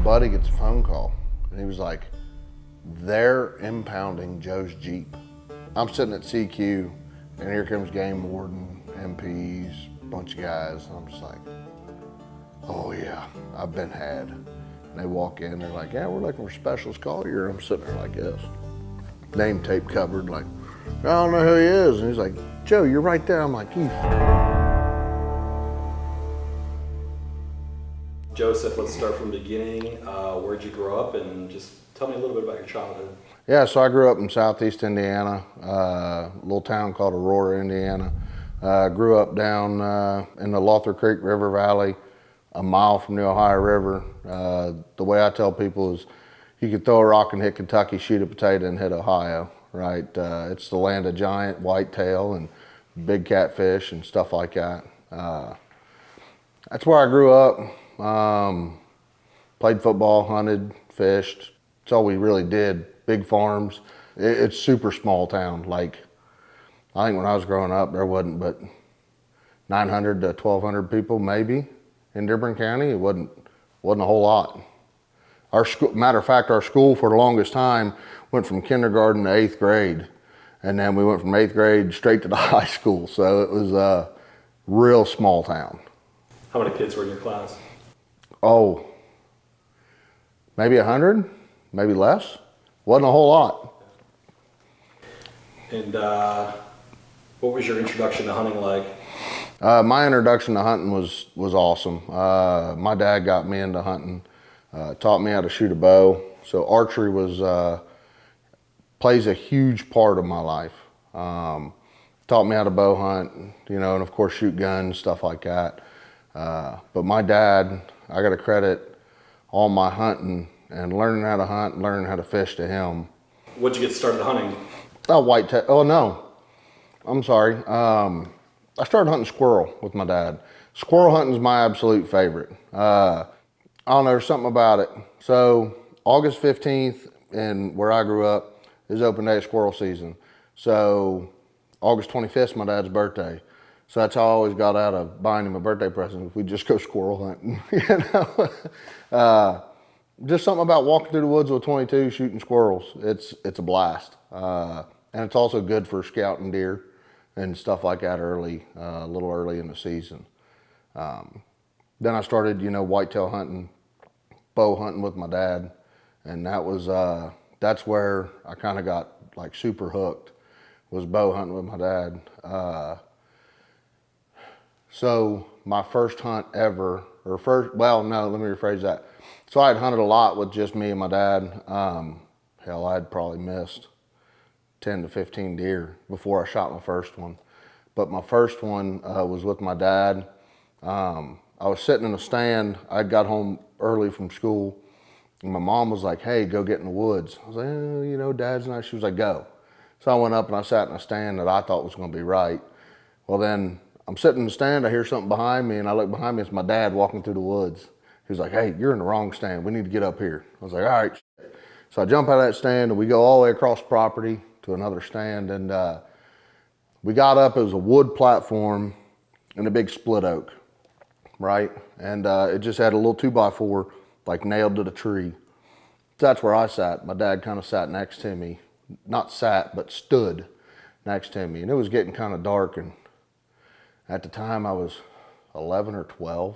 buddy gets a phone call, and he was like, they're impounding Joe's Jeep. I'm sitting at CQ, and here comes game warden, MPs, bunch of guys. And I'm just like, oh yeah, I've been had. And they walk in, they're like, yeah, we're looking for Specialist Colyer. I'm sitting there like this, name tape covered, like, I don't know who he is. And he's like, Joe, you're right there. I'm like, you Joseph, let's start from the beginning. Where'd you grow up, and just tell me a little bit about your childhood. Yeah, so I grew up in Southeast Indiana, a little town called Aurora, Indiana. Grew up down in the Lothar Creek River Valley, a mile from the Ohio River. The way I tell people is you could throw a rock and hit Kentucky, shoot a potato and hit Ohio, right? It's the land of giant whitetail and big catfish and stuff like that. That's where I grew up. Played football, hunted, fished. That's all we really did. Big farms. It's super small town. Like, I think when I was growing up, there wasn't but 900 to 1,200 people maybe in Dearborn County. It wasn't a whole lot. Our school, matter of fact, our school for the longest time went from kindergarten to 8th grade. And then we went from 8th grade straight to the high school. So it was a real small town. How many kids were in your class? Oh, maybe 100, maybe less. Wasn't a whole lot. And what was your introduction to hunting like? My introduction to hunting was awesome. My dad got me into hunting, taught me how to shoot a bow. So archery plays a huge part of my life. Taught me how to bow hunt, and of course shoot guns, stuff like that. But my dad, I got to credit all my hunting and learning how to hunt and learning how to fish to him. What'd you get started hunting? Oh, whitetail. Oh, no. I'm sorry. I started hunting squirrel with my dad. Squirrel hunting is my absolute favorite. I don't know, there's something about it. So August 15th, and where I grew up, is open day of squirrel season. So August 25th is my dad's birthday. So that's how I always got out of buying him a birthday present. We'd just go squirrel hunting, Just something about walking through the woods with 22 shooting squirrels. It's a blast. And it's also good for scouting deer and stuff like that a little early in the season. Then I started, whitetail hunting, bow hunting with my dad. And that's where I kind of got like super hooked, was bow hunting with my dad. So my first hunt ever, let me rephrase that. So I had hunted a lot with just me and my dad. Hell, I'd probably missed 10 to 15 deer before I shot my first one. But my first one was with my dad. I was sitting in a stand. I got home early from school, and my mom was like, hey, go get in the woods. I was like, Dad's nice. She was like, go. So I went up and I sat in a stand that I thought was going to be right. Well, then I'm sitting in the stand, I hear something behind me, and I look behind me, it's my dad walking through the woods. He was like, hey, you're in the wrong stand. We need to get up here. I was like, all right. So I jump out of that stand, and we go all the way across the property to another stand, and we got up. It was a wood platform and a big split oak, right? And it just had a little 2x4, like nailed to the tree. So that's where I sat. My dad kind of sat next to me. Not sat, but stood next to me. And it was getting kind of dark, and at the time I was 11 or 12,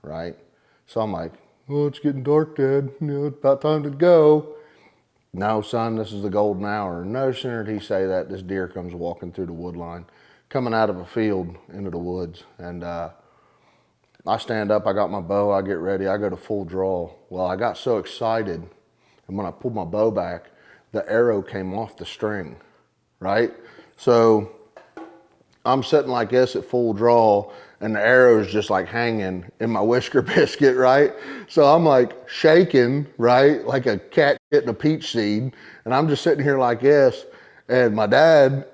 right? So I'm like, oh, it's getting dark, Dad. It's about time to go. No, son, this is the golden hour. No sooner did he say that, this deer comes walking through the wood line, coming out of a field into the woods. And I stand up, I got my bow, I get ready, I go to full draw. Well, I got so excited, and when I pulled my bow back, the arrow came off the string, right? So I'm sitting like this at full draw, and the arrow's just like hanging in my whisker biscuit, right? So I'm like shaking, right? Like a cat getting a peach seed. And I'm just sitting here like this. And my dad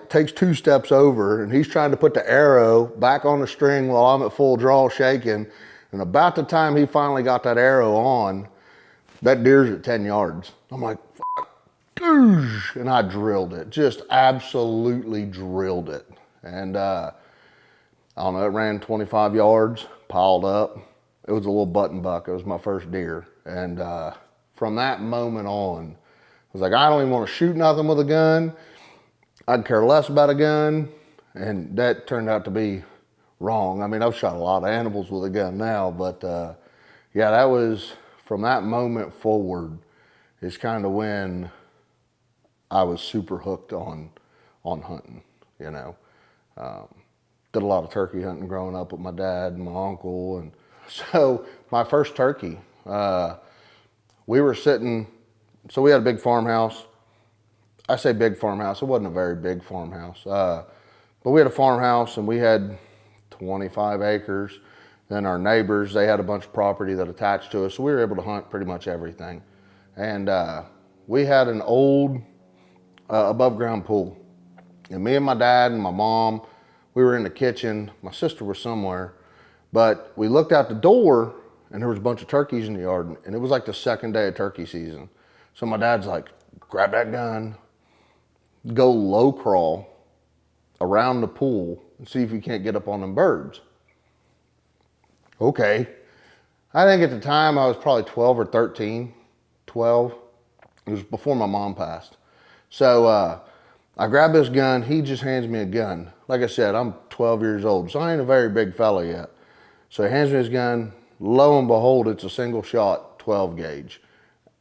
takes 2 steps over, and he's trying to put the arrow back on the string while I'm at full draw shaking. And about the time he finally got that arrow on, that deer's at 10 yards. I'm like, fuck, and I drilled it, just absolutely drilled it. And I don't know, it ran 25 yards, piled up, It was a little button buck. It was my first deer. And from that moment on, I was like, I don't even want to shoot nothing with a gun. I'd care less about a gun. And that turned out to be wrong. I mean, I've shot a lot of animals with a gun now, but yeah, that was, from that moment forward, is kind of when I was super hooked on hunting, you know. Did a lot of turkey hunting growing up with my dad and my uncle. And so my first turkey, we were sitting, so we had a big farmhouse. I say big farmhouse, it wasn't a very big farmhouse. But we had a farmhouse and we had 25 acres. Then our neighbors, they had a bunch of property that attached to us. So we were able to hunt pretty much everything. And we had an old above ground pool. And me and my dad and my mom, we were in the kitchen. My sister was somewhere. But we looked out the door and there was a bunch of turkeys in the yard. And it was like the second day of turkey season. So my dad's like, grab that gun, go low crawl around the pool and see if you can't get up on them birds. Okay. I think at the time I was probably 12 or 13, 12. It was before my mom passed. So I grabbed this gun. He just hands me a gun. Like I said, I'm 12 years old, so I ain't a very big fella yet. So he hands me his gun. Lo and behold, it's a single shot 12 gauge.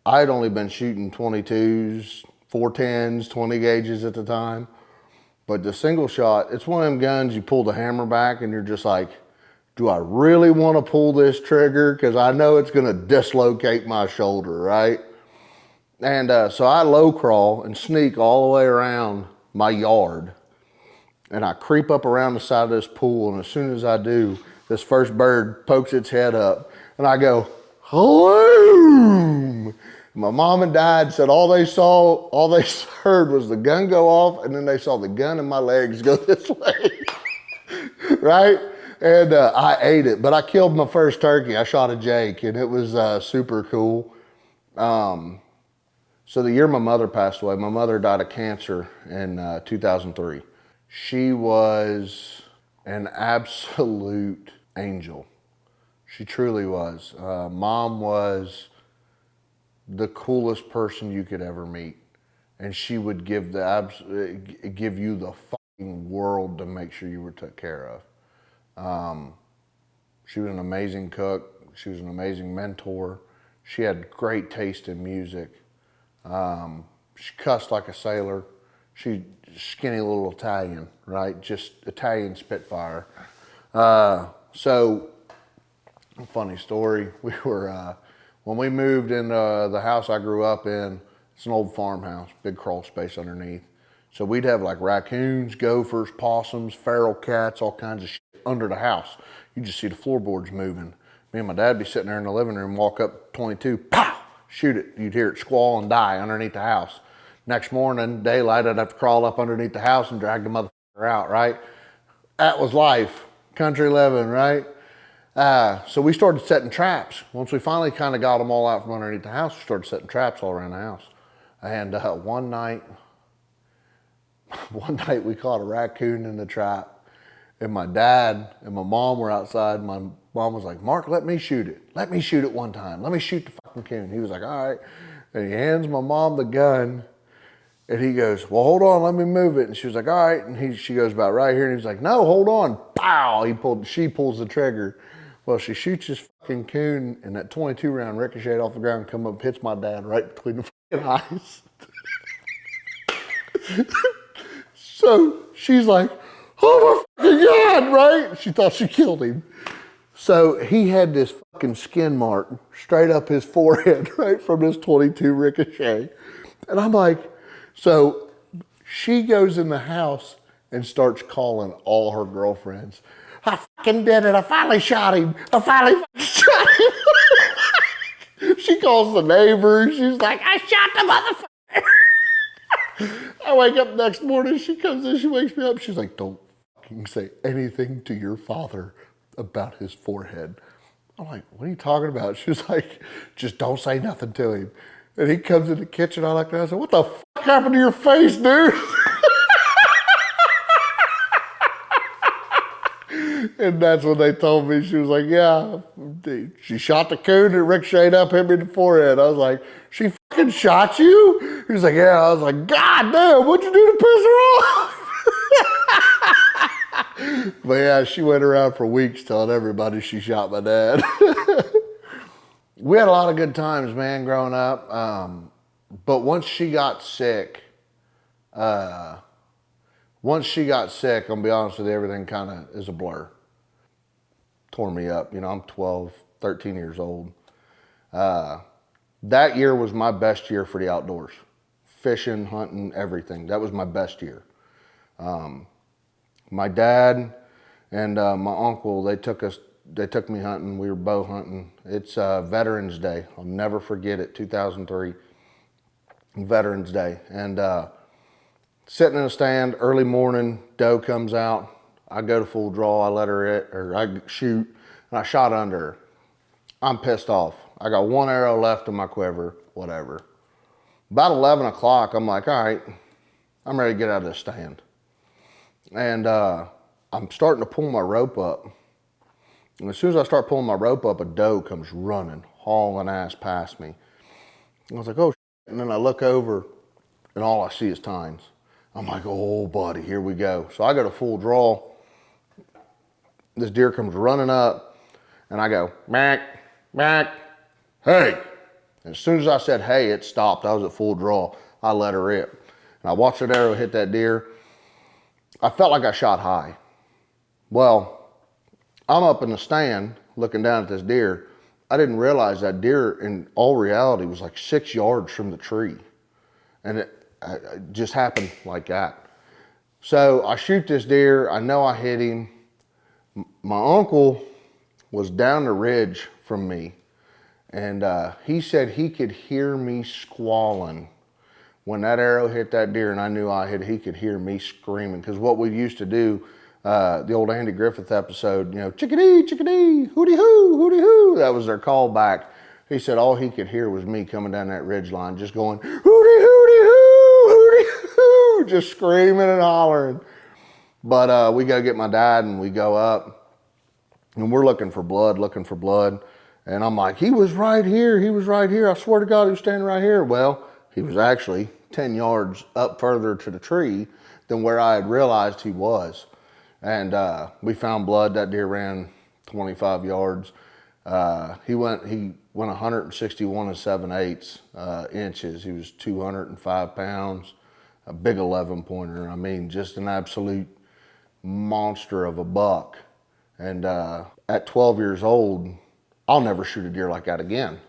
I'd only been shooting 22s, 410s, 20 gauges at the time. But the single shot, it's one of them guns you pull the hammer back and you're just like, do I really want to pull this trigger? Because I know it's going to dislocate my shoulder, right? And so I low crawl and sneak all the way around my yard. And I creep up around the side of this pool. And as soon as I do, this first bird pokes its head up. And I go, hello. My mom and dad said all they heard was the gun go off. And then they saw the gun in my legs go this way, right? And I ate it, but I killed my first turkey. I shot a Jake, and it was super cool. So the year my mother passed away, my mother died of cancer in 2003. She was an absolute angel. She truly was. Mom was the coolest person you could ever meet. And she would give you the fucking world to make sure you were taken care of. She was an amazing cook. She was an amazing mentor. She had great taste in music. She cussed like a sailor. She skinny little Italian, right? Just Italian Spitfire. So, funny story. We were, when we moved into the house I grew up in, it's an old farmhouse, big crawl space underneath. So we'd have like raccoons, gophers, possums, feral cats, all kinds of shit under the house. You just see the floorboards moving. Me and my dad be sitting there in the living room, walk up 22, pow, shoot it. You'd hear it squall and die underneath the house. Next morning, daylight, I'd have to crawl up underneath the house and drag the motherfucker out, right? That was life, country living, right? So we started setting traps. Once we finally kind of got them all out from underneath the house, we started setting traps all around the house. And one night we caught a raccoon in the trap. And my dad and my mom were outside. My mom was like, Mark, let me shoot it. Let me shoot it one time. Let me shoot the fucking coon. He was like, all right. And he hands my mom the gun. And he goes, well, hold on, let me move it. And she was like, all right. And she goes about right here. And he was like, no, hold on. Pow! She pulls the trigger. Well, she shoots this fucking coon. And that 22 round ricocheted off the ground, come up, hits my dad right between the fucking eyes. So she's like, oh my fucking God, right? She thought she killed him. So he had this fucking skin mark straight up his forehead, right, from this 22 ricochet. And I'm like, so she goes in the house and starts calling all her girlfriends. I fucking did it. I finally shot him. I finally fucking shot him. She calls the neighbors. She's like, I shot the motherfucker. I wake up next morning. She comes in. She wakes me up. She's like, don't fucking say anything to your father about his forehead. I'm like, what are you talking about? She was like, just don't say nothing to him. And he comes in the kitchen. I like that. I said, what the fuck happened to your face, dude? And that's when they told me, she was like, yeah, she shot the coon and it ricocheted up, hit me in the forehead. I was like, she fucking shot you? He was like, yeah. I was like, God damn, what'd you do to piss her off? But yeah, she went around for weeks telling everybody she shot my dad. We had a lot of good times, man, growing up. But once she got sick, I'm gonna be honest with you, everything kind of is a blur. Tore me up. I'm 12, 13 years old. That year was my best year for the outdoors. Fishing, hunting, everything. That was my best year. My dad and my uncle, they took me hunting. We were bow hunting. It's Veterans Day. I'll never forget it, 2003, Veterans Day. And sitting in a stand, early morning, doe comes out. I go to full draw, I let her hit, or I shoot, and I shot under her. I'm pissed off. I got one arrow left in my quiver, whatever. About 11 o'clock, I'm like, all right, I'm ready to get out of this stand. And I'm starting to pull my rope up. And as soon as I start pulling my rope up, a doe comes running, hauling ass past me. And I was like, oh, shit. And then I look over, and all I see is tines. I'm like, oh, buddy, here we go. So I go to full draw. This deer comes running up, and I go, mack, mack, hey. And as soon as I said, hey, it stopped. I was at full draw. I let her rip. And I watched that arrow hit that deer. I felt like I shot high. Well, I'm up in the stand looking down at this deer. I didn't realize that deer, in all reality, was like 6 yards from the tree. And it just happened like that. So I shoot this deer. I know I hit him. My uncle was down the ridge from me, and he said he could hear me squalling when that arrow hit that deer, and I knew I hit. He could hear me screaming, because what we used to do, the old Andy Griffith episode, chickadee, chickadee, hooty hoo, hooty hoo. That was their callback. He said all he could hear was me coming down that ridge line, just going hooty hooty hoo, hooty hoo, just screaming and hollering. But we go get my dad, and we go up, and we're looking for blood. And I'm like, he was right here. I swear to God, he was standing right here. Well, he was actually 10 yards up further to the tree than where I had realized he was. And we found blood. That deer ran 25 yards. He went 161 and 7/8 inches. He was 205 pounds, a big 11 pointer. I mean, just an absolute monster of a buck. And at 12 years old, I'll never shoot a deer like that again,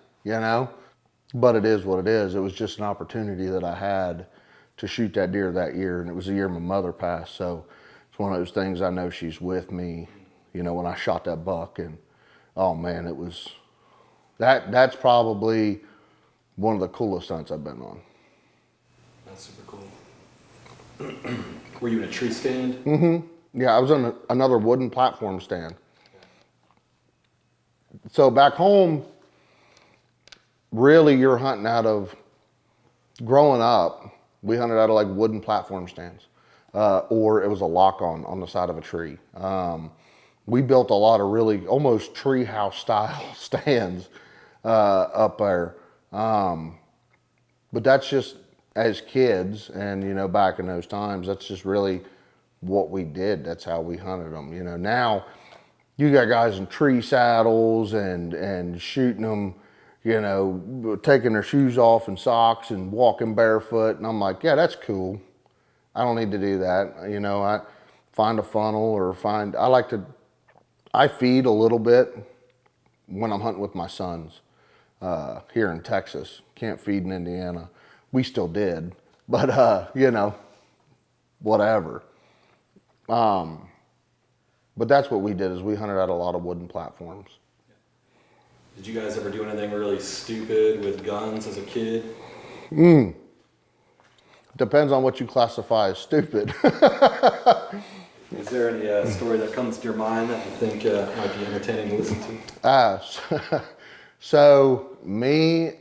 But it is what it is. It was just an opportunity that I had to shoot that deer that year, and it was the year my mother passed. So it's one of those things. I know she's with me, when I shot that buck. And oh man, it was that's probably one of the coolest hunts I've been on. That's super cool. Were you in a tree stand? Mm-hmm. Yeah, I was on another wooden platform stand. So back home, really you're hunting out of, growing up, we hunted out of like wooden platform stands. Or it was a lock-on the side of a tree. We built a lot of really almost treehouse style stands up there. But that's just as kids, and back in those times, that's just really what we did. That's how we hunted them. Now you got guys in tree saddles and shooting them, taking their shoes off and socks and walking barefoot. And I'm like, yeah, that's cool. I don't need to do that. I find a funnel or I feed a little bit when I'm hunting with my sons here in Texas. Can't feed in Indiana. We still did, but whatever. But that's what we did, is we hunted out a lot of wooden platforms. Did you guys ever do anything really stupid with guns as a kid? Depends on what you classify as stupid. Is there any story that comes to your mind that you think might be entertaining to listen to? So me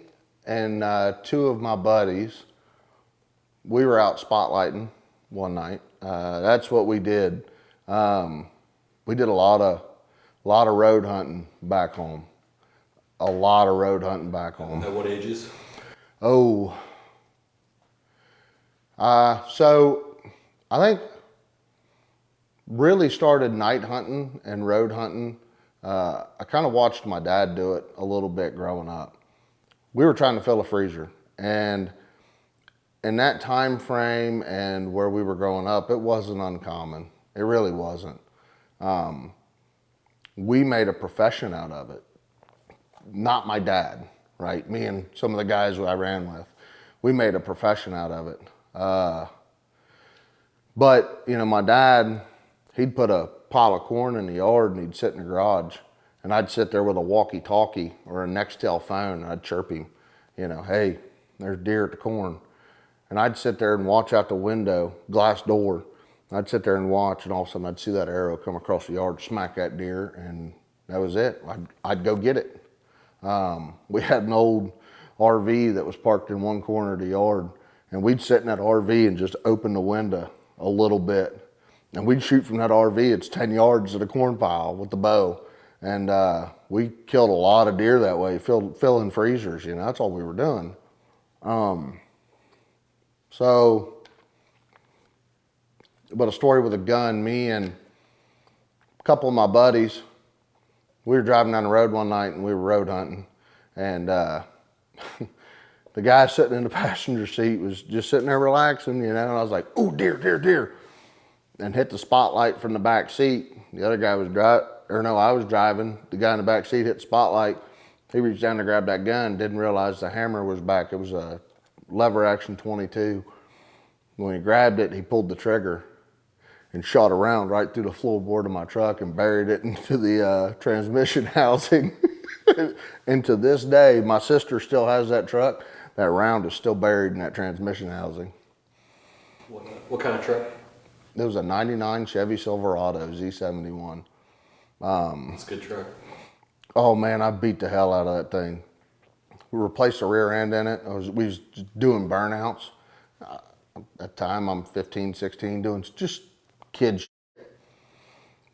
and two of my buddies, we were out spotlighting one night. That's what we did. we did a lot of road hunting back home. A lot of road hunting back home. At what ages? Oh, so I think really started night hunting and road hunting. I kind of watched my dad do it a little bit growing up. We were trying to fill a freezer, and in that time frame and where we were growing up, it wasn't uncommon. It really wasn't. We made a profession out of it. Not my dad, right? Me and some of the guys who I ran with, we made a profession out of it. But, you know, my dad, he'd put a pile of corn in the yard and he'd sit in the garage, and I'd sit there with a walkie-talkie or a Nextel phone, and I'd chirp him, you know, hey, there's deer at the corn. And I'd sit there and watch out the window, glass door. I'd sit there and watch, and all of a sudden I'd see that arrow come across the yard, smack that deer, and that was it. I'd go get it. We had an old RV that was parked in one corner of the yard, and we'd sit in that RV and just open the window a little bit, and we'd shoot from that RV. It's 10 yards to the corn pile with the bow, and we killed a lot of deer that way, filling freezers. You know, that's all we were doing. But a story with a gun, me and a couple of my buddies, we were driving down the road one night and we were road hunting, and the guy sitting in the passenger seat was just sitting there relaxing, you know, and I was like, "Ooh, deer, deer, deer," and hit the spotlight from the back seat. The other guy was I was driving. The guy in the back seat hit the spotlight. He reached down to grab that gun, didn't realize the hammer was back. It was a lever action 22. When he grabbed it, he pulled the trigger and shot around right through the floorboard of my truck and buried it into the transmission housing. And to this day, my sister still has that truck. That round is still buried in that transmission housing. What kind of truck? It was a 99 Chevy Silverado Z71. It's a good truck. Oh man, I beat the hell out of that thing. We replaced the rear end in it. We was doing burnouts. At that time, I'm 15, 16, doing just kid shit.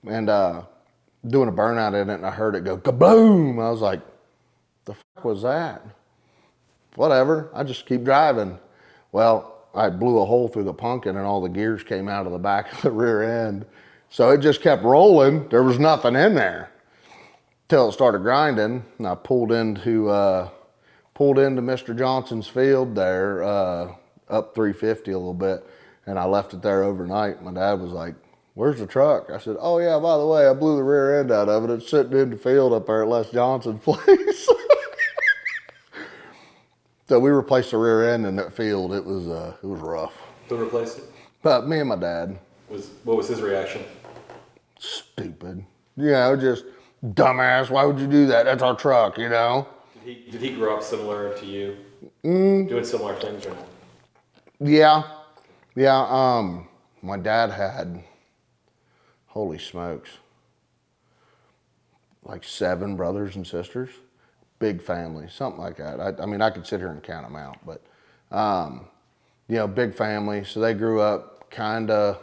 And doing a burnout in it, and I heard it go kaboom. I was like, the fuck was that? Whatever, I just keep driving. Well, I blew a hole through the pumpkin and all the gears came out of the back of the rear end. So it just kept rolling. There was nothing in there till it started grinding, and I pulled into Mr. Johnson's field there, up 350 a little bit, and I left it there overnight. My dad was like, "Where's the truck?" I said, "Oh yeah, by the way, I blew the rear end out of it. It's sitting in the field up there at Les Johnson's place." So we replaced the rear end in that field. It was rough. Who replaced it? But me and my dad. What was his reaction? Stupid. You know, just dumbass. Why would you do that? That's our truck, you know. Did he grow up similar to you? Doing similar things or not? Yeah. My dad had, holy smokes, like 7 brothers and sisters. Big family, something like that. I mean, I could sit here and count them out, but, you know, big family. So they grew up kind of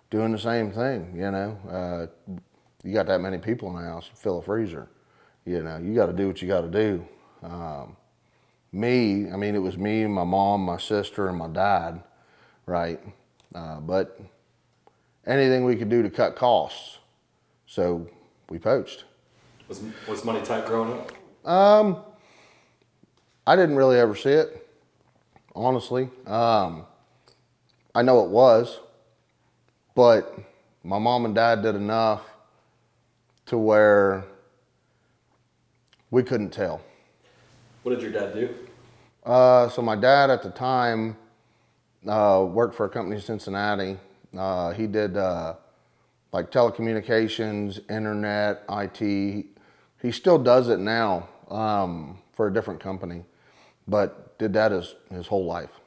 doing the same thing, you know. You got that many people in the house, fill a freezer. You know, you got to do what you got to do. It was me, my mom, my sister, and my dad, right? But anything we could do to cut costs, so we poached. Was money tight growing up? I didn't really ever see it, honestly. I know it was, but my mom and dad did enough to where we couldn't tell. What did your dad do? So my dad at the time worked for a company in Cincinnati. He did like telecommunications, internet, IT. He still does it now for a different company, but did that his whole life.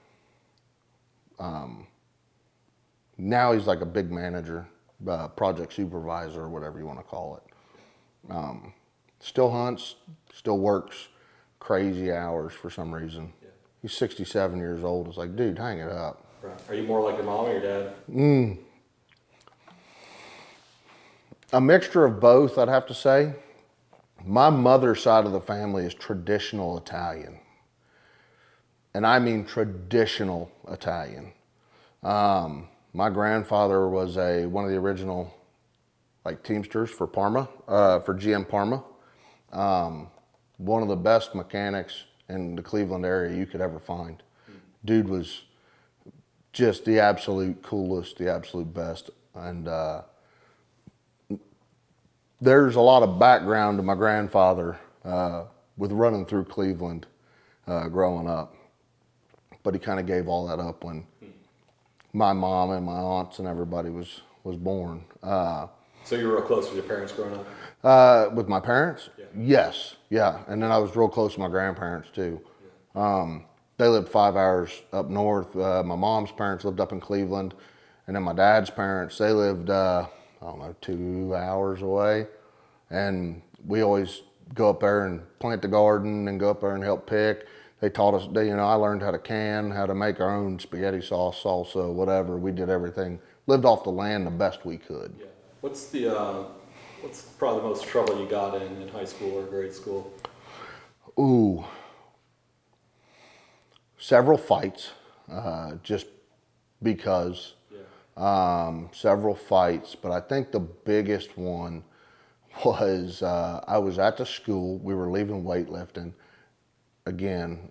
Now he's like a big manager, project supervisor, or whatever you want to call it. Still hunts, still works crazy hours for some reason. Yeah. He's 67 years old. It's like, dude, hang it up. Right. Are you more like your mom or your dad? A mixture of both, I'd have to say. My mother's side of the family is traditional Italian. And I mean traditional Italian. My grandfather was one of the original Teamsters for Parma, for GM Parma. One of the best mechanics in the Cleveland area you could ever find. Dude was just the absolute coolest, the absolute best. And there's a lot of background to my grandfather with running through Cleveland growing up. But he kind of gave all that up when my mom and my aunts and everybody was born. So you were real close with your parents growing up? With my parents? Yeah. Yes, yeah. And then I was real close to my grandparents too. They lived 5 hours up north. My mom's parents lived up in Cleveland. And then my dad's parents, they lived, 2 hours away. And we always go up there and plant the garden and go up there and help pick. They taught us, I learned how to can, how to make our own spaghetti sauce, salsa, whatever. We did everything. Lived off the land the best we could. Yeah. What's probably the most trouble you got in high school or grade school? Ooh. Several fights, just because. Yeah. Several fights, but I think the biggest one was I was at the school. We were leaving weightlifting. Again,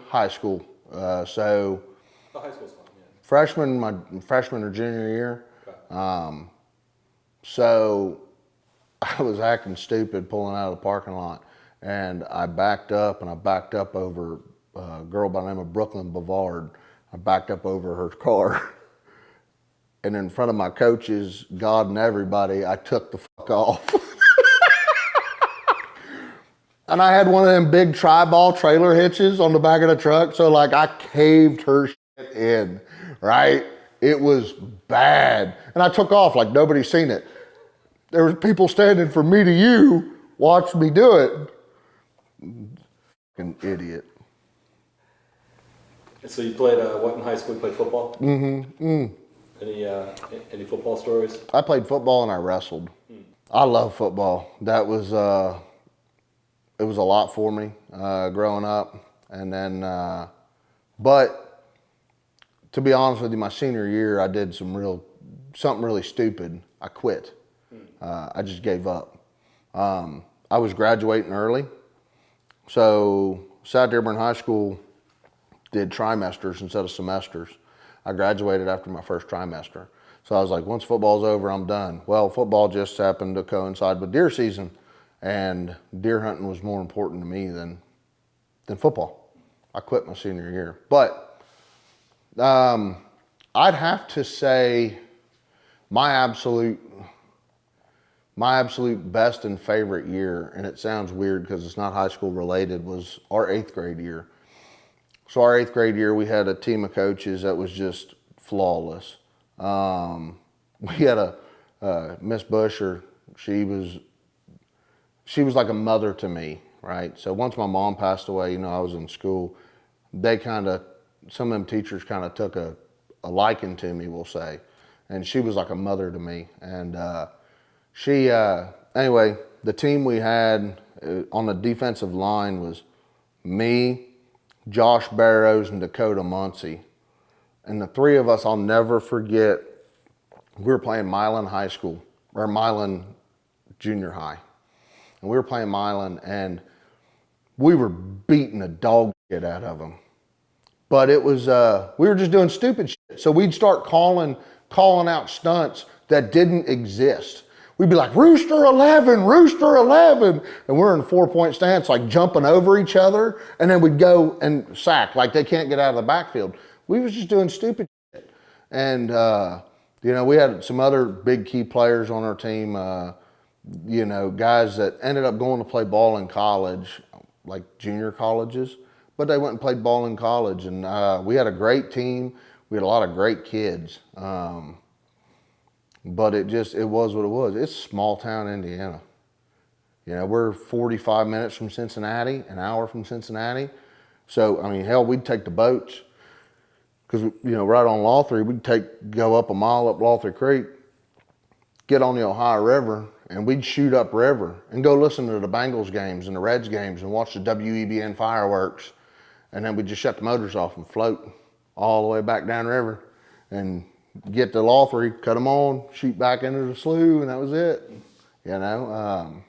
high school. High school's fun, yeah. My freshman or junior year. Okay. So I was acting stupid pulling out of the parking lot, and I backed up over a girl by the name of Brooklyn Bavard. I backed up over her car. And in front of my coaches, God and everybody, I took the fuck off. And I had one of them big tri-ball trailer hitches on the back of the truck. So I caved her shit in, right? It was bad. And I took off like nobody's seen it. There was people standing from me to you, watched me do it. Fucking idiot. So you played, what in high school? You played football? Mm-hmm. Any football stories? I played football and I wrestled. I love football. That was, it was a lot for me growing up. And then, but to be honest with you, my senior year, I did something really stupid. I quit. I just gave up. I was graduating early. So South Dearborn High School did trimesters instead of semesters. I graduated after my first trimester. So I was like, once football's over, I'm done. Well, football just happened to coincide with deer season, and deer hunting was more important to me than football. I quit my senior year. But I'd have to say my absolute best and favorite year, and it sounds weird because it's not high school related, was our 8th grade year. So our 8th grade year, we had a team of coaches that was just flawless. We had a Miss Busher. She was like a mother to me, right? So once my mom passed away, I was in school. Some of them teachers kind of took a liking to me, we'll say, and she was like a mother to me. And anyway, the team we had on the defensive line was me, Josh Barrows, and Dakota Muncie. And the three of us, I'll never forget, we were playing Milan High School, or Milan Junior High. And we were playing Milan, and we were beating the dog shit out of them. But it was, we were just doing stupid shit. So we'd start calling out stunts that didn't exist. We'd be like, Rooster 11, Rooster 11. And we're in 4-point stance, jumping over each other. And then we'd go and sack, they can't get out of the backfield. We was just doing stupid shit. And, we had some other big key players on our team, guys that ended up going to play ball in college, junior colleges. But they went and played ball in college. And we had a great team. We had a lot of great kids. But it was what it was. It's small town Indiana. We're 45 minutes from Cincinnati, an hour from Cincinnati. So, hell, we'd take the boats. Because, right on Lawthree, we'd go up a mile up Lawthree Creek. get on the Ohio River and we'd shoot upriver and go listen to the Bengals games and the Reds games and watch the WEBN fireworks. And then we'd just shut the motors off and float all the way back downriver and get the Law 3, cut them on, shoot back into the slough, and that was it. You know,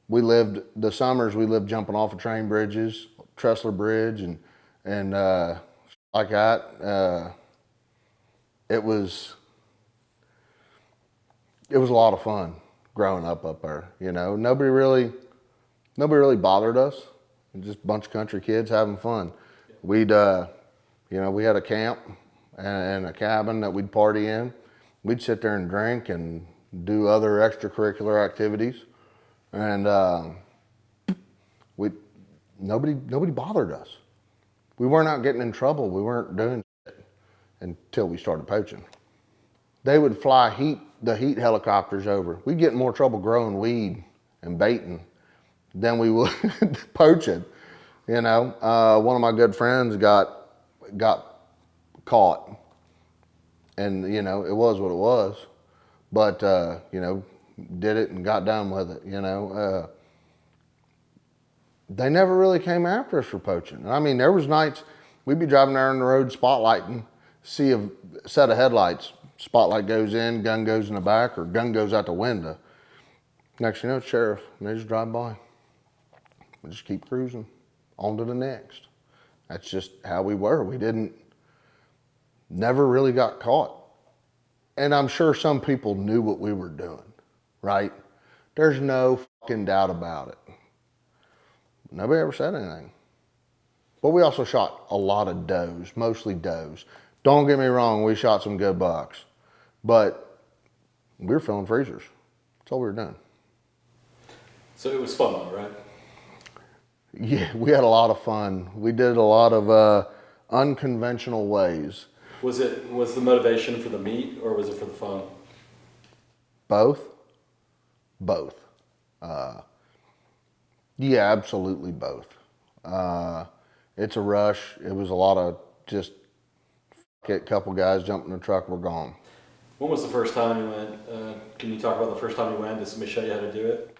the summers we lived jumping off of train bridges, Tressler Bridge and like that. It was a lot of fun growing up there. You know, nobody really bothered us. Just a bunch of country kids having fun. We'd, you know, we had a camp and a cabin that we'd party in. We'd sit there and drink and do other extracurricular activities, and nobody bothered us. We weren't out getting in trouble. We weren't doing shit until we started poaching. They would fly the heat helicopters over. We'd get in more trouble growing weed and baiting than we would poaching. You know, one of my good friends got caught, and you know, it was what it was, but you know, did it and got done with it. You know, they never really came after us for poaching. I mean, there was nights we'd be driving down the road spotlighting, see a set of headlights, spotlight goes in, gun goes in the back, or gun goes out the window. Next thing you know, it's sheriff, and they just drive by. We just keep cruising on to the next. That's just how we were. We never really got caught. And I'm sure some people knew what we were doing, right? There's no fucking doubt about it. Nobody ever said anything. But we also shot a lot of does, mostly does. Don't get me wrong, we shot some good bucks. But we were filling freezers. That's all we were doing. So it was fun though, right? Yeah, we had a lot of fun. We did a lot of unconventional ways. Was the motivation for the meat or was it for the fun? Both. Yeah, absolutely both. It's a rush. It was a lot of just get a couple guys jump in the truck, we're gone. When was the first time you went? Can you talk about the first time you went? Did somebody show you how to do it?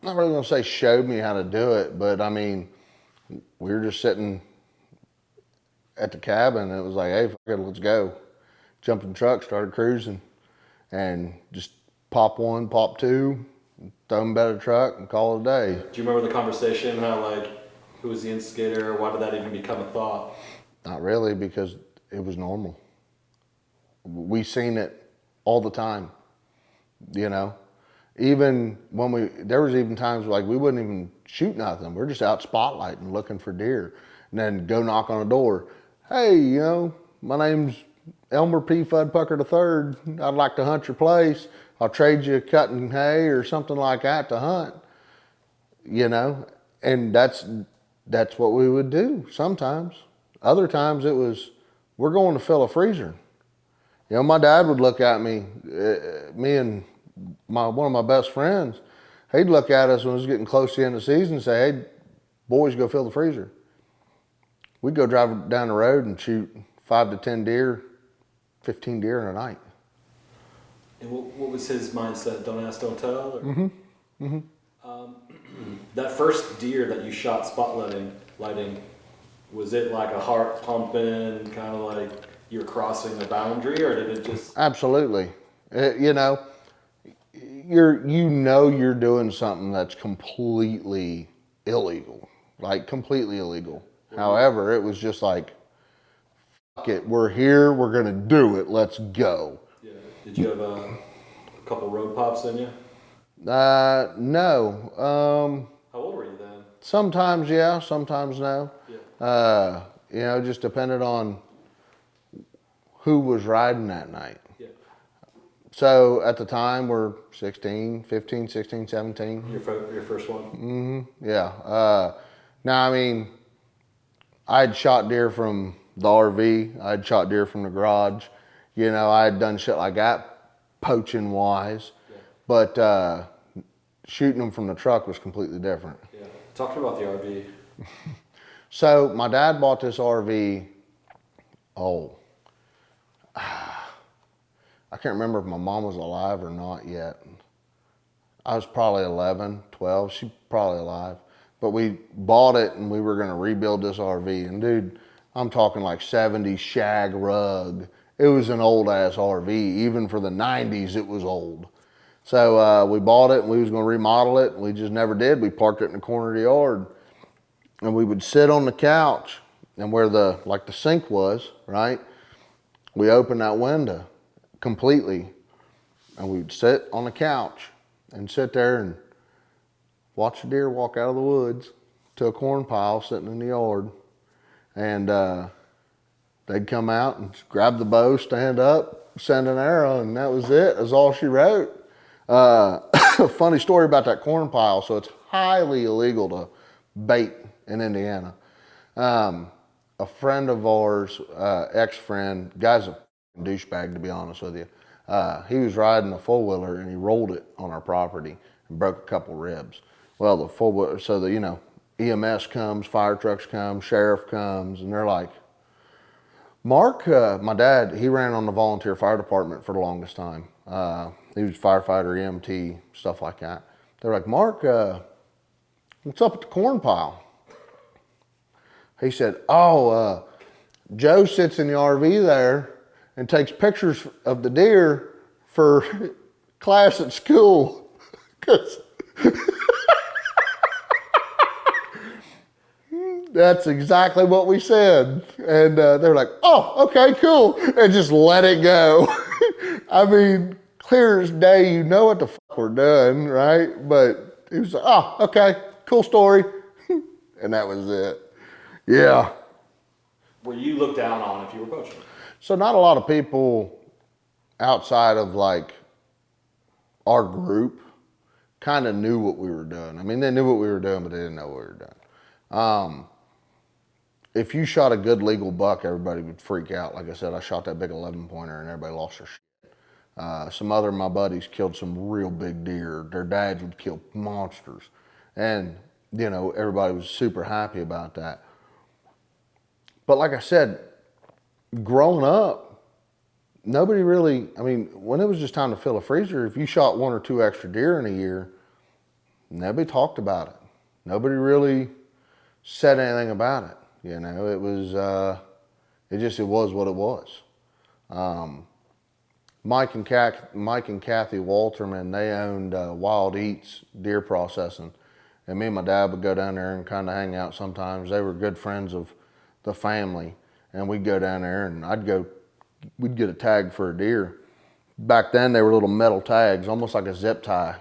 Not really gonna say showed me how to do it, but I mean, we were just sitting at the cabin and it was like, hey, fuck it, let's go. Jumped in the truck, started cruising, and just pop one, pop two, throw them out of the truck and call it a day. Do you remember the conversation, how like, who was the instigator? Why did that even become a thought? Not really, because it was normal. We seen it all the time, you know? Even when there was even times like we wouldn't even shoot nothing. We're just out spotlighting, looking for deer, and then go knock on a door. Hey, you know, my name's Elmer P. Fuddpucker III. I'd like to hunt your place. I'll trade you cutting hay or something like that to hunt. You know, and that's what we would do sometimes. Other times it was, we're going to fill a freezer. You know, my dad would look at me, me and one of my best friends, he'd look at us when it was getting close to the end of the season and say, hey, boys, go fill the freezer. We'd go drive down the road and shoot 5 to 10 deer, 15 deer in a night. And what was his mindset? Don't ask, don't tell? Or? Mm-hmm. Mm-hmm. That first deer that you shot spotlighting, was it like a heart pumping, kind of like you're crossing the boundary, or did it just? Absolutely. You know, you're doing something that's completely illegal, like completely illegal. However, it was just like, fuck it, we're here, we're gonna do it, let's go. Yeah. Did you have a couple road pops in you? No. How old were you then? Sometimes yeah, sometimes no. Yeah. You know, just depended on who was riding that night. Yeah. So at the time we're 16, 15, 16, 17. Your first one? Mm-hmm. Yeah. Now, I mean, I'd shot deer from the RV. I'd shot deer from the garage. You know, I had done shit like that, poaching wise. Yeah. But shooting them from the truck was completely different. Yeah. Talk to me about the RV. So my dad bought this RV, I can't remember if my mom was alive or not yet. I was probably 11, 12. She's probably alive. But we bought it and we were going to rebuild this RV. And dude, I'm talking like 70s shag rug. It was an old ass RV. Even for the 90s, it was old. So we bought it and we was going to remodel it. And we just never did. We parked it in the corner of the yard. And we would sit on the couch and where the sink was, right? We opened that window completely. And we'd sit on the couch and sit there and watch a deer walk out of the woods to a corn pile sitting in the yard. And they'd come out and grab the bow, stand up, send an arrow, and that was it. That's all she wrote. A funny story about that corn pile. So it's highly illegal to bait in Indiana. A friend of ours, ex-friend, guy's a douchebag to be honest with you. He was riding a four-wheeler and he rolled it on our property and broke a couple ribs. Well, the four-wheeler, so the, EMS comes, fire trucks come, sheriff comes, and they're like, Mark, my dad, he ran on the volunteer fire department for the longest time. He was firefighter, EMT, stuff like that. They're like, Mark, what's up at the corn pile? He said, Joe sits in the RV there and takes pictures of the deer for class at school. That's exactly what we said. And they're like, oh, okay, cool. And just let it go. I mean, clear as day, you know what the fuck we're doing, right? But he was like, oh, okay, cool story. And that was it. Yeah. Were you looked down on if you were poaching? So not a lot of people outside of like our group kind of knew what we were doing. I mean, they knew what we were doing, but they didn't know what we were doing. If you shot a good legal buck, everybody would freak out. Like I said, I shot that big 11-pointer and everybody lost their shit. Some other of my buddies killed some real big deer. Their dads would kill monsters. And, everybody was super happy about that. But like I said, growing up, nobody really, when it was just time to fill a freezer, if you shot one or two extra deer in a year, nobody talked about it. Nobody really said anything about it. It was, it was what it was. Mike and Kathy Walterman, they owned Wild Eats Deer Processing. And me and my dad would go down there and kind of hang out sometimes. They were good friends of the family. And we'd go down there and we'd get a tag for a deer. Back then they were little metal tags, almost like a zip tie.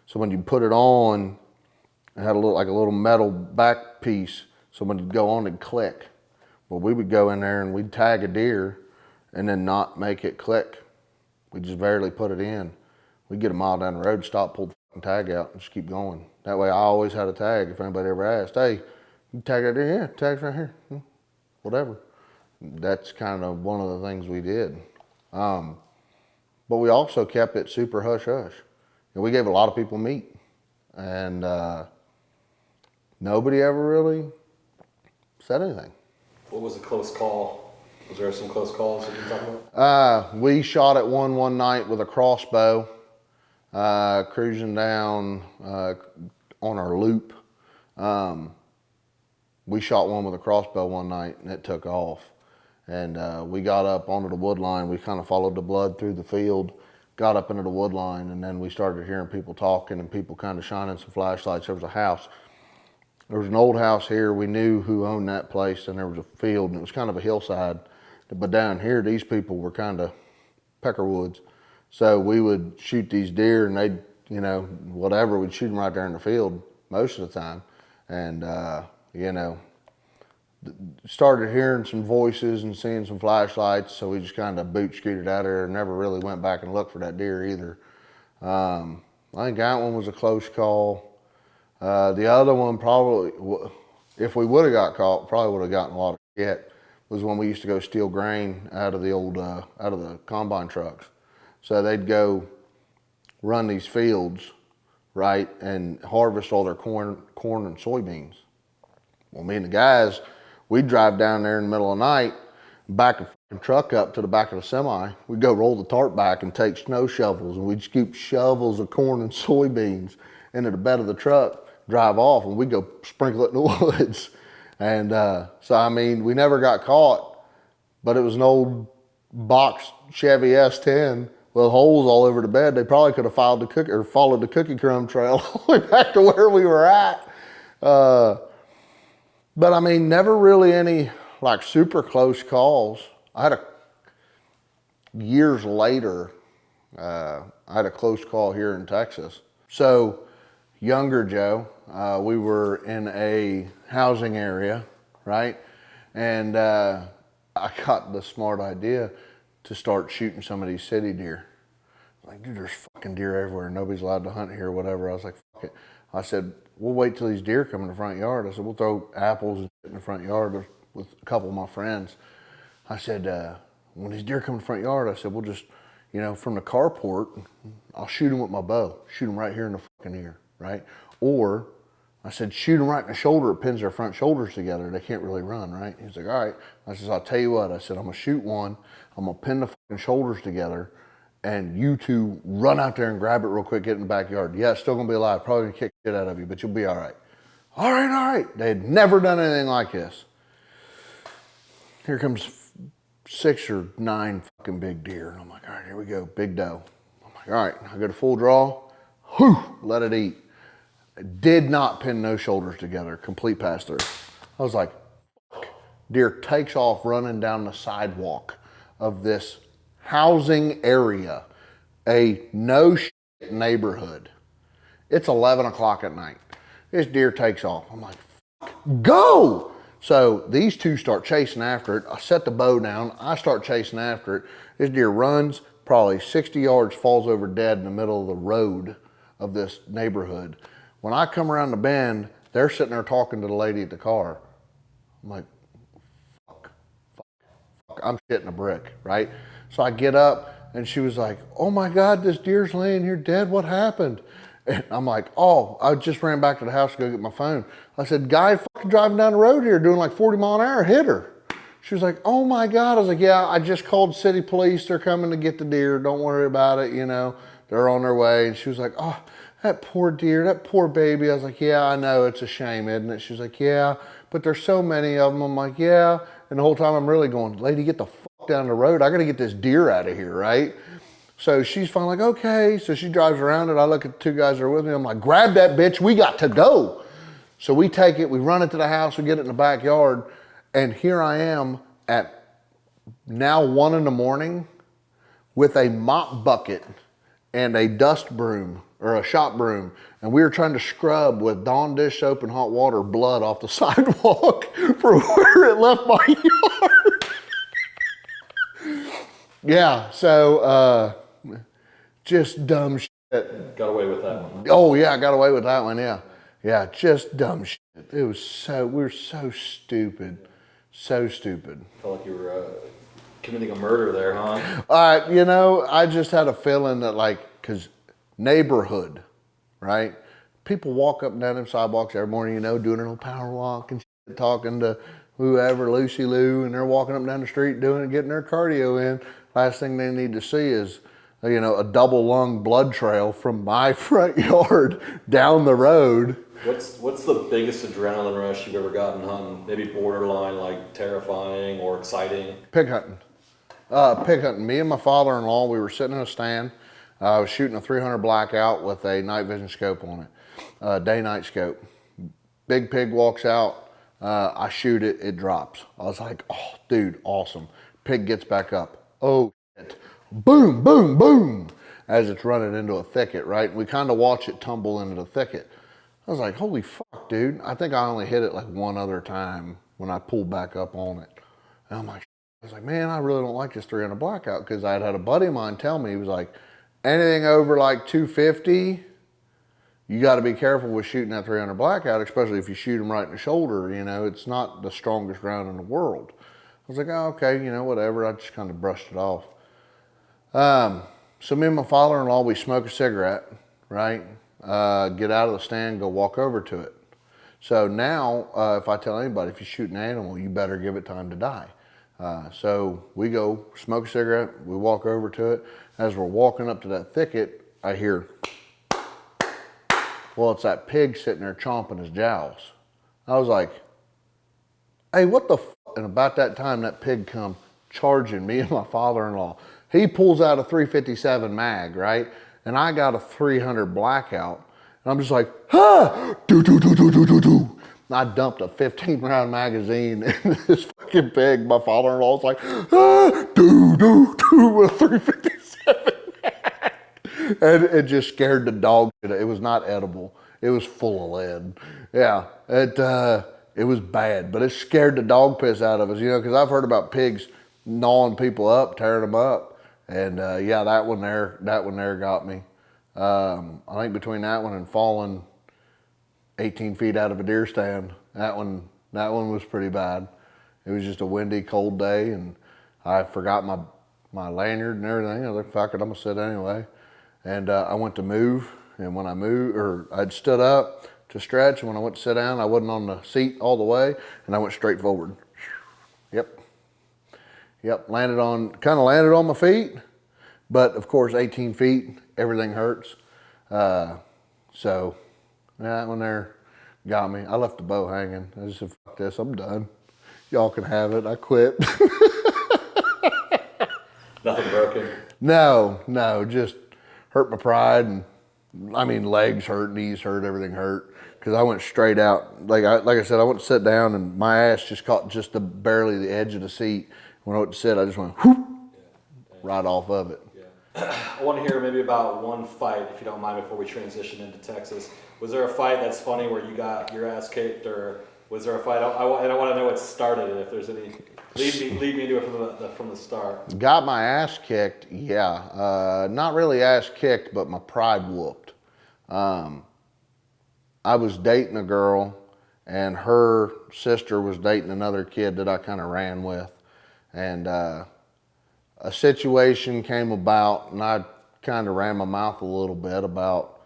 So when you put it on, it had a little metal back piece. So when you go on, it'd click. Well, we would go in there and we'd tag a deer and then not make it click. We just barely put it in. We'd get a mile down the road, stop, pull the fucking tag out, and just keep going. That way I always had a tag. If anybody ever asked, hey, you tag that deer? Yeah, tag's right here. Whatever. That's kind of one of the things we did. But we also kept it super hush-hush. And we gave a lot of people meat. And nobody ever really said anything. What was a close call? Was there some close calls that you can talk about? We shot at one night with a crossbow, cruising down on our loop. We shot one with a crossbow one night and it took off. And we got up onto the wood line. We kind of followed the blood through the field, got up into the wood line, and then we started hearing people talking and people kind of shining some flashlights. There was a house. There was an old house here. We knew who owned that place, and there was a field, and it was kind of a hillside. But down here, these people were kind of peckerwoods. So we would shoot these deer, and they'd, whatever, we'd shoot them right there in the field most of the time. And, started hearing some voices and seeing some flashlights, so we just kind of boot scooted out of there and never really went back and looked for that deer either. I think that one was a close call. The other one probably, if we would have got caught, probably would have gotten a lot of shit, was when we used to go steal grain out of the old, out of the combine trucks. So they'd go run these fields, right, and harvest all their corn and soybeans. Well, me and the guys, we'd drive down there in the middle of the night, back a fucking truck up to the back of the semi. We'd go roll the tarp back and take snow shovels, and we'd scoop shovels of corn and soybeans into the bed of the truck, drive off, and we'd go sprinkle it in the woods. And so, I mean, we never got caught, but it was an old box Chevy S10 with holes all over the bed. They probably could have followed the cookie crumb trail all the way back to where we were at. But I mean, never really any like super close calls. Years later, I had a close call here in Texas. So younger Joe, we were in a housing area, right? And I got the smart idea to start shooting some of these city deer. Like, dude, there's fucking deer everywhere. Nobody's allowed to hunt here, whatever. I was like, fuck it. I said, we'll wait till these deer come in the front yard. I said, we'll throw apples and shit in the front yard with a couple of my friends. I said, when these deer come in the front yard, I said, we'll just, you know, from the carport, I'll shoot them with my bow. Shoot them right here in the fucking ear, right? Or I said, shoot them right in the shoulder. It pins their front shoulders together. They can't really run, right? He's like, all right. I said, I'll tell you what. I said, I'm going to shoot one. I'm going to pin the fucking shoulders together, and you two run out there and grab it real quick, get in the backyard. Yeah, it's still going to be alive. Probably going to kick shit out of you, but you'll be all right. All right, all right. They had never done anything like this. Here comes 6 or 9 fucking big deer. And I'm like, all right, here we go. Big doe. I'm like, all right, I go to full draw. Whew, let it eat. Did not pin no shoulders together. Complete pass through. I was like, fuck. Deer takes off running down the sidewalk of this housing area, a no shit neighborhood. It's 11 o'clock at night. This deer takes off. I'm like, fuck, go! So these two start chasing after it. I set the bow down. I start chasing after it. This deer runs probably 60 yards, falls over dead in the middle of the road of this neighborhood. When I come around the bend, they're sitting there talking to the lady at the car. I'm like, fuck, I'm shitting a brick, right? So I get up and she was like, oh my God, this deer's laying here dead. What happened? And I'm like, oh, I just ran back to the house to go get my phone. I said, guy fucking driving down the road here doing like 40 mile an hour hit her. She was like, oh my God. I was like, yeah, I just called city police. They're coming to get the deer. Don't worry about it. You know, they're on their way. And she was like, oh, that poor deer, that poor baby. I was like, yeah, I know. It's a shame, isn't it? She was like, yeah, but there's so many of them. I'm like, yeah. And the whole time I'm really going, lady, get the fuck down the road. I got to get this deer out of here, right? So she's finally like, okay. So she drives around it. I look at the 2 guys that are with me. I'm like, grab that bitch. We got to go. So we take it. We run it to the house. We get it in the backyard. And here I am at now 1 in the morning with a mop bucket and a dust broom or a shop broom. And we were trying to scrub with Dawn dish soap and hot water blood off the sidewalk from where it left my yard. Yeah, so just dumb shit. Got away with that one. Oh yeah, I got away with that one, yeah. Yeah, just dumb shit. It was we were so stupid. So stupid. Felt like you were committing a murder there, huh? You know, I just had a feeling that because neighborhood, right? People walk up and down them sidewalks every morning, you know, doing a little power walk and shit, talking to whoever, Lucy Lou, and they're walking up and down the street getting their cardio in. Last thing they need to see is, you know, a double lung blood trail from my front yard down the road. What's the biggest adrenaline rush you've ever gotten hunting? Maybe borderline like terrifying or exciting? Pig hunting. Pig hunting. Me and my father-in-law, we were sitting in a stand. I was shooting a 300 blackout with a night vision scope on it, day-night scope. Big pig walks out. I shoot it. It drops. I was like, oh, dude, awesome. Pig gets back up. Oh, shit. Boom, boom, boom, as it's running into a thicket, right? We kind of watch it tumble into the thicket. I was like, holy fuck, dude. I think I only hit it like one other time when I pulled back up on it. And I'm like, I was like, man, I really don't like this 300 blackout, because I had a buddy of mine tell me, he was like, anything over like 250, you got to be careful with shooting that 300 blackout, especially if you shoot them right in the shoulder. You know, it's not the strongest round in the world. I was like, oh, okay, you know, whatever. I just kind of brushed it off. So me and my father-in-law, we smoke a cigarette, right? Get out of the stand, go walk over to it. So now, if I tell anybody, if you shoot an animal, you better give it time to die. So we go smoke a cigarette, we walk over to it. As we're walking up to that thicket, I hear, well, it's that pig sitting there chomping his jowls. I was like, hey, what the f? And about that time, that pig come charging me and my father-in-law. He pulls out a 357 mag, right? And I got a 300 blackout. And I'm just like, ah, do, do, do, do, do, do, do. I dumped a 15-round magazine in this fucking pig. My father-in-law's like, ah, do, do, do, with a 357 mag. And it just scared the dog. It was not edible. It was full of lead. Yeah, it was bad, but it scared the dog piss out of us, because I've heard about pigs gnawing people up, tearing them up. And yeah, that one there got me. I think between that one and falling 18 feet out of a deer stand, that one was pretty bad. It was just a windy, cold day, and I forgot my lanyard and everything. I was like, fuck it, I'm gonna sit anyway. And I went to move, and when I moved, or I'd stood up to stretch, and when I went to sit down, I wasn't on the seat all the way, and I went straight forward. Yep, landed on my feet, but of course 18 feet, everything hurts. So that one there got me. I left the bow hanging. I just said, fuck this, I'm done. Y'all can have it, I quit. Nothing broken? No, just hurt my pride, and legs hurt, knees hurt, everything hurt. Because I went straight out. Like I said, I went to sit down, and my ass just caught just barely the edge of the seat. When I went to sit, I just went whoop, right off of it. Yeah. I want to hear maybe about one fight, if you don't mind, before we transition into Texas. Was there a fight that's funny where you got your ass kicked, or was there a fight? I want to know what started it. If there's any, lead me into it from the start. Got my ass kicked, yeah. Not really ass kicked, but my pride whooped. I was dating a girl, and her sister was dating another kid that I kind of ran with. And a situation came about, and I kind of ran my mouth a little bit about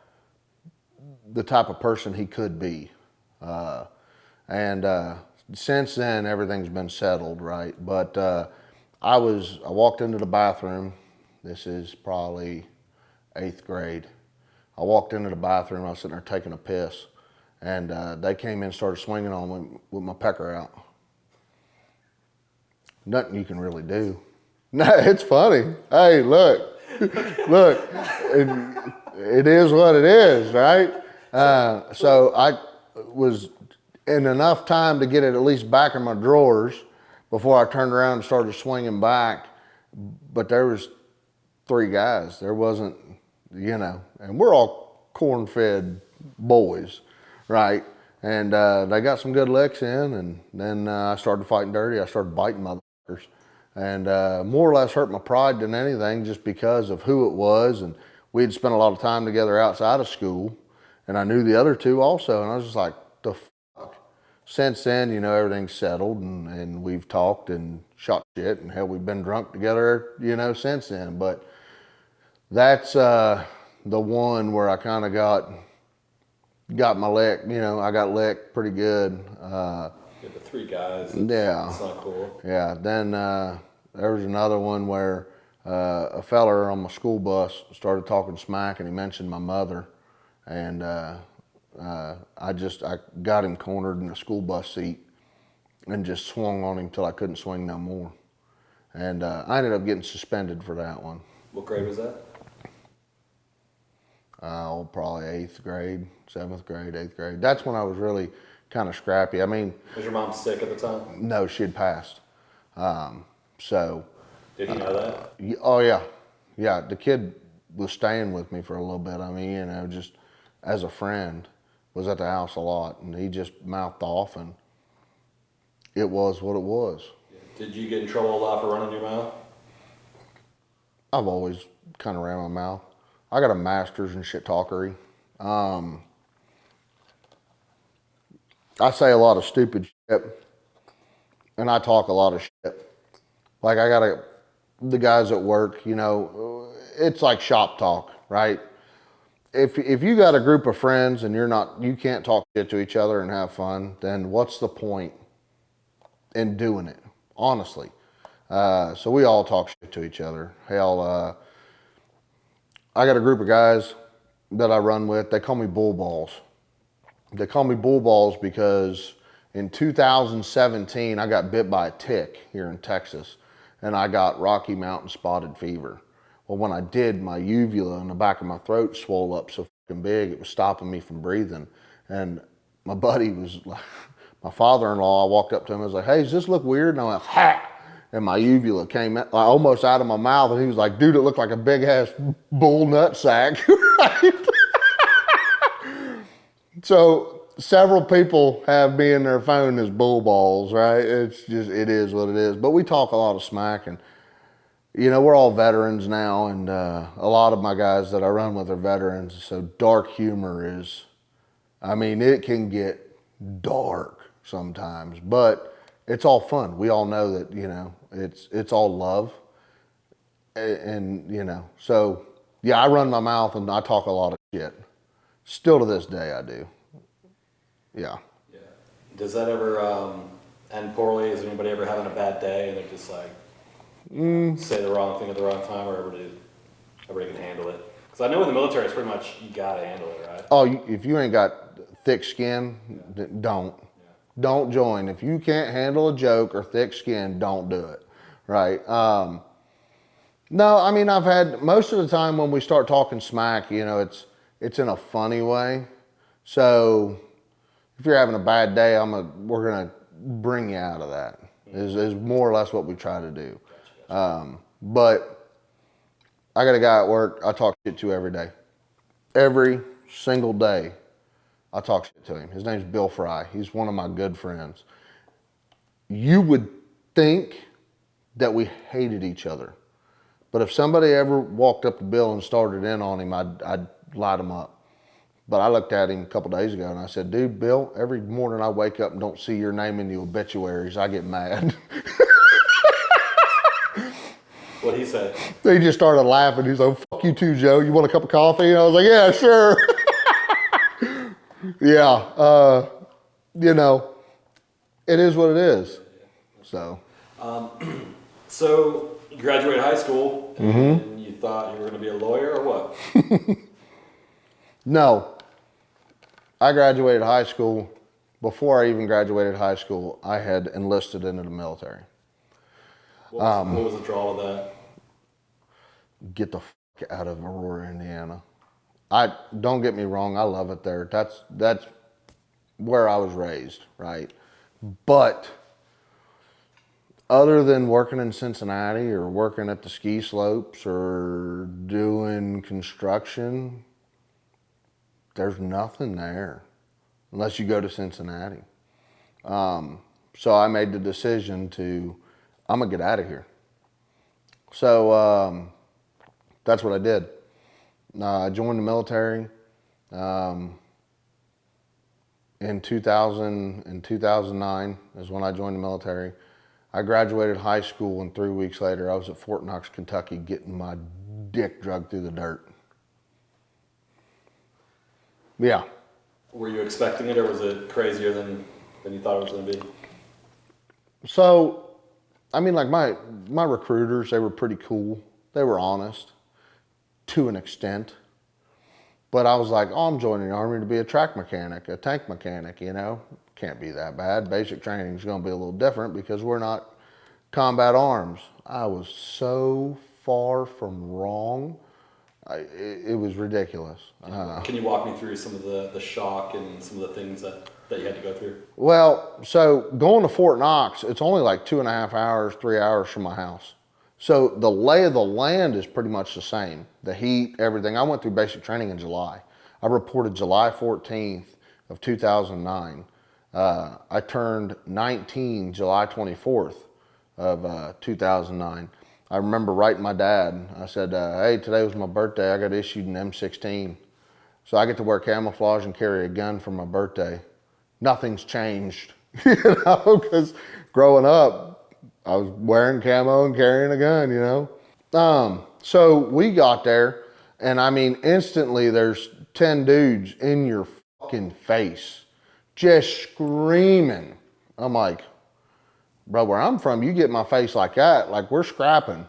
the type of person he could be. And since then, everything's been settled, right? But I walked into the bathroom. This is probably 8th grade. I walked into the bathroom. I was sitting there taking a piss, and they came in and started swinging on me with my pecker out. Nothing you can really do. No, it's funny. Hey, look, it is what it is, right? So I was in enough time to get it at least back in my drawers before I turned around and started swinging back. But there was 3 guys. There wasn't, and we're all corn-fed boys, right? And they got some good licks in, and then I started fighting dirty. I started biting motherfuckers. And more or less hurt my pride than anything, just because of who it was. And we had spent a lot of time together outside of school, and I knew the other 2 also. And I was just like, the fuck. Since then, everything's settled, and we've talked and shot shit, and hell, we've been drunk together, since then. But that's the one where I kind of got my lick. I got licked pretty good. The 3 guys. Yeah. It's not cool. Yeah. Then there was another one where a fella on my school bus started talking smack, and he mentioned my mother, and I got him cornered in the school bus seat and just swung on him till I couldn't swing no more. And I ended up getting suspended for that one. What grade was that? Probably 8th grade, 7th grade, 8th grade. That's when I was really kind of scrappy. Was your mom sick at the time? No, she had passed. So. Did you know that? Oh yeah. Yeah, the kid was staying with me for a little bit. Just as a friend, was at the house a lot, and he just mouthed off, and it was what it was. Did you get in trouble a lot for running your mouth? I've always kind of ran my mouth. I got a master's in shit talkery. I say a lot of stupid shit, and I talk a lot of shit. Like the guys at work, it's like shop talk, right? If you got a group of friends and you can't talk shit to each other and have fun, then what's the point in doing it? Honestly, So we all talk shit to each other. Hell, I got a group of guys that I run with. They call me bull balls. They call me bull balls because in 2017, I got bit by a tick here in Texas, and I got Rocky Mountain spotted fever. Well, when I did, my uvula in the back of my throat swelled up so fucking big, it was stopping me from breathing. And my buddy was like, my father-in-law, I walked up to him and was like, hey, does this look weird? And I went, ha! And my uvula came out, like, almost out of my mouth, and he was like, dude, it looked like a big-ass bull nut sack. Right? So several people have me in their phone as bull balls, right? It's just, it is what it is. But we talk a lot of smack, and you know, we're all veterans now, and a lot of my guys that I run with are veterans. So dark humor is, I mean, it can get dark sometimes, but it's all fun. We all know that, you know, it's all love, and you know, so yeah, I run my mouth and I talk a lot of shit. Still to this day, I do. Yeah. Yeah. Does that ever end poorly? Is anybody ever having a bad day and they're just like say the wrong thing at the wrong time, or everybody can handle it? Because I know in the military, it's pretty much you gotta handle it, right? Oh, if you ain't got thick skin, don't. Yeah. Don't join. If you can't handle a joke or thick skin, don't do it. Right? No, I mean, I've had, most of the time when we start talking smack, you know, it's in a funny way. So if you're having a bad day, we're gonna bring you out of that. Is more or less what we try to do. But I got a guy at work I talk shit to every day. Every single day I talk shit to him. His name's Bill Fry. He's one of my good friends. You would think that we hated each other. But if somebody ever walked up to Bill and started in on him, I'd light him up. But I looked at him a couple days ago and I said, dude, Bill, every morning I wake up and don't see your name in the obituaries, I get mad. What'd he say? He just started laughing. He's like, fuck you too, Joe. You want a cup of coffee? And I was like, yeah, sure. Yeah. You know, it is what it is. So. So you graduated high school and you thought you were going to be a lawyer or what? No. I graduated high school. Before I even graduated high school, I had enlisted into the military. What was the draw of that? Get the fuck out of Aurora, Indiana. Don't get me wrong, I love it there. That's where I was raised, right? But other than working in Cincinnati or working at the ski slopes or doing construction, there's nothing there unless you go to Cincinnati. So I made the decision I'm gonna get out of here. So that's what I did. I joined the military in 2009 is when I joined the military. I graduated high school, and 3 weeks later I was at Fort Knox, Kentucky, getting my dick dragged through the dirt. Yeah. Were you expecting it, or was it crazier than you thought it was going to be? So, I mean, like my recruiters, they were pretty cool. They were honest to an extent. But I was like, oh, I'm joining the Army to be a track mechanic, a tank mechanic, you know. Can't be that bad. Basic training is going to be a little different because we're not combat arms. I was so far from wrong. It was ridiculous. Can you walk me through some of the shock and some of the things that you had to go through? Well, so going to Fort Knox, it's only like 2.5 hours, 3 hours from my house. So the lay of the land is pretty much the same. The heat, everything. I went through basic training in July. I reported July 14th of 2009. I turned 19 July 24th of 2009. I remember writing my dad. I said, hey, today was my birthday. I got issued an M16. So I get to wear camouflage and carry a gun for my birthday. Nothing's changed, you know, because growing up, I was wearing camo and carrying a gun, you know. So we got there, and I mean, instantly there's 10 dudes in your fucking face, just screaming. I'm like, Bro, where I'm from, you get in my face like that, like we're scrapping.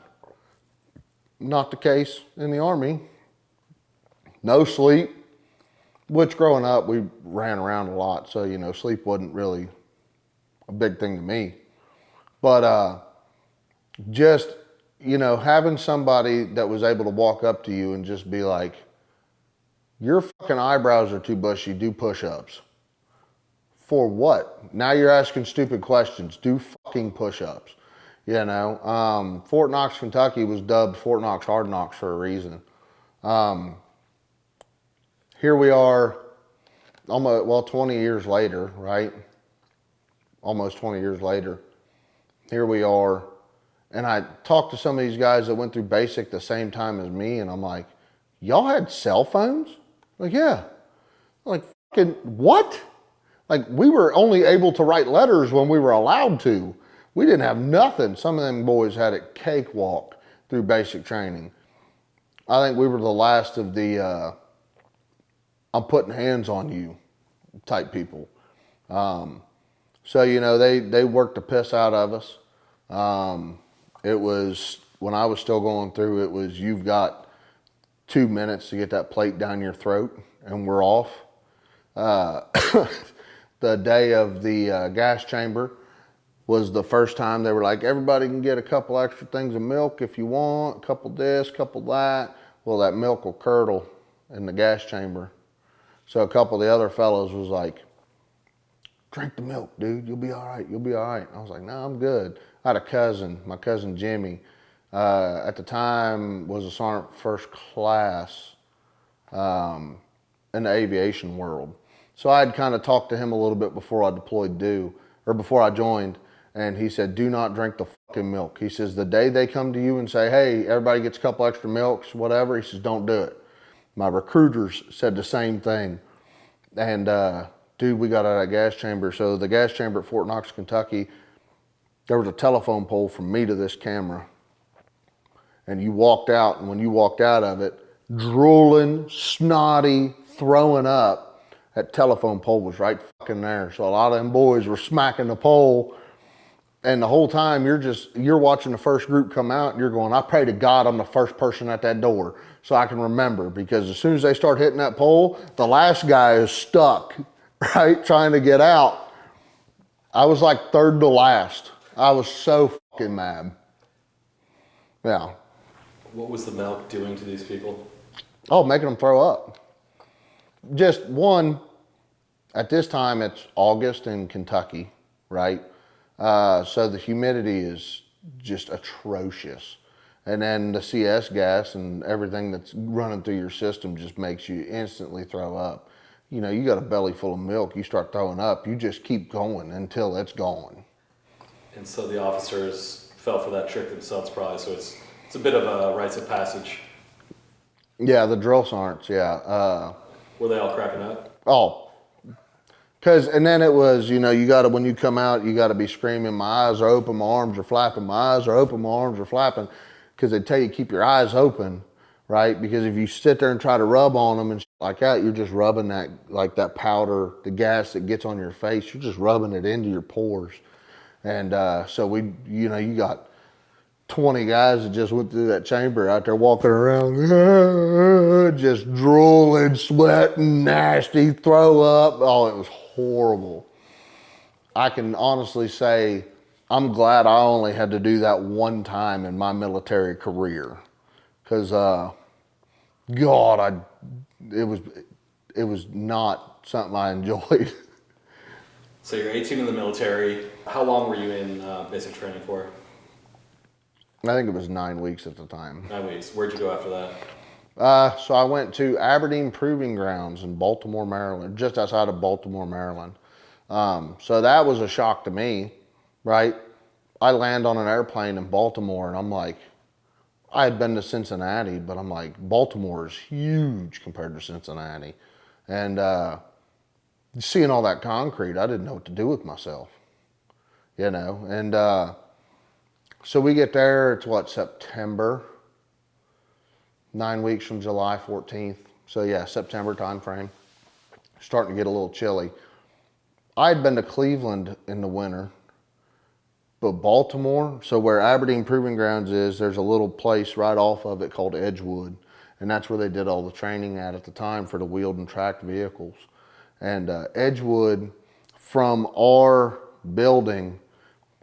Not the case in the Army. No sleep, which growing up, we ran around a lot. So, you know, sleep wasn't really a big thing to me. But just, you know, having somebody that was able to walk up to you and just be like, your fucking eyebrows are too bushy, do push-ups. For what? Now you're asking stupid questions. Do fucking push-ups. You know, Fort Knox, Kentucky was dubbed Fort Knox Hard Knocks for a reason. Here we are, almost 20 years later, right? Almost 20 years later. Here we are. And I talked to some of these guys that went through basic the same time as me, and I'm like, y'all had cell phones? Like, yeah. Like, fucking what? Like, we were only able to write letters when we were allowed to. We didn't have nothing. Some of them boys had it cakewalk through basic training. I think we were the last of the I'm putting hands on you type people. So, you know, they worked the piss out of us. It was, when I was still going through, it was, you've got 2 minutes to get that plate down your throat and we're off. The day of the gas chamber was the first time they were like, everybody can get a couple extra things of milk if you want, a couple this, couple that. Well, that milk will curdle in the gas chamber. So a couple of the other fellows was like, drink the milk, dude, you'll be all right, you'll be all right. I was like, no, I'm good. I had a cousin, my cousin Jimmy, at the time was a sergeant first class in the aviation world. So I had kind of talked to him a little bit before I before I joined, and he said, do not drink the fucking milk. He says, the day they come to you and say, hey, everybody gets a couple extra milks, whatever, he says, don't do it. My recruiters said the same thing. And dude, we got out of that gas chamber. So the gas chamber at Fort Knox, Kentucky, there was a telephone pole from me to this camera. And you walked out, and when you walked out of it, drooling, snotty, throwing up, that telephone pole was right fucking there. So a lot of them boys were smacking the pole. And the whole time you're watching the first group come out and you're going, I pray to God I'm the first person at that door so I can remember, because as soon as they start hitting that pole, the last guy is stuck, right? Trying to get out. I was like third to last. I was so fucking mad. Yeah. What was the milk doing to these people? Oh, making them throw up. Just one, at this time it's August in Kentucky, right? So the humidity is just atrocious. And then the CS gas and everything that's running through your system just makes you instantly throw up. You know, you got a belly full of milk, you start throwing up, you just keep going until it's gone. And so the officers fell for that trick themselves probably, so it's a bit of a rites of passage. Yeah, the drill sergeants, yeah. Were they all cracking up? Oh. And then it was, you know, you got to, when you come out, you got to be screaming, my eyes are open, my arms are flapping, my eyes are open, my arms are flapping. Because they tell you keep your eyes open, right? Because if you sit there and try to rub on them and like that, you're just rubbing that, like that powder, the gas that gets on your face, you're just rubbing it into your pores. And so we, you know, you got 20 guys that just went through that chamber out there walking around, just drooling, sweating, nasty, throw up. Oh, it was horrible. I can honestly say I'm glad I only had to do that one time in my military career. Because, God, it was not something I enjoyed. So you're 18 in the military. How long were you in basic training for? I think it was 9 weeks at the time. 9 weeks. Where'd you go after that? So I went to Aberdeen Proving Grounds in Baltimore, Maryland, just outside of Baltimore, Maryland. So that was a shock to me, right? I land on an airplane in Baltimore and I'm like, I had been to Cincinnati, but I'm like, Baltimore is huge compared to Cincinnati. And seeing all that concrete, I didn't know what to do with myself, you know? And so we get there, it's what, September? 9 weeks from July 14th. So yeah, September time frame. Starting to get a little chilly. I'd been to Cleveland in the winter But Baltimore, so where Aberdeen Proving Grounds is, there's a little place right off of it called Edgewood. And that's where they did all the training at the time for the wheeled and tracked vehicles. And Edgewood, from our building,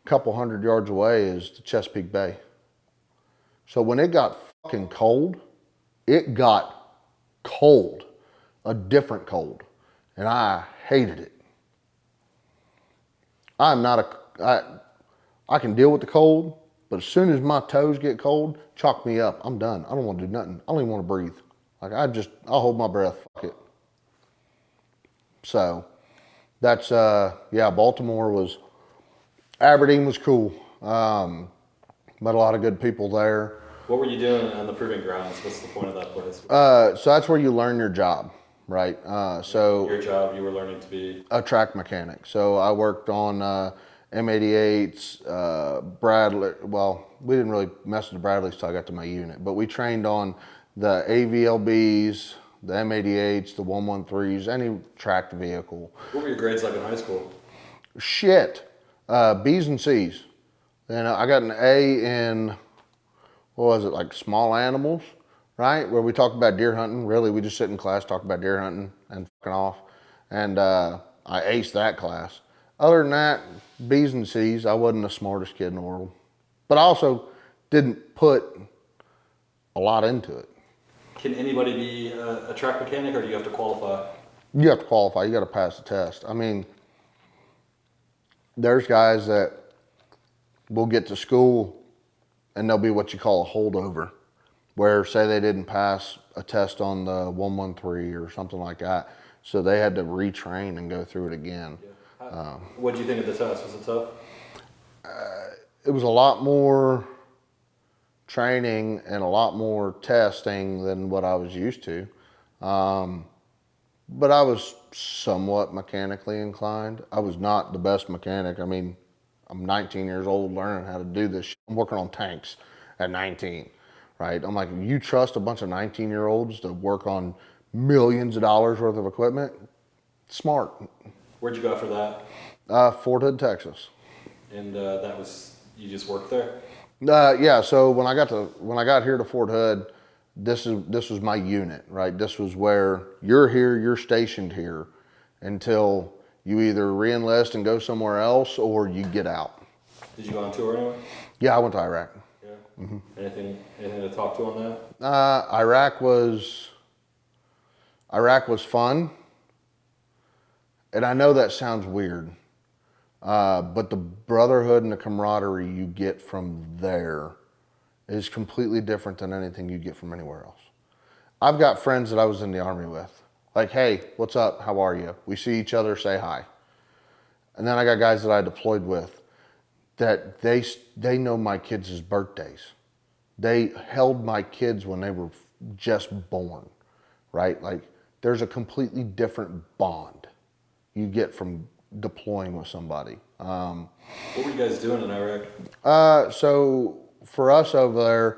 a couple hundred yards away is the Chesapeake Bay. So when it got fucking cold, it got cold, a different cold. And I hated it. I can deal with the cold, but as soon as my toes get cold, chalk me up. I'm done. I don't want to do nothing. I don't even want to breathe. Like I'll hold my breath. Fuck it. So that's, Aberdeen was cool. Met a lot of good people there. What were you doing on the proving grounds? What's the point of that place? So that's where you learn your job, right? Your job, you were learning to be? A track mechanic. So I worked on M88s, Bradley. Well, we didn't really mess with the Bradleys till I got to my unit, but we trained on the AVLBs, the M88s, the 113s, any tracked vehicle. What were your grades like in high school? Shit. B's and C's. And I got an A in, what was it, like small animals, right? Where we talked about deer hunting. Really, we just sit in class, talk about deer hunting and fucking off. And I aced that class. Other than that, B's and C's, I wasn't the smartest kid in the world. But I also didn't put a lot into it. Can anybody be a track mechanic, or do you have to qualify? You have to qualify. You got to pass the test. I mean, there's guys that will get to school and they'll be what you call a holdover, where say they didn't pass a test on the 113 or something like that, so they had to retrain and go through it again. Yeah. What did you think of the test? Was it tough? It was a lot more training and a lot more testing than what I was used to. But I was somewhat mechanically inclined. I was not the best mechanic. I mean, I'm 19 years old learning how to do this shit. I'm working on tanks at 19, right? I'm like, you trust a bunch of 19-year-olds to work on millions of dollars worth of equipment? Smart. Where'd you go for that? Fort Hood, Texas. And that was, you just worked there? Yeah, so when I got here to Fort Hood, this was my unit, right? This was where you're here, you're stationed here until you either re-enlist and go somewhere else or you get out. Did you go on tour anyway? Yeah, I went to Iraq. Yeah. Mm-hmm. Anything to talk to on that? Iraq was fun. And I know that sounds weird, but the brotherhood and the camaraderie you get from there is completely different than anything you get from anywhere else. I've got friends that I was in the Army with. Like, hey, what's up? How are you? We see each other, say hi. And then I got guys that I deployed with that they know my kids' birthdays. They held my kids when they were just born, right? Like, there's a completely different bond you get from deploying with somebody. What were you guys doing in Iraq? So for us over there,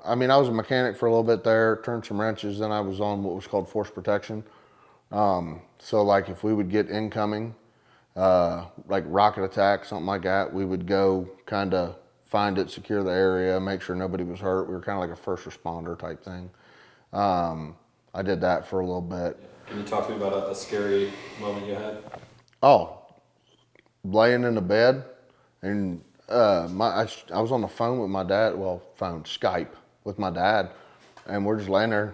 I was a mechanic for a little bit there, turned some wrenches, then I was on what was called force protection. So like if we would get incoming, like rocket attack, something like that, we would go kind of find it, secure the area, make sure nobody was hurt. We were kind of like a first responder type thing. I did that for a little bit. Can you talk to me about a scary moment you had? Oh, laying in the bed, and I was on the phone with my dad. Well, Skype with my dad, and we're just laying there,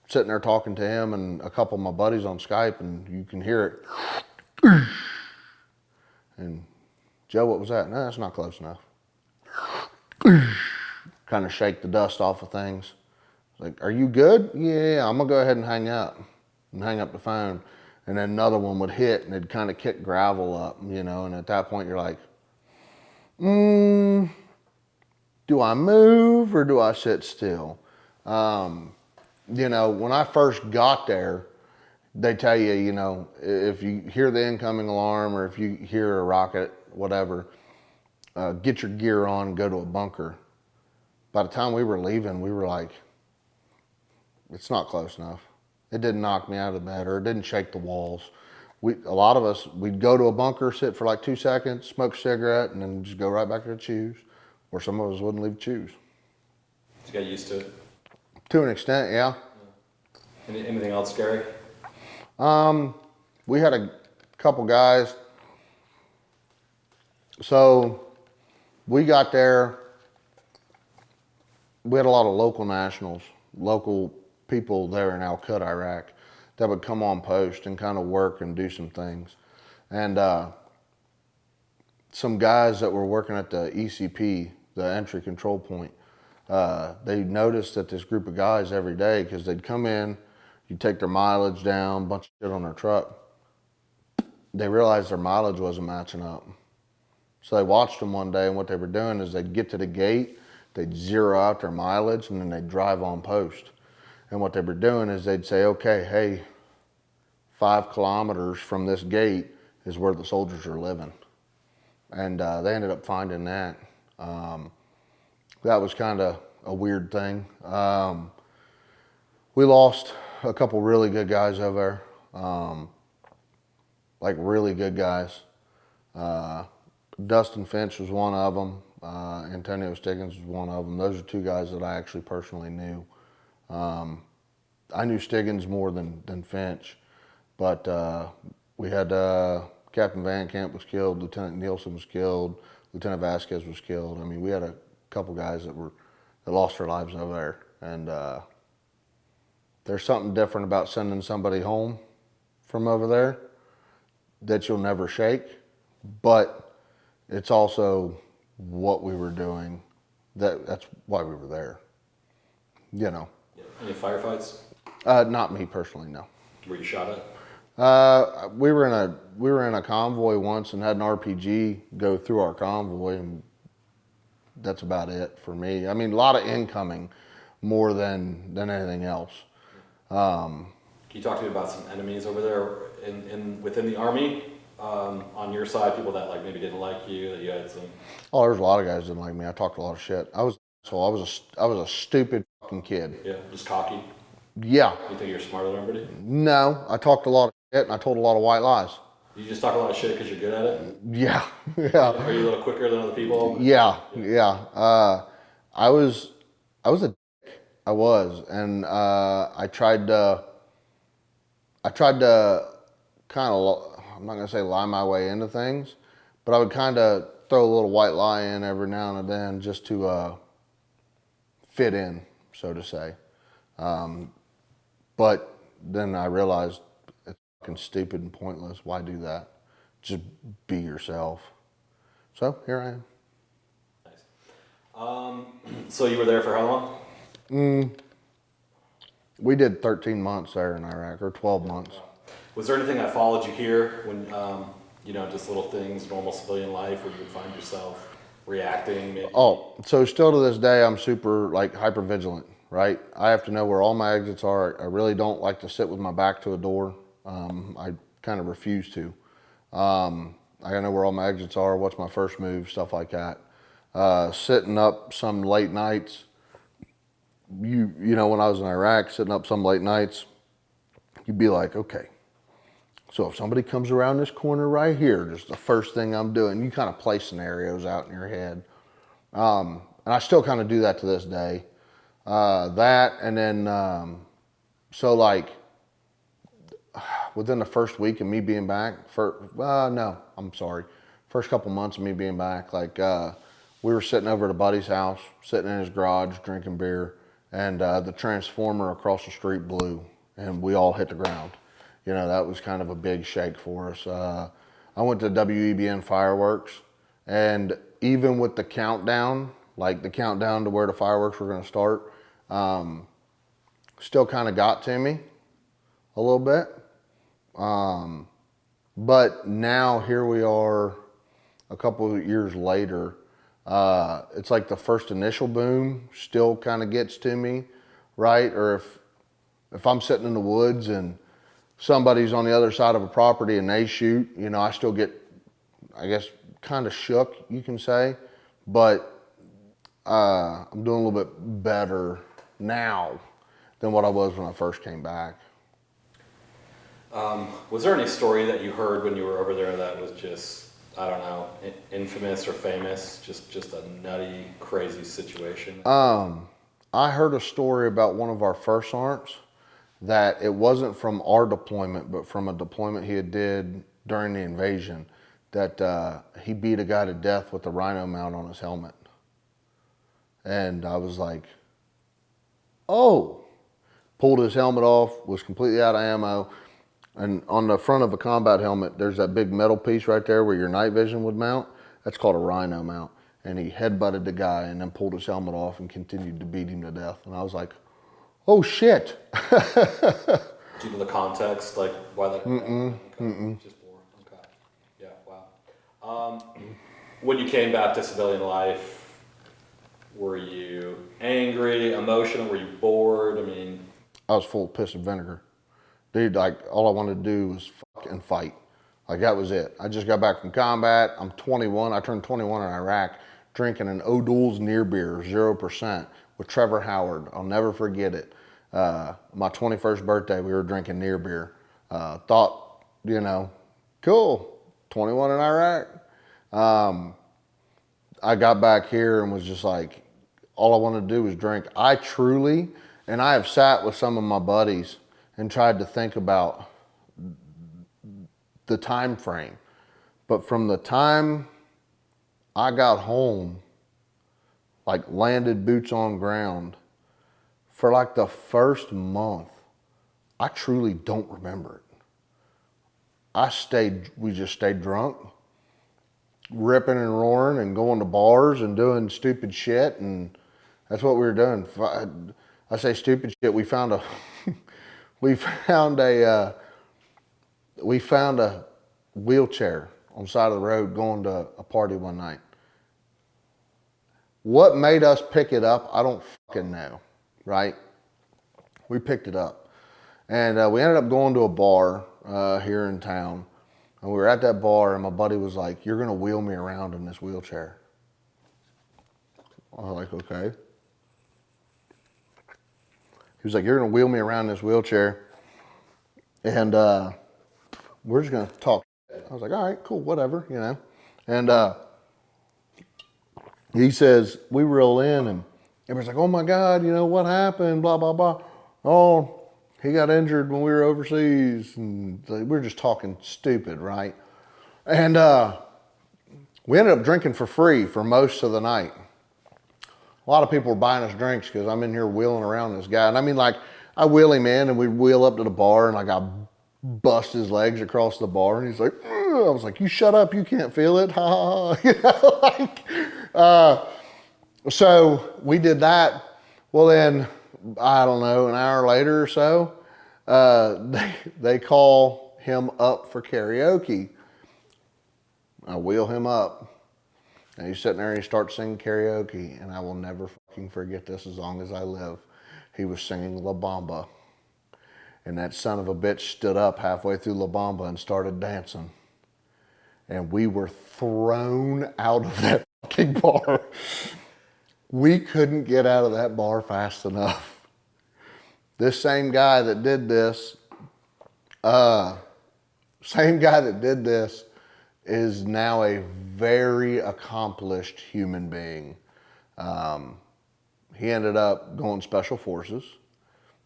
sitting there talking to him and a couple of my buddies on Skype, and you can hear it. And Joe, what was that? No, that's not close enough. Kind of shake the dust off of things. Like, are you good? Yeah, I'm gonna go ahead and hang up the phone. And then another one would hit and it'd kind of kick gravel up, and at that point you're like, do I move or do I sit still? When I first got there, they tell you, if you hear the incoming alarm or if you hear a rocket, whatever, get your gear on and go to a bunker. By the time we were leaving, we were like, it's not close enough. It didn't knock me out of bed or it didn't shake the walls. a lot of us, we'd go to a bunker, sit for like 2 seconds, smoke a cigarette, and then just go right back to the chews. Or some of us wouldn't leave chews. You got used to it? To an extent, yeah. Anything else scary? We had a couple guys. So we got there. We had a lot of local nationals, local people there in Al-Qud, Iraq, that would come on post and kind of work and do some things. And some guys that were working at the ECP, the entry control point, they noticed that this group of guys every day, because they'd come in, you'd take their mileage down, bunch of shit on their truck. They realized their mileage wasn't matching up. So they watched them one day, and what they were doing is they'd get to the gate, they'd zero out their mileage, and then they'd drive on post. And what they were doing is they'd say, okay, hey, 5 kilometers from this gate is where the soldiers are living. And they ended up finding that. That was kind of a weird thing. We lost a couple really good guys over there, like really good guys. Dustin Finch was one of them. Antonio Stiggins was one of them. Those are 2 guys that I actually personally knew. I knew Stiggins more than Finch, but we had Captain Van Camp was killed, Lieutenant Nielsen was killed, Lieutenant Vasquez was killed. I mean, we had a couple guys that lost their lives over there, and there's something different about sending somebody home from over there that you'll never shake, but it's also what we were doing. That's why we were there, you know. Yeah. Any firefights? Not me personally, no. Were you shot at? We were in a convoy once and had an RPG go through our convoy, and that's about it for me. I mean, a lot of incoming more than anything else. Can you talk to me about some enemies over there within the Army? On your side, people that like maybe didn't like you, that you had some. Oh, there's a lot of guys that didn't like me. I talked a lot of shit. I was a stupid fucking kid. Yeah, just cocky. Yeah. You think you're smarter than everybody? No, I talked a lot of shit and I told a lot of white lies. You just talk a lot of shit because you're good at it? Yeah, yeah. Are you a little quicker than other people? Yeah. I was a dick. I was, and I tried to kind of, I'm not gonna say lie my way into things, but I would kind of throw a little white lie in every now and then just to fit in, so to say. But then I realized it's fucking stupid and pointless. Why do that? Just be yourself. So here I am. Nice. So you were there for how long? We did 13 months there in Iraq, or 12 months. Was there anything that followed you here when, just little things, normal civilian life, where you would find yourself reacting? Maybe? Oh, so still to this day, I'm super hyper vigilant, right? I have to know where all my exits are. I really don't like to sit with my back to a door. I kind of refuse to. I gotta know where all my exits are, what's my first move, stuff like that. Sitting up some late nights, you know, when I was in Iraq, sitting up some late nights, you'd be like, okay, so if somebody comes around this corner right here, just the first thing I'm doing, you kind of play scenarios out in your head. And I still kind of do that to this day. That, and then, so like, within the first week of me being back, first couple months of me being back, like, we were sitting over at a buddy's house, sitting in his garage, drinking beer, and the transformer across the street blew, and we all hit the ground. You know, that was kind of a big shake for us. I went to WEBN fireworks, and even with the countdown, like the countdown to where the fireworks were gonna start, still kind of got to me a little bit. But now here we are a couple of years later. It's like the first initial boom still kind of gets to me, right? Or if I'm sitting in the woods and somebody's on the other side of a property and they shoot, you know, I still get, I guess, kind of shook, you can say. But I'm doing a little bit better now than what I was when I first came back. Was there any story that you heard when you were over there that was just, I don't know, infamous or famous? Just a nutty, crazy situation? I heard a story about one of our first sergeants that it wasn't from our deployment, but from a deployment he had did during the invasion, that he beat a guy to death with a rhino mount on his helmet. And I was like, oh. Pulled his helmet off, was completely out of ammo. And on the front of a combat helmet, there's that big metal piece right there where your night vision would mount. That's called a rhino mount. And he headbutted the guy and then pulled his helmet off and continued to beat him to death. And I was like, oh shit. Do you know the context, like why that? Just war. Okay. Yeah. Wow. When you came back to civilian life, were you angry, emotional? Were you bored? I mean, I was full of piss and vinegar. Dude, like, all I wanted to do was fuck and fight. Like, that was it. I just got back from combat. I'm 21. I turned 21 in Iraq, drinking an O'Doul's near beer, 0%, with Trevor Howard. I'll never forget it. My 21st birthday, we were drinking near beer. Thought, you know, cool, 21 in Iraq. I got back here and was just like, all I wanted to do was drink. I truly, and I have sat with some of my buddies and tried to think about the time frame. But from the time I got home, like landed boots on ground, for like the first month, I truly don't remember it. We just stayed drunk, ripping and roaring and going to bars and doing stupid shit, and that's what we were doing. I say stupid shit. We found a wheelchair on the side of the road going to a party one night. What made us pick it up, I don't fucking know, right? We picked it up. And we ended up going to a bar here in town. And we were at that bar and my buddy was like, you're gonna wheel me around in this wheelchair. I was like, okay. He was like, you're gonna wheel me around in this wheelchair and we're just gonna talk. I was like, all right, cool, whatever, you know. And he says, we roll in and everybody's like, oh my God, you know, what happened, blah, blah, blah. Oh, he got injured when we were overseas. And we were just talking stupid, right? And we ended up drinking for free for most of the night. A lot of people were buying us drinks because I'm in here wheeling around this guy. And I mean, like, I wheel him in and we wheel up to the bar and like I bust his legs across the bar. And he's like, ugh. I was like, you shut up, you can't feel it. Ha ha ha. You know, like, so we did that. Well, then, I don't know, an hour later or so, they call him up for karaoke. I wheel him up. And he's sitting there and he starts singing karaoke. And I will never fucking forget this as long as I live. He was singing La Bamba. And that son of a bitch stood up halfway through La Bamba and started dancing. And we were thrown out of that fucking bar. We couldn't get out of that bar fast enough. This same guy that did this, is now a very accomplished human being. He ended up going special forces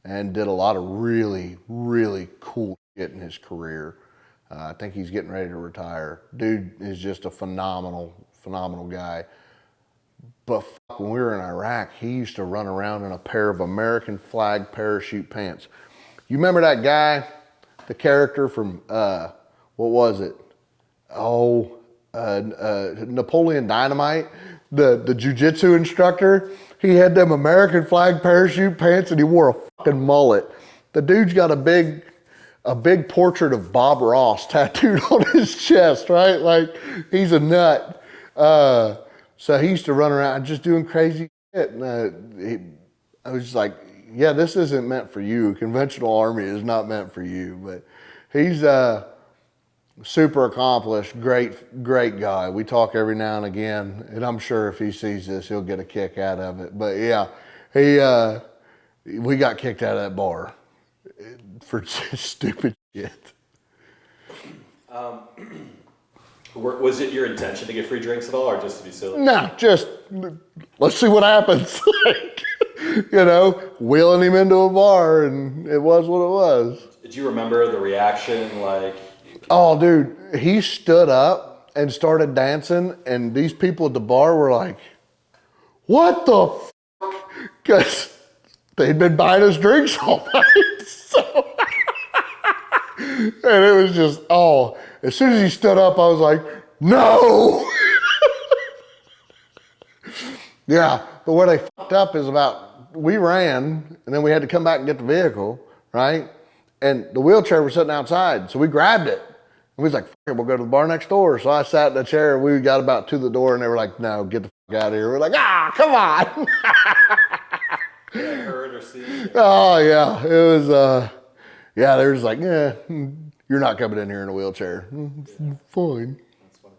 and did a lot of really, really cool shit in his career. I think he's getting ready to retire. Dude is just a phenomenal guy. But when we were in Iraq, he used to run around in a pair of American flag parachute pants. You remember that guy, the character from, what was it? Napoleon Dynamite, the jiu-jitsu instructor. He had them American flag parachute pants and he wore a fucking mullet. The dude's got a big portrait of Bob Ross tattooed on his chest, right? Like, he's a nut. So he used to run around just doing crazy shit. And I was just like, yeah, this isn't meant for you. Conventional Army is not meant for you. But he's super accomplished, great guy. We talk every now and again, and I'm sure if he sees this, he'll get a kick out of it. But yeah, we got kicked out of that bar for just stupid shit. Was it your intention to get free drinks at all, or just to be silly? No, just let's see what happens. Like, you know, wheeling him into a bar, and it was what it was. Did you remember the reaction? Like, oh, dude, he stood up and started dancing, and these people at the bar were like, "What the f?" Because they'd been buying us drinks all night. So, and it was just, oh, as soon as he stood up, I was like, no. Yeah, but where they fucked up is we ran, and then we had to come back and get the vehicle, right? And the wheelchair was sitting outside, so we grabbed it. And we was like, fuck it, we'll go to the bar next door. So I sat in the chair, and we got about to the door, and they were like, no, get the fuck out of here. We're like, come on. yeah, heard or seen? Oh, yeah, it was, yeah, they were just like, yeah, you're not coming in here in a wheelchair. Fine. That's funny.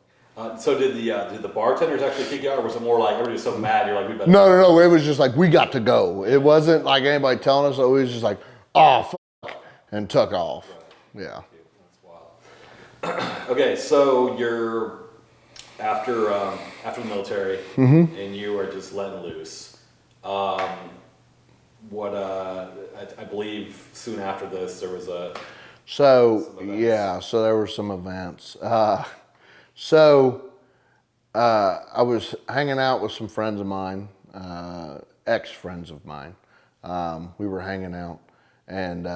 So did the bartenders actually kick you out, or was it more like everybody was so mad you're like, we better? No. It was just like, we got to go. It wasn't like anybody telling us. It was just like, oh, fuck, and took off. Right. Yeah. That's wild. Okay, so you're after the military, and you are just letting loose. I believe soon after this there was So there were some events. I was hanging out with some friends of mine, ex-friends of mine. We were hanging out, and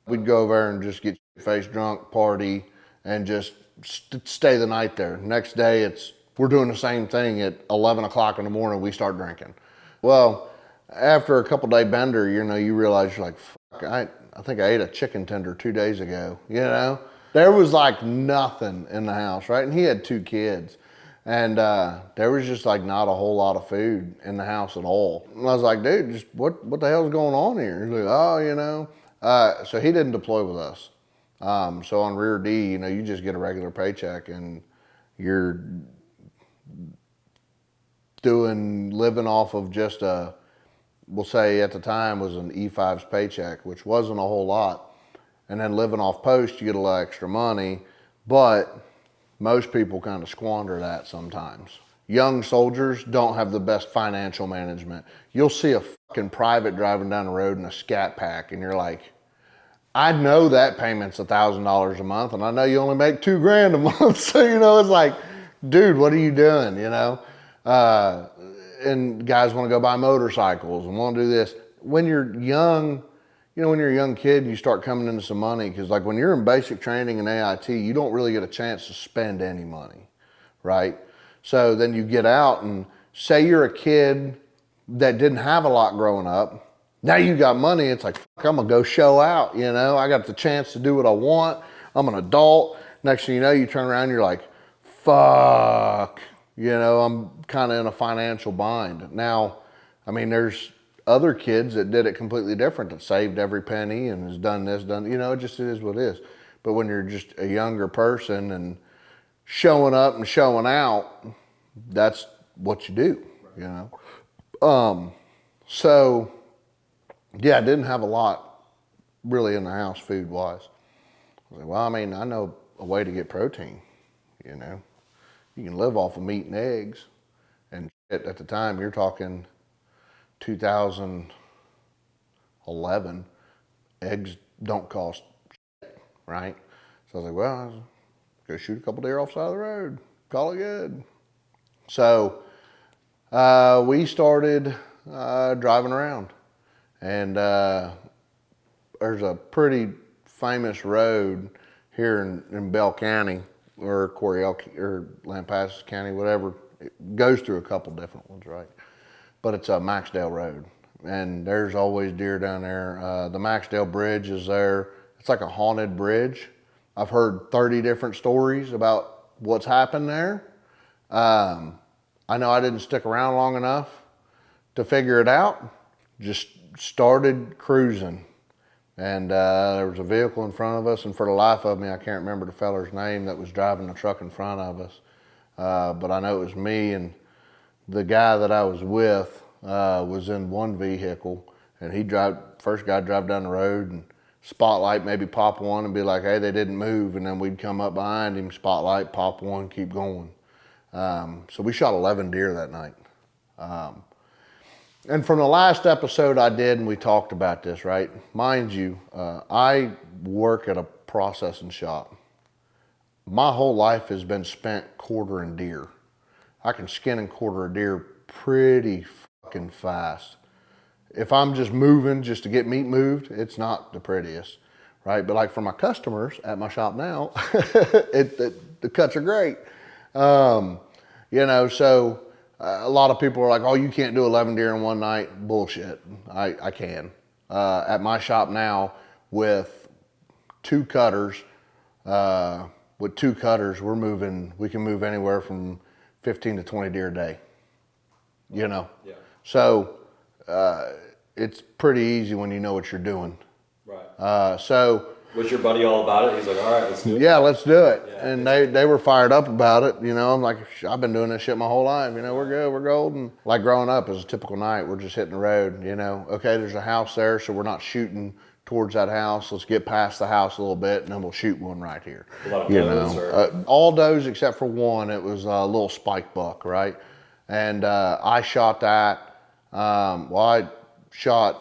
we'd go over and just get face drunk, party, and just stay the night there. Next day, we're doing the same thing at 11 o'clock in the morning. We start drinking. Well, after a couple day bender, you realize you're like, fuck, I think I ate a chicken tender 2 days ago, There was like nothing in the house, right? And he had 2 kids. And there was just like not a whole lot of food in the house at all. And I was like, dude, just what the hell's going on here? He's like, oh, so he didn't deploy with us. So on Rear D, you just get a regular paycheck, and you're living off of just we'll say at the time was an E5's paycheck, which wasn't a whole lot. And then living off post, you get a little extra money, but most people kind of squander that sometimes. Young soldiers don't have the best financial management. You'll see a fucking private driving down the road in a scat pack, and you're like, I know that payment's $1,000 a month, and I know you only make $2,000 a month. So, it's like, dude, what are you doing, and guys want to go buy motorcycles and want to do this. When you're young, when you're a young kid and you start coming into some money, because like when you're in basic training and AIT, you don't really get a chance to spend any money, right? So then you get out, and say you're a kid that didn't have a lot growing up. Now you got money. It's like, fuck, I'm going to go show out, I got the chance to do what I want. I'm an adult. Next thing you know, you turn around and you're like, fuck. I'm kind of in a financial bind. Now, there's other kids that did it completely different, that saved every penny and has done this, it just is what it is. But when you're just a younger person and showing up and showing out, that's what you do, So, yeah, I didn't have a lot really in the house food-wise. I was like, well, I know a way to get protein, You can live off of meat and eggs. And at the time, you're talking 2011, eggs don't cost shit, right? So I was like, well, I'll go shoot a couple deer off the side of the road, call it good. So we started driving around, and there's a pretty famous road here in Bell County, or Karaoke, or Lampasas County, whatever. It goes through a couple different ones, right? But it's a Maxdale Road, and there's always deer down there. The Maxdale Bridge is there. It's like a haunted bridge. I've heard 30 different stories about what's happened there. I know I didn't stick around long enough to figure it out. Just started cruising. And there was a vehicle in front of us, and for the life of me, I can't remember the feller's name that was driving the truck in front of us. But I know it was me, and the guy that I was with was in one vehicle, and first guy drive down the road and spotlight, maybe pop one and be like, hey, they didn't move. And then we'd come up behind him, spotlight, pop one, keep going. So we shot 11 deer that night. And from the last episode I did, and we talked about this, right? Mind you, I work at a processing shop. My whole life has been spent quartering deer. I can skin and quarter a deer pretty fucking fast. If I'm just moving just to get meat moved, it's not the prettiest, right? But like for my customers at my shop now, the cuts are great. You know, so a lot of people are like, oh, you can't do 11 deer in one night. Bullshit. I can. At my shop now with two cutters, we can move anywhere from 15 to 20 deer a day, you know? Yeah. So, it's pretty easy when you know what you're doing. Right. So. Was your buddy all about it? He's like, all right, let's do it. Yeah, let's do it. Yeah, and they were fired up about it. You know, I'm like, I've been doing this shit my whole life. You know, we're good, we're golden. Like growing up, it was a typical night. We're just hitting the road, you know. Okay, there's a house there, so we're not shooting towards that house. Let's get past the house a little bit, and then we'll shoot one right here. A lot of you does, know, all does except for one. It was a little spike buck, right? And I shot that. I shot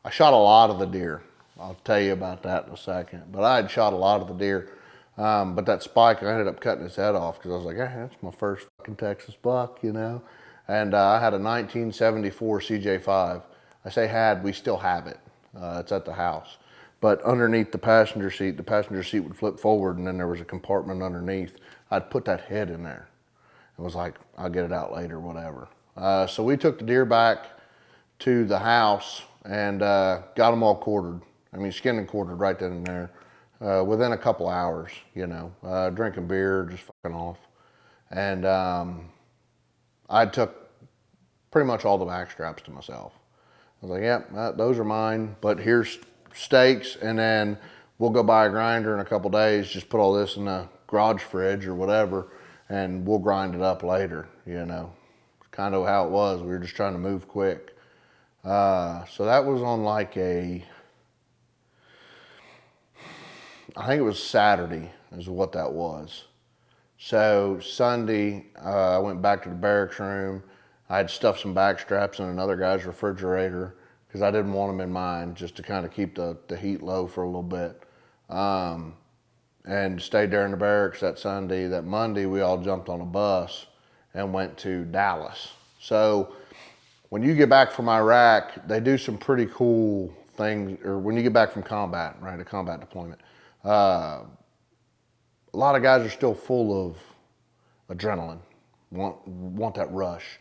a lot of the deer. I'll tell you about that in a second. But I had shot a lot of the deer. But that spike, I ended up cutting his head off because I was like, hey, that's my first fucking Texas buck, you know? And I had a 1974 CJ5. I say had, we still have it. It's at the house. But underneath the passenger seat would flip forward and then there was a compartment underneath. I'd put that head in there. It was like, I'll get it out later, whatever. So we took the deer back to the house and got them all quartered. I mean, skinned and quartered right then and there. Within a couple hours, you know, drinking beer, just fucking off. And I took pretty much all the back straps to myself. I was like, yeah, those are mine, but here's steaks, and then we'll go buy a grinder in a couple days, just put all this in the garage fridge or whatever, and we'll grind it up later, you know. Kind of how it was. We were just trying to move quick. So that was on like I think it was Saturday is what that was. So Sunday, I went back to the barracks room. I had stuffed some back straps in another guy's refrigerator because I didn't want them in mine, just to kind of keep the heat low for a little bit. And stayed there in the barracks that Sunday. That Monday, we all jumped on a bus and went to Dallas. So when you get back from Iraq, they do some pretty cool things, or when you get back from combat, right, a combat deployment. A lot of guys are still full of adrenaline, want that rush.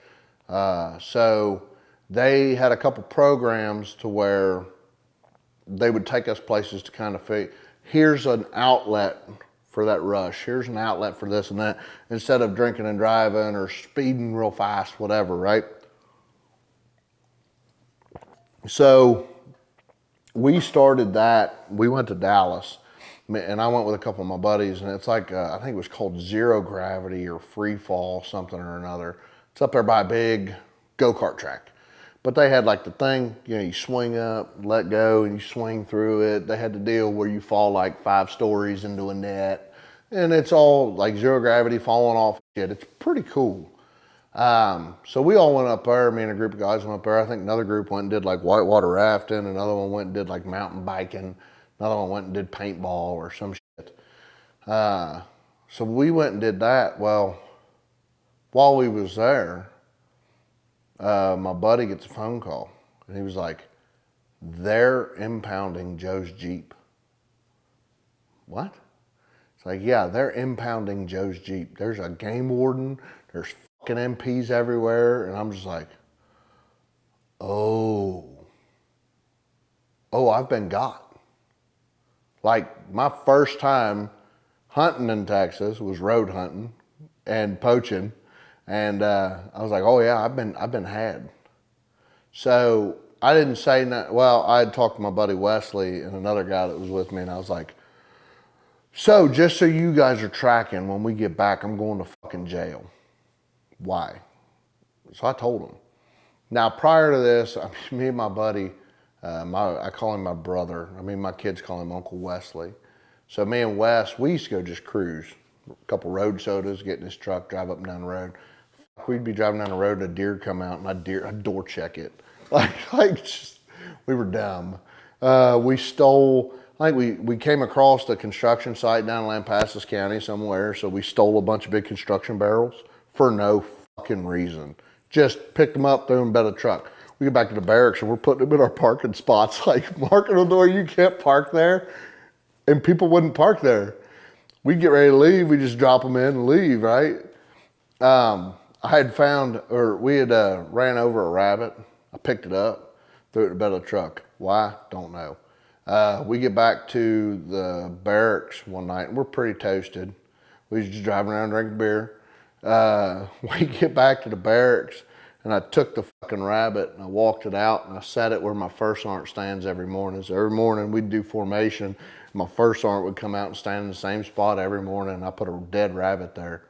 So they had a couple programs to where they would take us places to kind of figure, here's an outlet for that rush. Here's an outlet for this and that, instead of drinking and driving or speeding real fast, whatever, right? So we started that. We went to Dallas, and I went with a couple of my buddies, and it's like, I think it was called Zero Gravity or Free Fall, something or another. It's up there by a big go-kart track. But they had like the thing, you know, you swing up, let go, and you swing through it. They had the deal where you fall like 5 stories into a net, and it's all like zero gravity, falling off shit. It's pretty cool. So we all went up there, me and a group of guys went up there. I think another group went and did like whitewater rafting, another one went and did like mountain biking, another one went and did paintball or some shit. So we went and did that. Well, while we was there, my buddy gets a phone call, and he was like, they're impounding Joe's Jeep. What? It's like, yeah, they're impounding Joe's Jeep. There's a game warden, there's fucking MPs everywhere, and I'm just like, oh, I've been got. Like, my first time hunting in Texas was road hunting and poaching. And I was like, oh yeah, I've been had. So I didn't say that. Well, I had talked to my buddy Wesley and another guy that was with me, and I was like, so just so you guys are tracking, when we get back, I'm going to fucking jail. Why? So I told him. Now prior to this, me and my buddy, I call him my brother. I mean, my kids call him Uncle Wesley. So me and Wes, we used to go just cruise. A couple road sodas, get in his truck, drive up and down the road. We'd be driving down the road, a deer come out, and I'd door check it. Just, we were dumb. We stole, I think we came across a construction site down in Lampasas County somewhere, so we stole a bunch of big construction barrels for no fucking reason. Just picked them up, threw them in the bed of the truck. We get back to the barracks and we're putting them in our parking spots, like marking on the door, you can't park there. And people wouldn't park there. We'd get ready to leave, we just drop them in and leave, right? I had found, or we had ran over a rabbit. I picked it up, threw it in the bed of the truck. Why? Don't know. We get back to the barracks one night and we're pretty toasted. We was just driving around drinking beer. We get back to the barracks and I took the fucking rabbit and I walked it out and I set it where my first sergeant stands every morning. So every morning we'd do formation. My first sergeant would come out and stand in the same spot every morning and I put a dead rabbit there.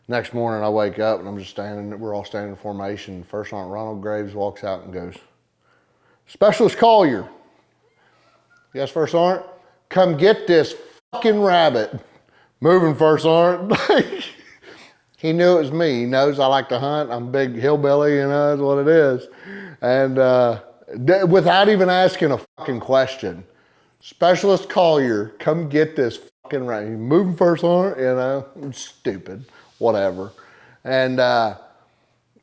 Next morning I wake up and I'm just standing, we're all standing in formation. First Sergeant Ronald Graves walks out and goes, Specialist Colyer. Yes, First Sergeant? Come get this fucking rabbit. Moving, First Sergeant. He knew it was me. He knows I like to hunt. I'm a big hillbilly, you know, that's what it is. And without even asking a fucking question, Specialist Colyer, come get this fucking rabbit. Moving, First Sergeant, you know, stupid. Whatever. And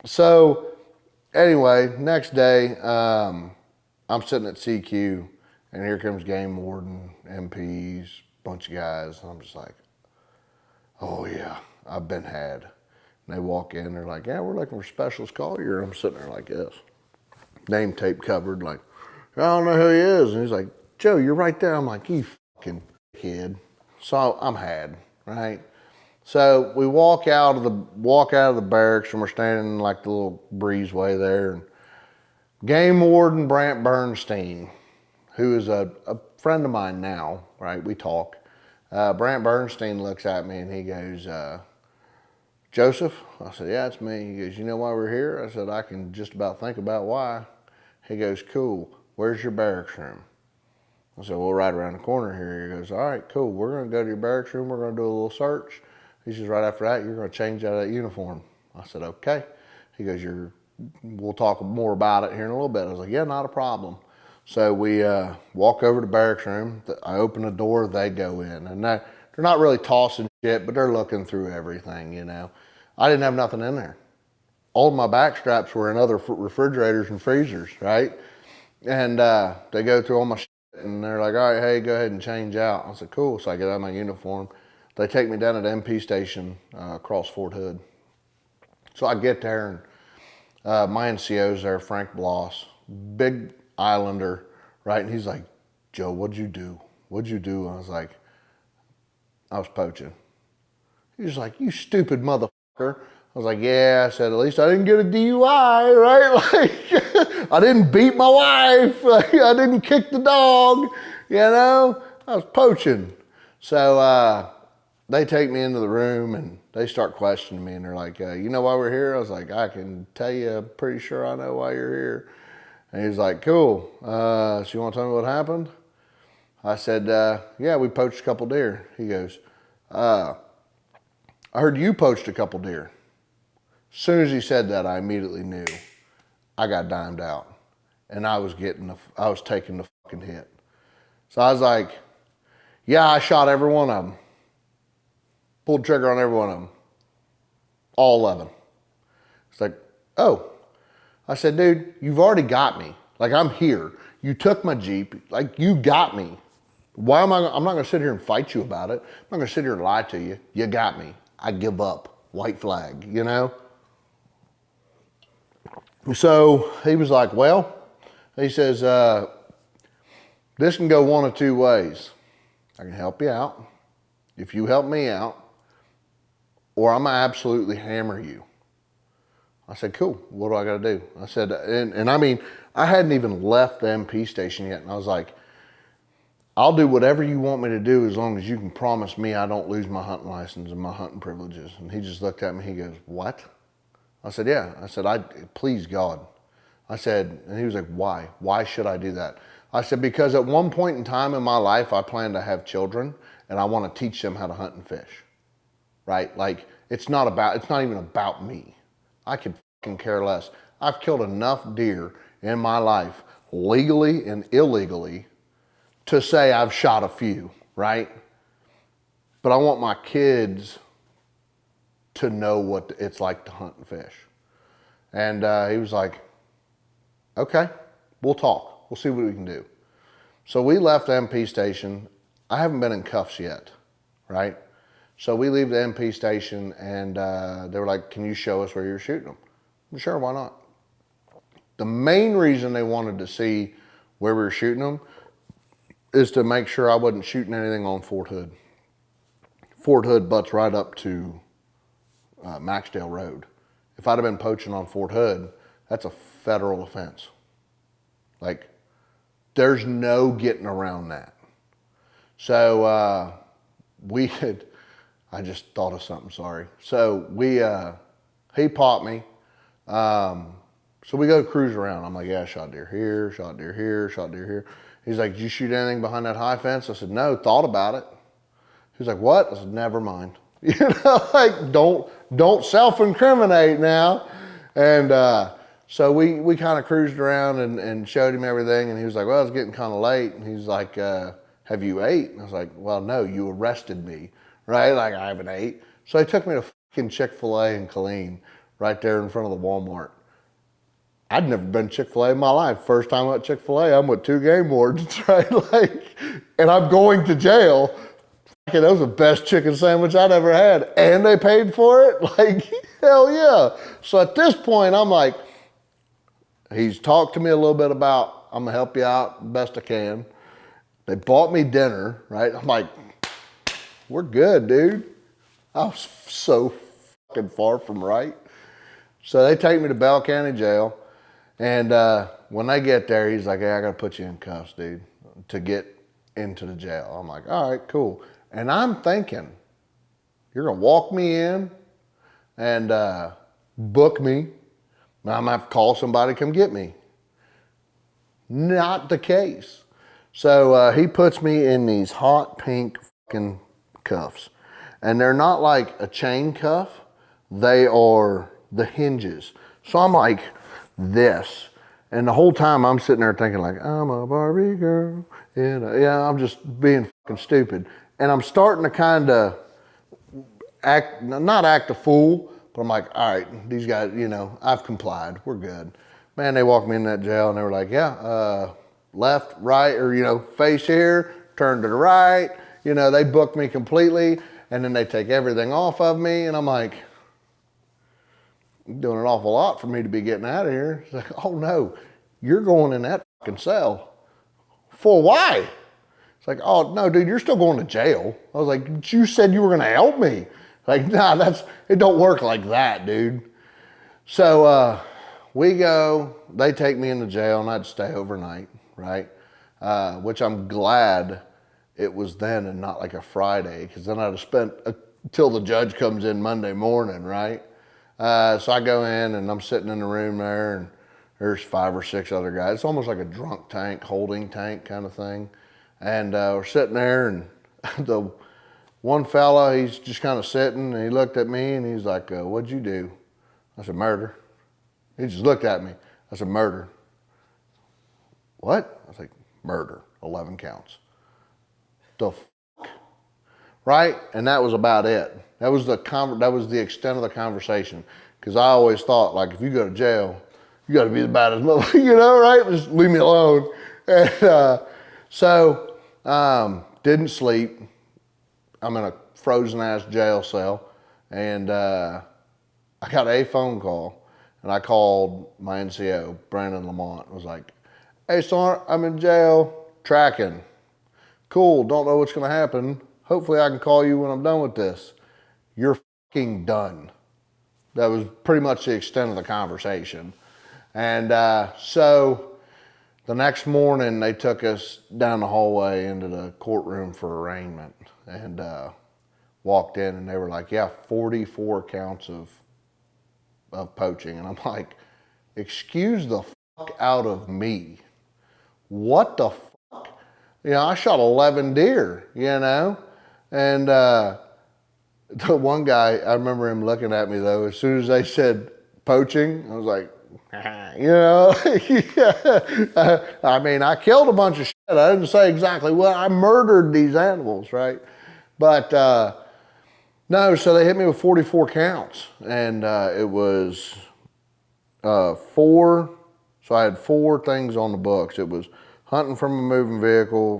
so anyway, next day, I'm sitting at CQ and here comes Game Warden, MPs, bunch of guys. And I'm just like, oh yeah, I've been had. And they walk in, they're like, yeah, we're looking for Specialist Colyer. I'm sitting there like this, name tape covered, like, I don't know who he is. And he's like, Joe, you're right there. I'm like, you fucking kid. So I'm had, right? So we walk out of the barracks and we're standing in like the little breezeway there. And Game Warden Brandt Bernstein, who is a friend of mine now, right? We talk. Brandt Bernstein looks at me and he goes, Joseph? I said, yeah, it's me. He goes, you know why we're here? I said, I can just about think about why. He goes, cool. Where's your barracks room? I said, well, right around the corner here. He goes, all right, cool. We're going to go to your barracks room. We're going to do a little search. He says, right after that, you're going to change out of that uniform. I said, okay. He goes, we'll talk more about it here in a little bit. I was like, yeah, not a problem. So we walk over to barracks room. I open the door, they go in. And they're not really tossing shit, but they're looking through everything, you know. I didn't have nothing in there. All of my back straps were in other refrigerators and freezers, right? And they go through all my shit and they're like, all right, hey, go ahead and change out. I said, cool. So I get out of my uniform. They take me down to the MP station across Fort Hood. So I get there and my NCO's there, Frank Bloss, big islander, right? And he's like, Joe, what'd you do? What'd you do? And I was like, I was poaching. He was like, you stupid motherfucker. I was like, yeah. I said, at least I didn't get a DUI, right? Like, I didn't beat my wife. Like, I didn't kick the dog, you know? I was poaching. So they take me into the room and they start questioning me and they're like, you know why we're here? I was like, I can tell you, I'm pretty sure I know why you're here. And he's like, cool. So you want to tell me what happened? I said, yeah, we poached a couple deer. He goes, I heard you poached a couple deer. As soon as he said that, I immediately knew I got dimed out and I was taking the fucking hit. So I was like, yeah, I shot every one of them. Pulled trigger on every one of them. All 11. It's like, oh. I said, dude, you've already got me. Like, I'm here. You took my Jeep. Like, you got me. I'm not going to sit here and fight you about it. I'm not going to sit here and lie to you. You got me. I give up. White flag, you know? So he was like, well, he says, this can go one of two ways. I can help you out. If you help me out, or I'm going to absolutely hammer you. I said, cool, what do I got to do? I said, and I mean, I hadn't even left the MP station yet. And I was like, I'll do whatever you want me to do as long as you can promise me I don't lose my hunting license and my hunting privileges. And he just looked at me, he goes, what? I said, yeah. I said, please God, I said, and he was like, why? Why should I do that? I said, because at one point in time in my life, I plan to have children and I want to teach them how to hunt and fish, right? Like, it's not even about me. I could fucking care less. I've killed enough deer in my life, legally and illegally, to say I've shot a few, right? But I want my kids to know what it's like to hunt and fish. And he was like, okay, we'll talk. We'll see what we can do. So we left the MP station. I haven't been in cuffs yet, right? So we leave the MP station and they were like, can you show us where you're shooting them? Sure, why not? The main reason they wanted to see where we were shooting them is to make sure I wasn't shooting anything on Fort Hood. Fort Hood butts right up to Maxdale Road. If I'd have been poaching on Fort Hood, that's a federal offense. Like, there's no getting around that. So I just thought of something, sorry. So he popped me. So we go cruise around. I'm like, yeah, shot deer here, shot deer here, shot deer here. He's like, did you shoot anything behind that high fence? I said, no, thought about it. He was like, what? I said, never mind. You know, like, don't self-incriminate now. And so we kind of cruised around and showed him everything. And he was like, well, it's getting kind of late. And he's like, have you ate? And I was like, well, no, you arrested me, right? Like, I haven't ate. So he took me to fucking Chick-fil-A in Colleen, right there in front of the Walmart. I'd never been to Chick-fil-A in my life. First time at Chick-fil-A, I'm with 2 game wardens, right? Like, and I'm going to jail. That was the best chicken sandwich I'd ever had. And they paid for it? Like, hell yeah. So at this point, I'm like, he's talked to me a little bit about, I'm gonna help you out best I can. They bought me dinner, right? I'm like, we're good, dude. I was so fucking far from right. So they take me to Bell County Jail. And when they get there, he's like, hey, I gotta put you in cuffs, dude, to get into the jail. I'm like, all right, cool. And I'm thinking, you're gonna walk me in and book me. Now I'm gonna have to call somebody to come get me. Not the case. So he puts me in these hot pink fucking cuffs. And they're not like a chain cuff. They are the hinges. So I'm like this. And the whole time I'm sitting there thinking like, I'm a Barbie girl. Yeah, I'm just being fucking stupid. And I'm starting to kind of not act a fool, but I'm like, all right, these guys, you know, I've complied. We're good. Man, they walked me in that jail and they were like, yeah, left, right, or, you know, face here, turn to the right. You know, they booked me completely and then they take everything off of me. And I'm like, you're doing an awful lot for me to be getting out of here. It's like, oh no, you're going in that fucking cell. For why? It's like, oh no, dude, you're still going to jail. I was like, you said you were gonna help me. Like, nah, it don't work like that, dude. So we go, they take me into jail and I'd stay overnight, right? Which I'm glad it was then and not like a Friday, because then I'd have spent till the judge comes in Monday morning, right? So I go in and I'm sitting in the room there and there's 5 or 6 other guys. It's almost like a drunk tank, holding tank kind of thing. And we're sitting there and the one fella, he's just kind of sitting and he looked at me and he's like, what'd you do? I said, murder. He just looked at me. I said, murder. What? I was like, murder, 11 counts. The fuck? Right? And that was about it. That was the extent of the conversation. Because I always thought, like, if you go to jail, you got to be the baddest motherfucker, you know, right? Just leave me alone. And so didn't sleep. I'm in a frozen ass jail cell, and I got a phone call, and I called my NCO, Brandon Lamont. Was like, "Hey, Sergeant, I'm in jail, tracking. Cool. Don't know what's gonna happen. Hopefully, I can call you when I'm done with this. You're fucking done." That was pretty much the extent of the conversation. And so the next morning, they took us down the hallway into the courtroom for arraignment and walked in and they were like, yeah, 44 counts of poaching. And I'm like, excuse the fuck out of me. What the fuck? You know, I shot 11 deer, you know? And the one guy, I remember him looking at me though, as soon as they said poaching, I was like, you know? I mean, I killed a bunch of shit. I didn't say exactly, well, I murdered these animals, right? But no, so they hit me with 44 counts. And it was 4, so I had 4 things on the books. It was hunting from a moving vehicle,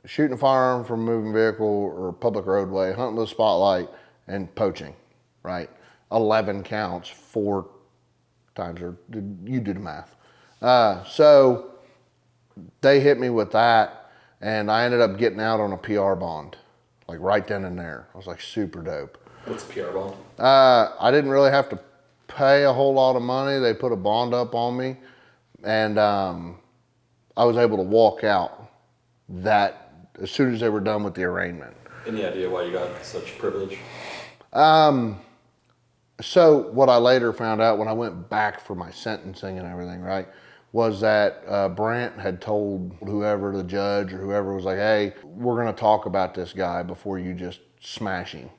shooting a firearm from a moving vehicle or public roadway, hunting with a spotlight, and poaching, right? 11 counts, 4 times, or you do the math. So they hit me with that, and I ended up getting out on a PR bond, like right then and there. I was like super dope. What's a PR bond? I didn't really have to pay a whole lot of money. They put a bond up on me, and I was able to walk out that as soon as they were done with the arraignment. Any idea why you got such privilege? So what I later found out when I went back for my sentencing and everything, right, was that Brandt had told whoever, the judge or whoever, was like, hey, we're going to talk about this guy before you just smash him,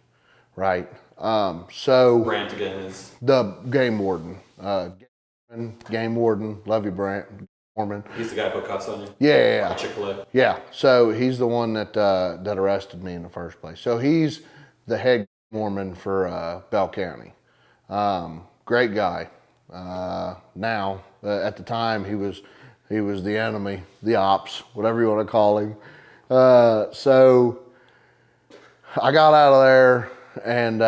right? So Brandt again is? The game warden. Game warden, love you, Brandt. Mormon. He's the guy who put cuffs on you? Yeah. Chick-fil-A? Yeah, so he's the one that that arrested me in the first place. So he's the head Mormon for Bell County. Great guy. Now, at the time, he was the enemy, the ops, whatever you want to call him. So I got out of there, and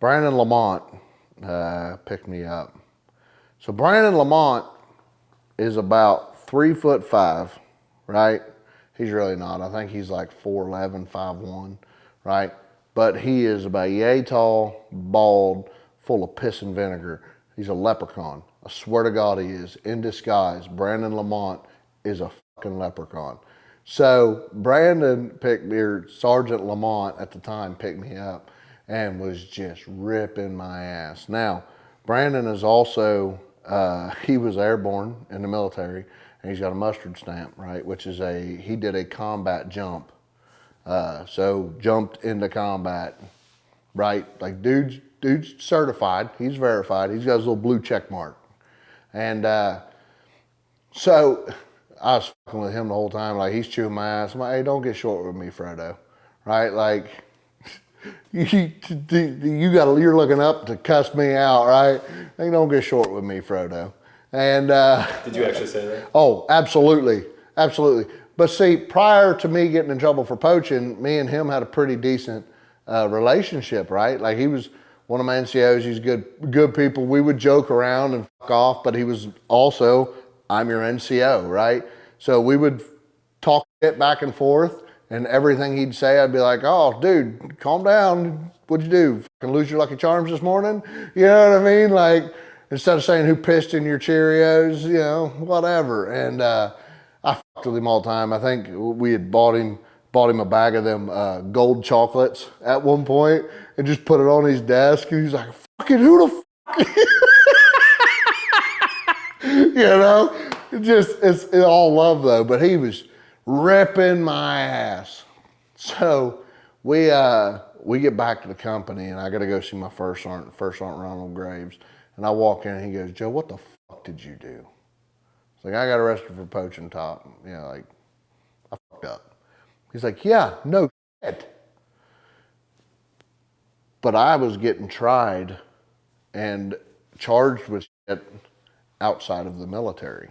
Brandon Lamont picked me up. So Brandon Lamont is about 3'5", right? He's really not. I think he's like 4'11", 5'1", right? But he is about yay tall, bald, full of piss and vinegar. He's a leprechaun. I swear to God he is. In disguise, Brandon Lamont is a fucking leprechaun. So Brandon picked me, or Sergeant Lamont at the time picked me up and was just ripping my ass. Now, Brandon is also, he was airborne in the military, and he's got a mustard stamp, right? Which is he did a combat jump. So jumped into combat, right? Like dude's certified, he's verified, he's got his little blue check mark. And so I was fucking with him the whole time, like he's chewing my ass. I'm like, hey, don't get short with me, Frodo, right? Like, you're looking up to cuss me out, right? Hey, don't get short with me, Frodo. And did you actually say that? Oh, absolutely, absolutely. But see, prior to me getting in trouble for poaching, me and him had a pretty decent relationship, right? Like he was one of my NCOs. He's good people. We would joke around and fuck off, but he was also, I'm your NCO, right? So we would talk shit back and forth, and everything he'd say, I'd be like, oh, dude, calm down. What'd you do? Fucking lose your Lucky Charms this morning? You know what I mean? Like, instead of saying who pissed in your Cheerios, you know, whatever. And I fucked with him all the time. I think we had bought him a bag of them gold chocolates at one point and just put it on his desk. And he's like, fucking who the fuck? You know, it's all love though. But he was ripping my ass. So we get back to the company, and I got to go see my first sergeant Ronald Graves. And I walk in, and he goes, Joe, what the fuck did you do? It's like, I got arrested for poaching top. You know, like, I fucked up. He's like, yeah, no shit. But I was getting tried and charged with shit outside of the military.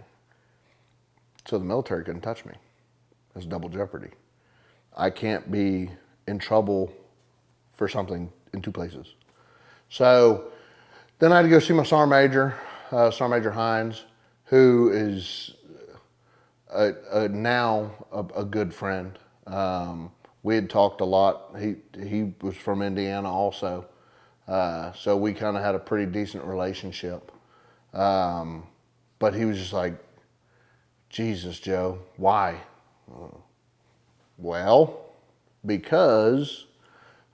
So the military couldn't touch me. It's double jeopardy. I can't be in trouble for something in 2 places. So then I had to go see my Sergeant Major Hines, who is now a good friend. We had talked a lot. He was from Indiana also. So we kind of had a pretty decent relationship. But he was just like, Jesus, Joe, why? Well, because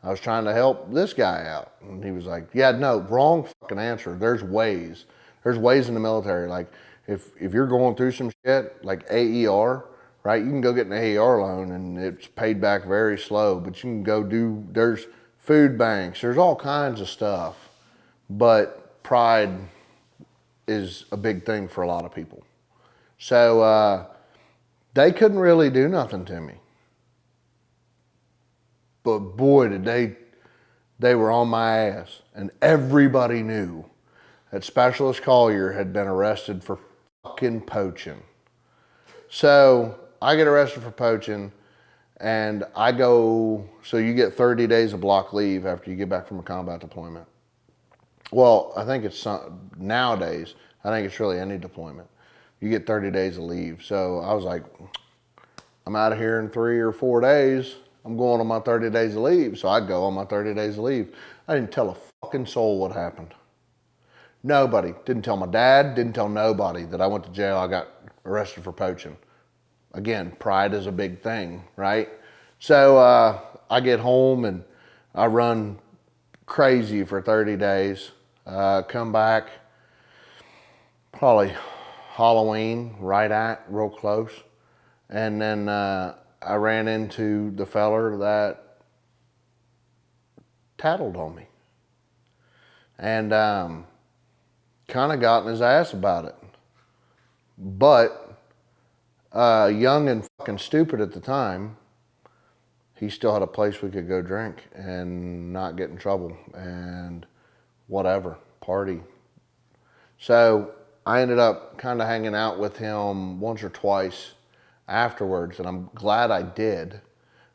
I was trying to help this guy out. And he was like, yeah, no, wrong fucking answer. There's ways. There's ways in the military, like if you're going through some shit, like AER, right? You can go get an AER loan and it's paid back very slow, but you can go there's food banks, there's all kinds of stuff. But pride is a big thing for a lot of people. So they couldn't really do nothing to me. But boy, did they were on my ass. And everybody knew that Specialist Colyer had been arrested for fucking poaching. So I get arrested for poaching, and I go, so you get 30 days of block leave after you get back from a combat deployment. Well, I think it's nowadays, I think it's really any deployment. You get 30 days of leave. So I was like, I'm out of here in 3 or 4 days. I'm going on my 30 days of leave. So I'd go on my 30 days of leave. I didn't tell a fucking soul what happened. Nobody. Didn't tell my dad, didn't tell nobody that I went to jail. I got arrested for poaching. Again, pride is a big thing, right? So I get home and I run crazy for 30 days. Come back, probably Halloween, real close. And then I ran into the feller that tattled on me. And kind of got in his ass about it. But young and fucking stupid at the time, he still had a place we could go drink and not get in trouble and whatever, party. So I ended up kind of hanging out with him once or twice afterwards, and I'm glad I did,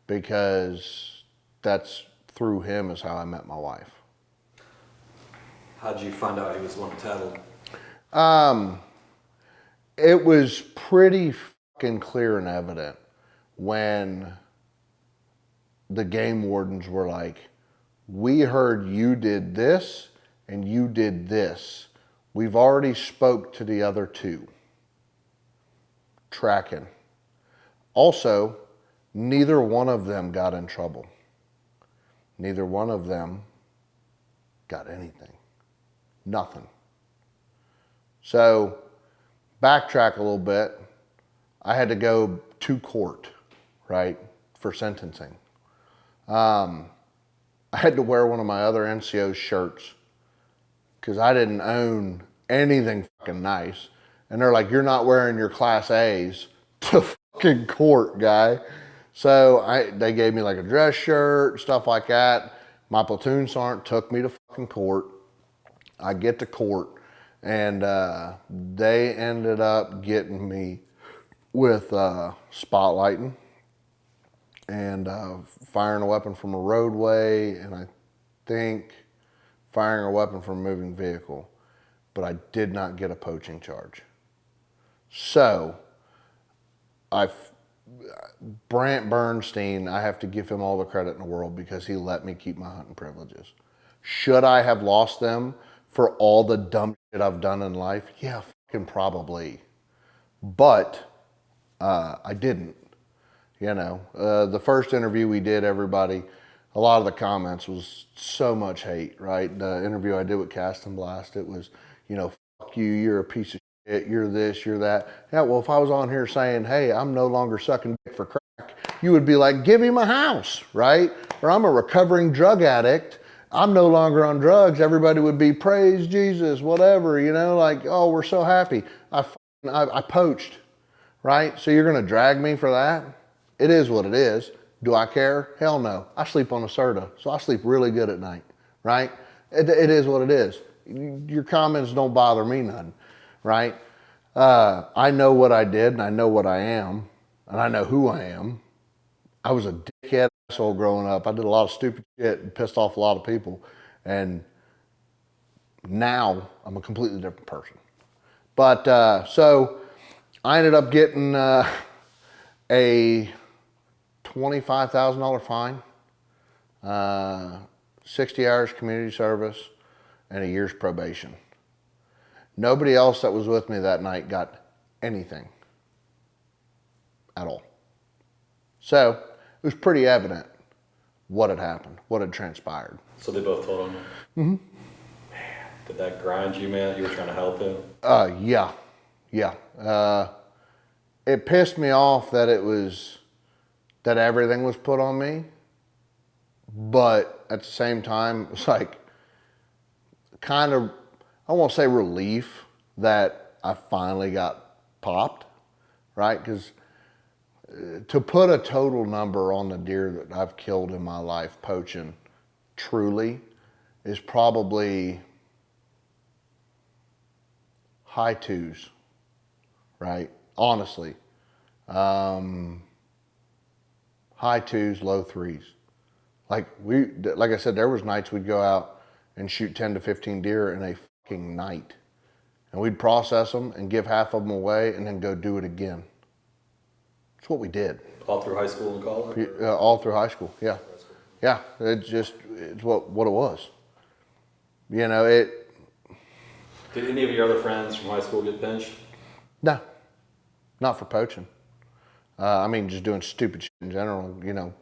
because that's through him is how I met my wife. How'd you find out he was the one who tattled? It was pretty fucking clear and evident when the game wardens were like, we heard you did this and you did this. We've already spoke to the other two. Tracking. Also, neither one of them got in trouble. Neither one of them got anything. Nothing. So, backtrack a little bit. I had to go to court, right, for sentencing. I had to wear one of my other NCO's shirts because I didn't own anything fucking nice. And they're like, you're not wearing your Class A's to fucking court, guy. So they gave me like a dress shirt, stuff like that. My platoon sergeant took me to fucking court. I get to court, and they ended up getting me with spotlighting and firing a weapon from a roadway, and I think firing a weapon from a moving vehicle. But I did not get a poaching charge. So, Brandt Bernstein, I have to give him all the credit in the world because he let me keep my hunting privileges. Should I have lost them for all the dumb shit I've done in life? Yeah, fucking probably. But I didn't. You know, the first interview we did, everybody, a lot of the comments was so much hate, right? The interview I did with Cast and Blast, it was, you know, fuck you, you're a piece of shit, you're this, you're that. Yeah, well, if I was on here saying, hey, I'm no longer sucking dick for crack, you would be like, give him a house, right? Or I'm a recovering drug addict, I'm no longer on drugs. Everybody would be, praise Jesus, whatever, you know, like, oh, we're so happy. I poached, right? So you're going to drag me for that? It is what it is. Do I care? Hell no. I sleep on a Serta, so I sleep really good at night, right? It is what it is. Your comments don't bother me none, right? I know what I did, and I know what I am, and I know who I am. I was a dickhead asshole growing up. I did a lot of stupid shit and pissed off a lot of people, and now I'm a completely different person. But so I ended up getting a $25,000 fine, 60 hours community service, and a year's probation. Nobody else that was with me that night got anything at all. So it was pretty evident what had happened, what had transpired. So they both told on you? Mm-hmm. Man. Did that grind you, man? You were trying to help him? Yeah. It pissed me off that that everything was put on me. But at the same time, it's like kind of, I won't say relief that I finally got popped, right? Because to put a total number on the deer that I've killed in my life poaching truly is probably high twos, right? Honestly. High twos, low threes. Like I said, there was nights we'd go out and shoot 10 to 15 deer in a fucking night. And we'd process them and give half of them away and then go do it again. That's what we did. All through high school and college? All through high school, yeah. Yeah, it's what it was. You know, Did any of your other friends from high school get pinched? No, not for poaching. I mean, just doing stupid shit in general, you know.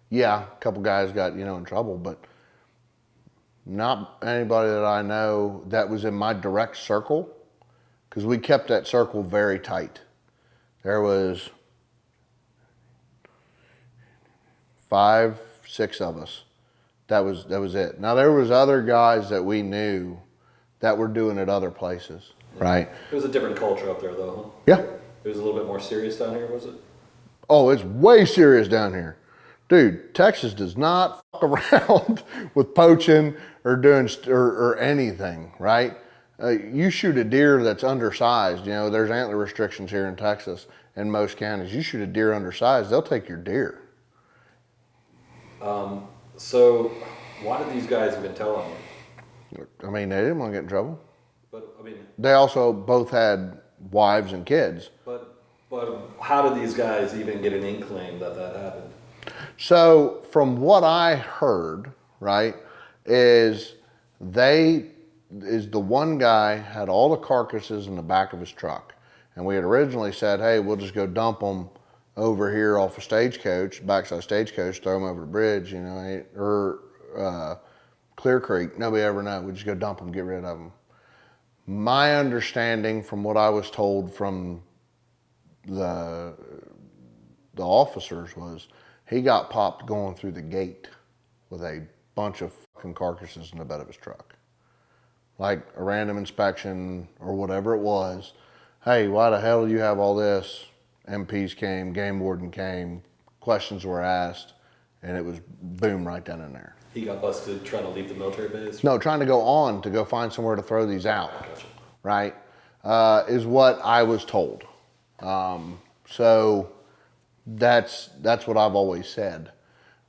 Yeah, a couple guys got, in trouble, but not anybody that I know that was in my direct circle, because we kept that circle very tight. There was 5, 6 of us. That was it. Now there was other guys that we knew that were doing it other places, right? It was a different culture up there, though, huh? Yeah. It was a little bit more serious down here, was it? Oh, it's way serious down here. Dude, Texas does not fuck around with poaching or doing or anything, right? You shoot a deer that's undersized. There's antler restrictions here in Texas in most counties. You shoot a deer undersized, they'll take your deer. So why did these guys even tell on you? I mean, they didn't want to get in trouble. But I mean, they also both had wives and kids. But how did these guys even get an inkling that happened? So from what I heard, right, is the one guy had all the carcasses in the back of his truck. And we had originally said, hey, we'll just go dump them over here off a stagecoach, backside stagecoach, throw them over the bridge, or Clear Creek. Nobody ever know. We just go dump them, get rid of them. My understanding from what I was told from the officers was he got popped going through the gate with a bunch of fucking carcasses in the bed of his truck. Like a random inspection or whatever it was. Hey, why the hell do you have all this? MPs came, game warden came, questions were asked, and it was boom right then and there. He got busted trying to leave the military base? No, trying to go find somewhere to throw these out. Gotcha. Right? Is what I was told. So that's what I've always said,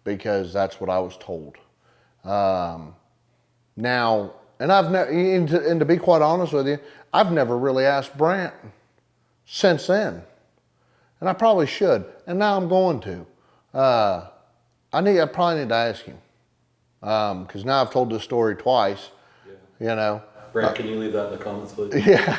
because that's what I was told. Now, and to be quite honest with you, I've never really asked Brandt since then, and I probably should, and now I'm going to. I probably need to ask him, because now I've told this story twice. Yeah. Brandt, can you leave that in the comments, please? Yeah.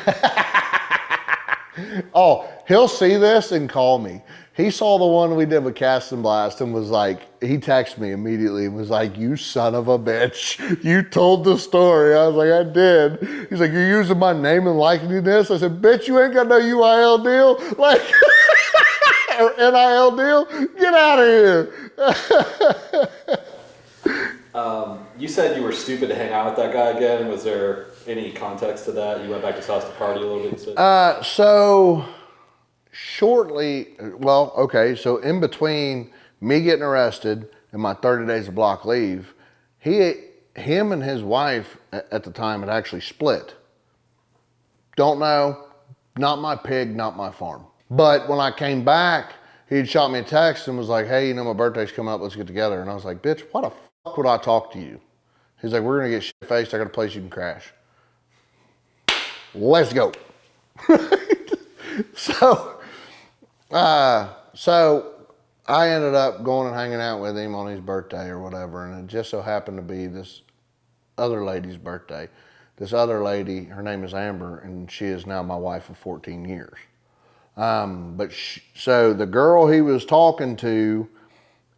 Oh, he'll see this and call me. He saw the one we did with Cast and Blast and was like, he texted me immediately and was like, you son of a bitch. You told the story. I was like, I did. He's like, you're using my name and likening this? I said, bitch, you ain't got no UIL deal? Like, or NIL deal? Get out of here. You said you were stupid to hang out with that guy again. Was there any context to that? You went back to his house to party a little bit, you said? So in between me getting arrested and my 30 days of block leave, him and his wife at the time had actually split. Don't know, not my pig, not my farm. But when I came back, he'd shot me a text and was like, hey, my birthday's coming up, let's get together. And I was like, bitch, why the fuck would I talk to you? He's like, we're gonna get shit-faced, I got a place you can crash. Let's go. So I ended up going and hanging out with him on his birthday or whatever, and it just so happened to be this other lady's birthday. This other lady, her name is Amber, and she is now my wife of 14 years. So the girl he was talking to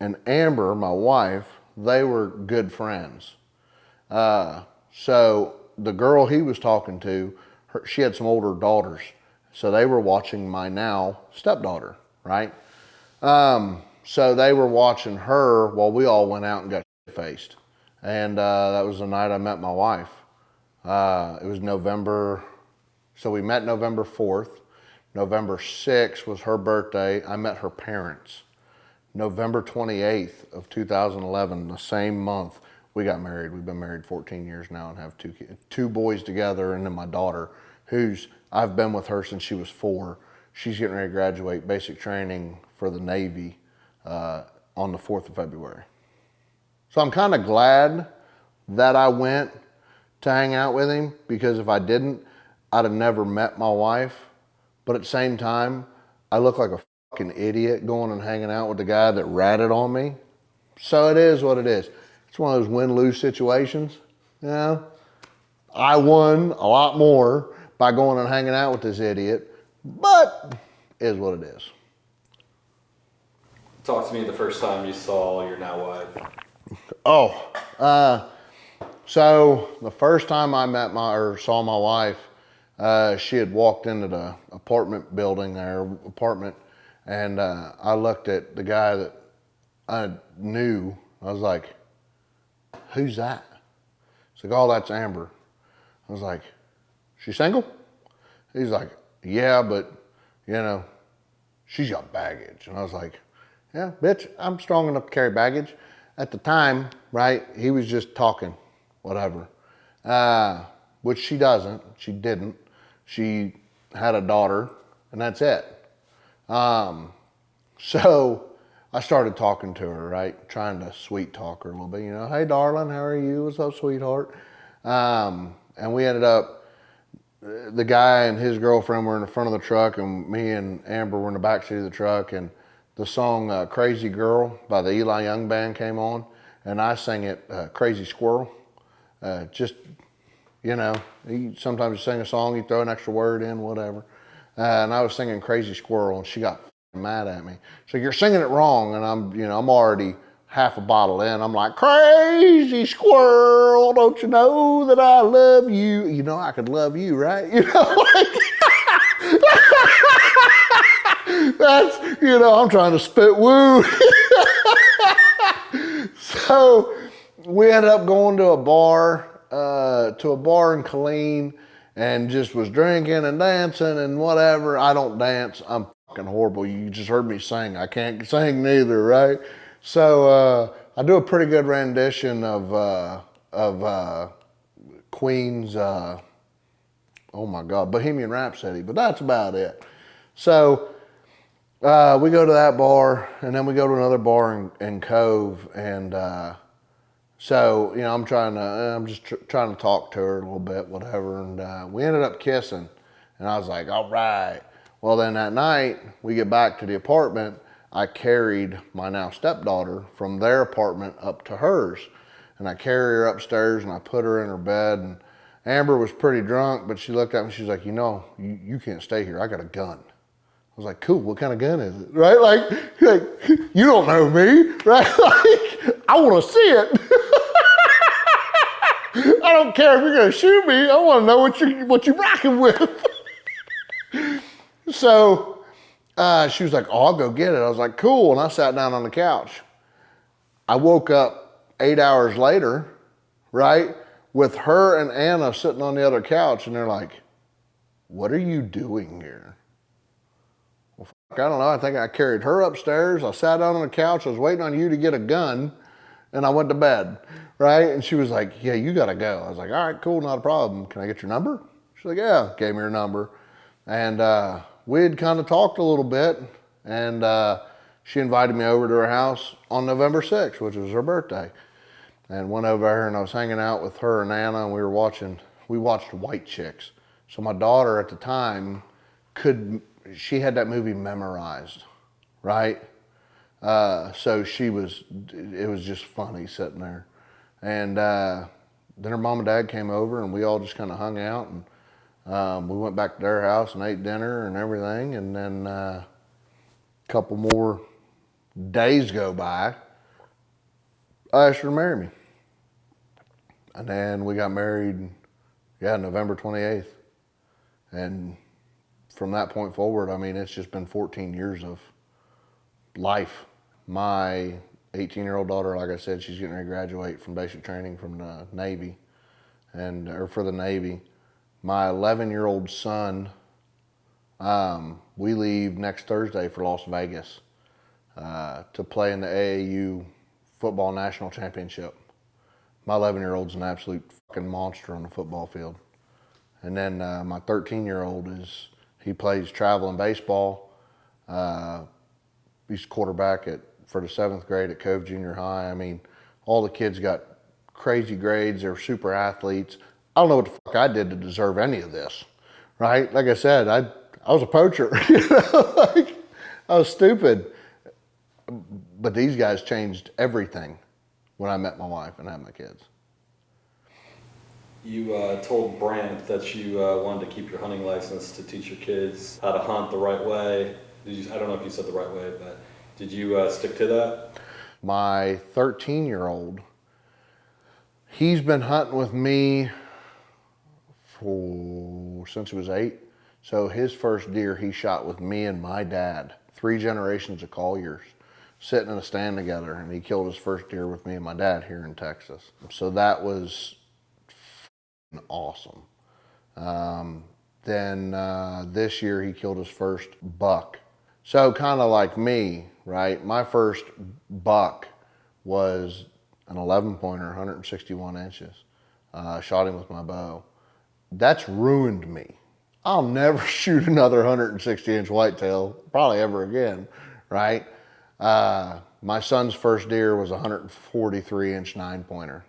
and Amber, my wife, they were good friends. So the girl he was talking to, she had some older daughters. So they were watching my now stepdaughter, right? So they were watching her while we all went out and got faced. And that was the night I met my wife. It was November, so we met November 4th. November 6th was her birthday. I met her parents. November 28th of 2011, the same month, we got married. We've been married 14 years now and have two boys together, and then my daughter, I've been with her since she was 4. She's getting ready to graduate basic training for the Navy on the 4th of February. So I'm kind of glad that I went to hang out with him, because if I didn't, I'd have never met my wife. But at the same time, I look like a fucking idiot going and hanging out with the guy that ratted on me. So it is what it is. It's one of those win-lose situations. You know, I won a lot more by going and hanging out with this idiot, but it is what it is. Talk to me the first time you saw your now wife. So the first time I saw my wife, she had walked into the apartment building, and I looked at the guy that I knew. I was like, "Who's that?" He's like, "Oh, that's Amber." I was like, "She single?" He's like, "Yeah, but she's got baggage." And I was like, "Yeah, bitch, I'm strong enough to carry baggage." At the time, right, he was just talking, whatever. Which she doesn't. She didn't. She had a daughter, and that's it. So I started talking to her, right, trying to sweet talk her a little bit. "Hey, darling, how are you? What's up, sweetheart?" And we ended up, the guy and his girlfriend were in the front of the truck, and me and Amber were in the back seat of the truck, and the song Crazy Girl by the Eli Young Band came on, and I sang it, Crazy Squirrel. Sometimes you sing a song, you throw an extra word in, whatever. And I was singing Crazy Squirrel, and she got mad at me. So "You're singing it wrong," and I'm already half a bottle in. I'm like, "Crazy squirrel, don't you know that I love you? You know I could love you, right?" That's, I'm trying to spit woo. So we ended up going to a bar in Colleen, and just was drinking and dancing and whatever. I don't dance. I'm fucking horrible. You just heard me sing. I can't sing neither, right? So I do a pretty good rendition of Queen's, oh my God, Bohemian Rhapsody, but that's about it. So we go to that bar, and then we go to another bar in Cove, and so I'm just trying to talk to her a little bit, whatever, and we ended up kissing, and I was like, "All right." Well, then that night we get back to the apartment. I carried my now stepdaughter from their apartment up to hers, and I carry her upstairs, and I put her in her bed, and Amber was pretty drunk, but she looked at me, she's like, "You can't stay here. I got a gun." I was like, "Cool, what kind of gun is it?" Right? Like you don't know me, right? Like, I want to see it. I don't care if you're gonna shoot me. I want to know what you're rocking with. So she was like, "Oh, I'll go get it." I was like, "Cool," and I sat down on the couch. I woke up 8 hours later, right, with her and Anna sitting on the other couch, and they're like, "What are you doing here?" Well, I don't know. I think I carried her upstairs. I sat down on the couch. I was waiting on you to get a gun, and I went to bed, right? And she was like, "Yeah, you got to go." I was like, "All right, cool, not a problem. Can I get your number?" She's like, "Yeah." Gave me her number. And we had kind of talked a little bit, and she invited me over to her house on November 6th, which was her birthday. And went over there, and I was hanging out with her and Anna, and we watched White Chicks. So my daughter at the time she had that movie memorized, right? So it was just funny sitting there. And then her mom and dad came over, and we all just kind of hung out, and we went back to their house and ate dinner and everything. And then a couple more days go by. I asked her to marry me. And then we got married, November 28th. And from that point forward, I mean, it's just been 14 years of life. My 18-year-old daughter, like I said, she's getting ready to graduate from basic training from the Navy, or for the Navy. My 11-year-old son, we leave next Thursday for Las Vegas to play in the AAU football national championship. My 11-year-old's an absolute fucking monster on the football field. And then my 13-year-old he plays travel and baseball. He's quarterback for the 7th grade at Cove Junior High. I mean, all the kids got crazy grades. They're super athletes. I don't know what the fuck I did to deserve any of this, right? Like I said, I was a poacher. Like, I was stupid. But these guys changed everything when I met my wife and had my kids. You told Brandt that you wanted to keep your hunting license to teach your kids how to hunt the right way. I don't know if you said the right way, but did you stick to that? My 13-year-old, he's been hunting with me since he was 8. So his first deer he shot with me and my dad, 3 generations of Colyers, sitting in a stand together, and he killed his first deer with me and my dad here in Texas. So that was awesome. Then this year he killed his first buck. So kind of like me, right? My first buck was an 11-pointer, 161 inches. Shot him with my bow. That's ruined me. I'll never shoot another 160-inch whitetail, probably ever again, right? My son's first deer was a 143-inch 9-pointer,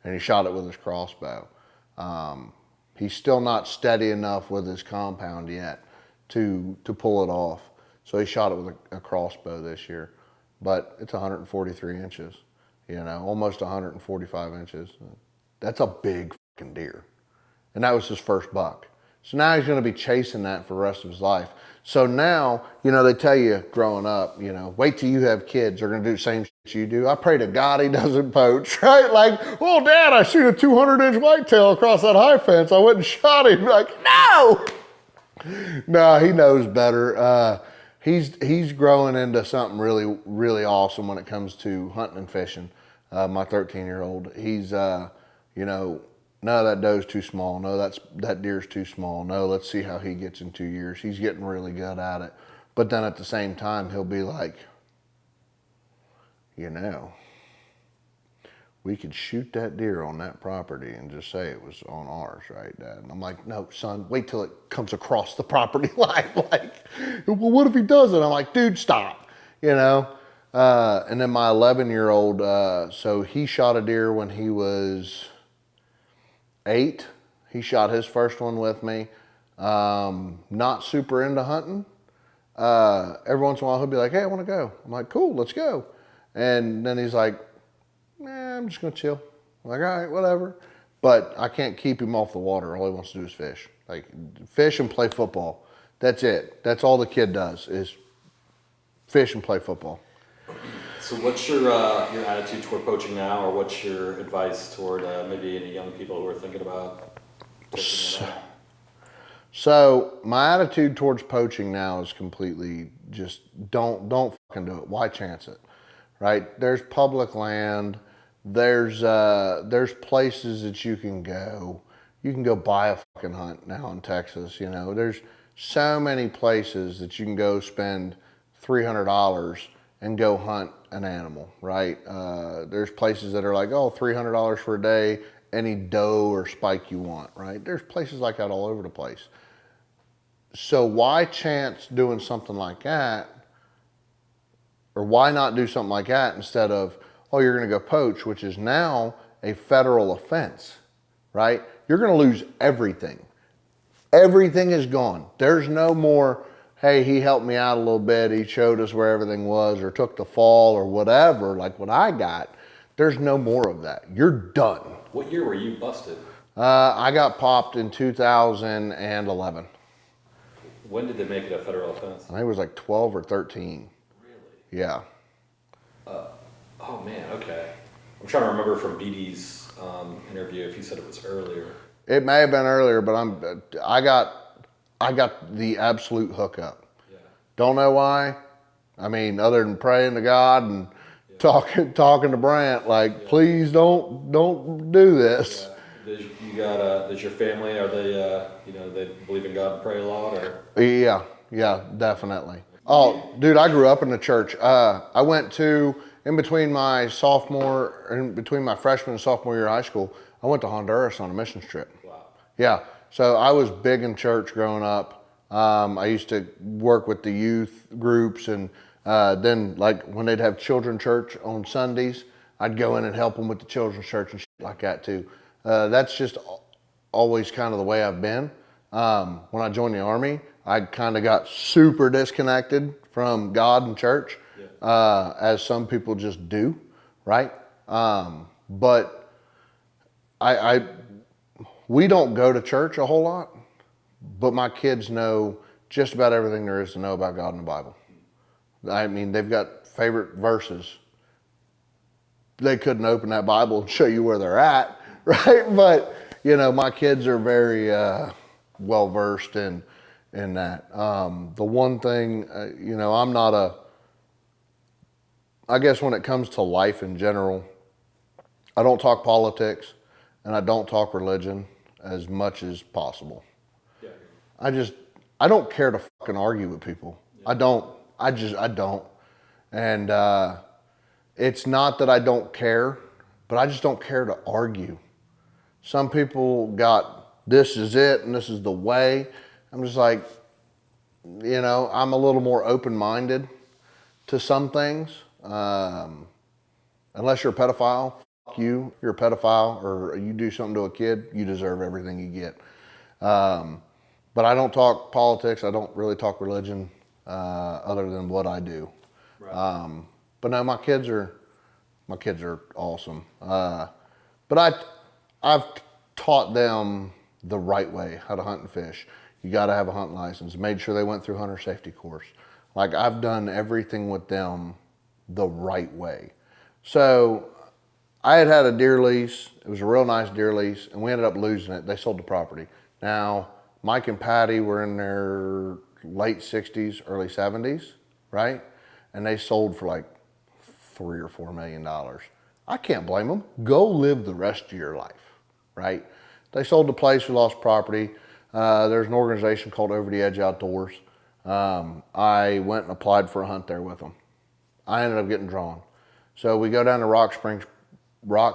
and he shot it with his crossbow. He's still not steady enough with his compound yet to pull it off. So he shot it with a crossbow this year, but it's 143 inches, almost 145 inches. That's a big fucking deer. And that was his first buck. So now he's going to be chasing that for the rest of his life. So now, they tell you growing up, wait till you have kids. They're going to do the same shit you do. I pray to God he doesn't poach, right? Like, oh, Dad, I shoot a 200-inch whitetail across that high fence. I went and shot him. Like, no! No, he knows better. He's growing into something really, really awesome when it comes to hunting and fishing. My 13-year-old, he's, no, that doe's too small. No, that deer's too small. No, let's see how he gets in 2 years. He's getting really good at it. But then at the same time, he'll be like, we could shoot that deer on that property and just say it was on ours, right, Dad? And I'm like, no, son, wait till it comes across the property line. Like, well, what if he doesn't? I'm like, dude, stop, And then my 11-year-old, so he shot a deer when he was 8. He shot his first one with me. Not super into hunting. Every once in a while he'll be like, hey, I want to go. I'm like, cool, let's go. And then he's like, I'm just going to chill. I'm like, all right, whatever. But I can't keep him off the water. All he wants to do is fish. Like, fish and play football. That's it. That's all the kid does is fish and play football. So what's your attitude toward poaching now, or what's your advice toward maybe any young people who are thinking about taking it out? So my attitude towards poaching now is completely just don't fucking do it. Why chance it, right? There's public land. There's places that you can go. You can go buy a fucking hunt now in Texas. There's so many places that you can go spend $300 and go hunt an animal, right? There's places that are like, $300 for a day, any doe or spike you want, right? There's places like that all over the place. So why chance doing something like that? Or why not do something like that instead of, you're going to go poach, which is now a federal offense, right? You're going to lose everything. Everything is gone. There's no more, hey, he helped me out a little bit. He showed us where everything was, or took the fall, or whatever, like what I got. There's no more of that. You're done. What year were you busted? I got popped in 2011. When did they make it a federal offense? I think it was like 12 or 13. Really? Yeah. Oh man, okay. I'm trying to remember from BD's interview if he said it was earlier. It may have been earlier, but I got the absolute hookup. Yeah. Don't know why. I mean, other than praying to God and talking to Brandt, like, please don't do this. Yeah. Does your family, are they, they believe in God and pray a lot, or? Yeah, definitely. Oh, dude, I grew up in the church. I went to, in between my freshman and sophomore year of high school, I went to Honduras on a missions trip. Wow. Yeah, so I was big in church growing up. I used to work with the youth groups, and then like when they'd have children's church on Sundays, I'd go in and help them with the children's church and shit like that too. That's just always kind of the way I've been. When I joined the Army, I kind of got super disconnected from God and church, as some people just do, right? But we don't go to church a whole lot, but my kids know just about everything there is to know about God and the Bible. I mean, they've got favorite verses. They couldn't open that Bible and show you where they're at, right? But, my kids are very well versed in that. The one thing, I'm not I guess when it comes to life in general, I don't talk politics and I don't talk religion as much as possible. Yeah. I don't care to fucking argue with people. Yeah. I don't. And it's not that I don't care, but I just don't care to argue. Some people got, this is it and this is the way. I'm just like, I'm a little more open-minded to some things. Unless you're a pedophile, you're a pedophile, or you do something to a kid, you deserve everything you get. But I don't talk politics. I don't really talk religion, other than what I do. Right. But no, my kids are awesome. But I've taught them the right way, how to hunt and fish. You got to have a hunting license. Made sure they went through hunter safety course. Like, I've done everything with them the right way. So I had a deer lease. It was a real nice deer lease, and we ended up losing it. They sold the property. Now, Mike and Patty were in their late 60s, early 70s, right? And they sold for like $3 or $4 million. I can't blame them. Go live the rest of your life, right? They sold the place, we lost property. There's an organization called Over the Edge Outdoors. I went and applied for a hunt there with them. I ended up getting drawn. So we go down to Rock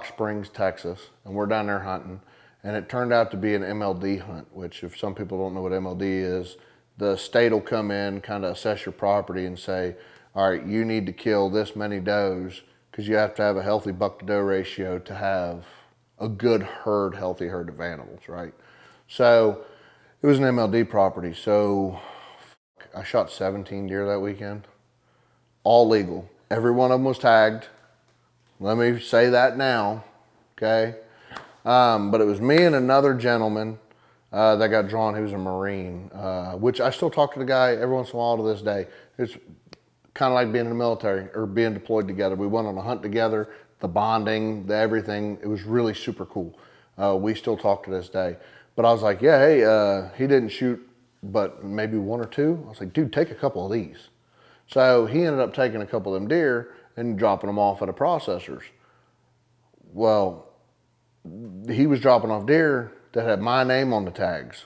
Springs, Texas, and we're down there hunting. And it turned out to be an MLD hunt, which, if some people don't know what MLD is, the state will come in, kind of assess your property and say, all right, you need to kill this many does, because you have to have a healthy buck to doe ratio to have a good healthy herd of animals, right? So it was an MLD property. So I shot 17 deer that weekend, all legal. Every one of them was tagged. Let me say that now, okay? But it was me and another gentleman that got drawn. He was a Marine, which I still talk to the guy every once in a while to this day. It's kind of like being in the military or being deployed together. We went on a hunt together, the bonding, the everything. It was really super cool. We still talk to this day. But I was like, yeah, hey, he didn't shoot but maybe one or two. I was like, dude, take a couple of these. So he ended up taking a couple of them deer and dropping them off at the processors. Well, he was dropping off deer that had my name on the tags.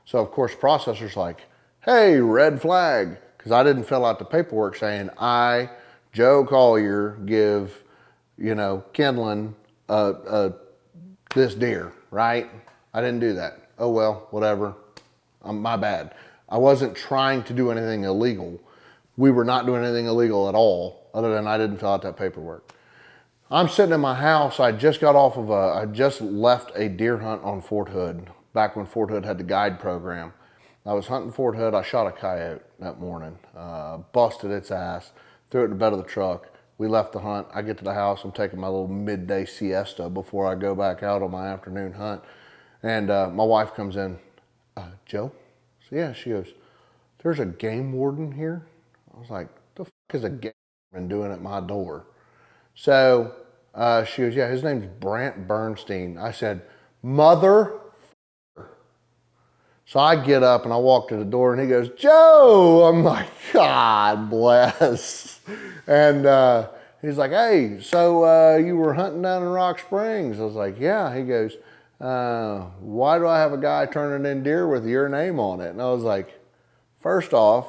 So of course, processor's like, hey, red flag. Because I didn't fill out the paperwork saying, I, Joe Colyer, give, Kindlin this deer, right? I didn't do that. Oh well, whatever. My bad. I wasn't trying to do anything illegal. We were not doing anything illegal at all, other than I didn't fill out that paperwork. I'm sitting in my house. I just left a deer hunt on Fort Hood, back when Fort Hood had the guide program. I was hunting Fort Hood. I shot a coyote that morning, busted its ass, threw it in the bed of the truck. We left the hunt. I get to the house. I'm taking my little midday siesta before I go back out on my afternoon hunt. And my wife comes in, Joe? So yeah, she goes, there's a game warden here? I was like, the fuck is a game warden doing at my door? So She goes, yeah, his name's Brandt Bernstein. I said, mother. So I get up and I walk to the door and he goes, Joe. I'm like, God bless. And he's like, hey, so you were hunting down in Rock Springs? I was like, yeah. He goes, why do I have a guy turning in deer with your name on it? And I was like, first off,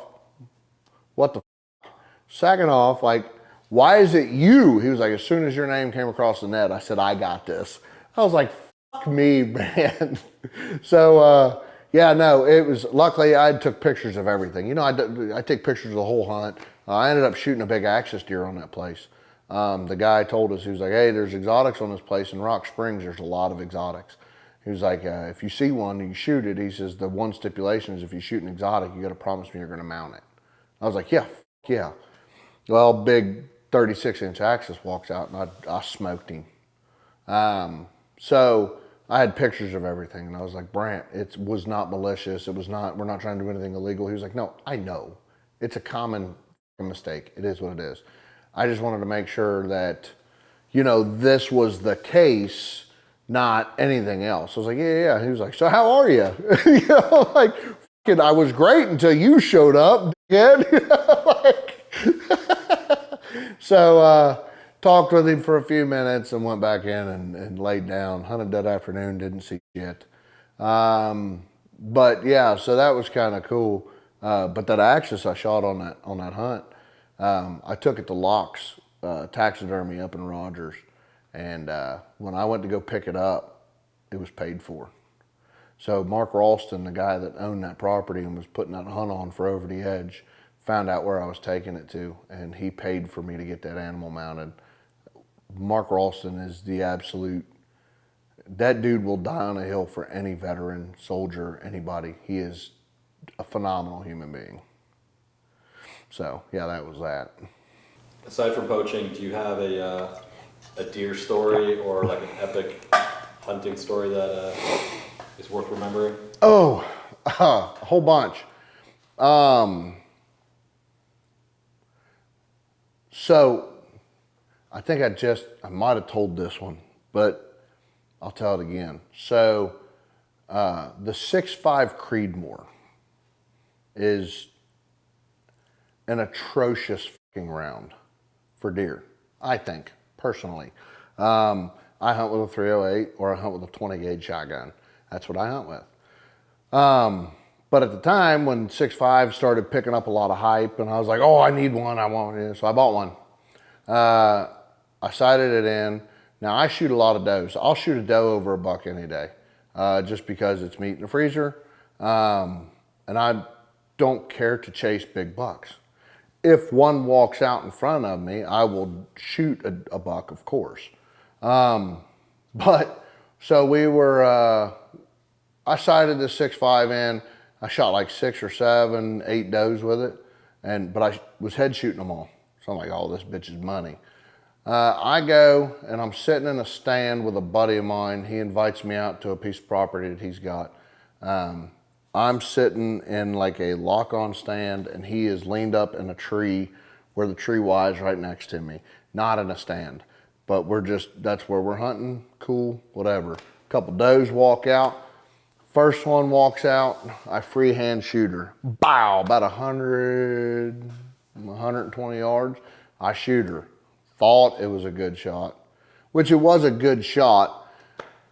what the f-? Second off, like, why is it you? He was like, as soon as your name came across the net, I said, I got this. I was like, fuck me, man. So, yeah, no, it was, luckily I took pictures of everything. You know, I take pictures of the whole hunt. I ended up shooting a big axis deer on that place. The guy told us, he was like, hey, there's exotics on this place in Rock Springs. There's a lot of exotics. He was like, if you see one and you shoot it, he says, the one stipulation is if you shoot an exotic, you got to promise me you're going to mount it. I was like, yeah, yeah. Well, big 36-inch axis walks out and I smoked him. So I had pictures of everything and I was like, Brandt, it was not malicious. It was not, we're not trying to do anything illegal. He was like, no, I know. It's a common mistake. It is what it is. I just wanted to make sure that, you know, this was the case, not anything else. I was like, yeah. He was like, so how are you? You know, like, I was great until you showed up, kid. So, talked with him for a few minutes and went back in and laid down. Hunted that afternoon, didn't see shit. But yeah, so that was kind of cool. But that axis I shot on that hunt, I took it to Locke's taxidermy up in Rogers. And when I went to go pick it up, it was paid for. So Mark Ralston, the guy that owned that property and was putting that hunt on for Over the Edge, found out where I was taking it to, and he paid for me to get that animal mounted. Mark Ralston is the absolute, that dude will die on a hill for any veteran, soldier, anybody. He is a phenomenal human being. So yeah, that was that. Aside from poaching, do you have a deer story or like an epic hunting story that is worth remembering? Oh, a whole bunch. So I think I might have told this one, but I'll tell it again. So the 6.5 Creedmoor is an atrocious fucking round for deer, I think, personally. I hunt with a 308 or I hunt with a 20 gauge shotgun. That's what I hunt with. But at the time when 6.5 started picking up a lot of hype and I was like, oh, I need one, I want one. So I bought one. I sighted it in. Now I shoot a lot of does. I'll shoot a doe over a buck any day, just because it's meat in the freezer. And I don't care to chase big bucks. If one walks out in front of me, I will shoot a buck, of course. But so we were, I sighted the 6.5 in. I shot like 6 or 7, 8 does with it. But I was head shooting them all. So I'm like, oh, this bitch is money. I go and I'm sitting in a stand with a buddy of mine. He invites me out to a piece of property that he's got. I'm sitting in like a lock-on stand and he is leaned up in a tree where the tree lies right next to me. Not in a stand, but that's where we're hunting. Cool, whatever. A couple does walk out. First one walks out, I freehand shoot her. Bow, about 100, 120 yards. I shoot her. Thought it was a good shot, which it was a good shot,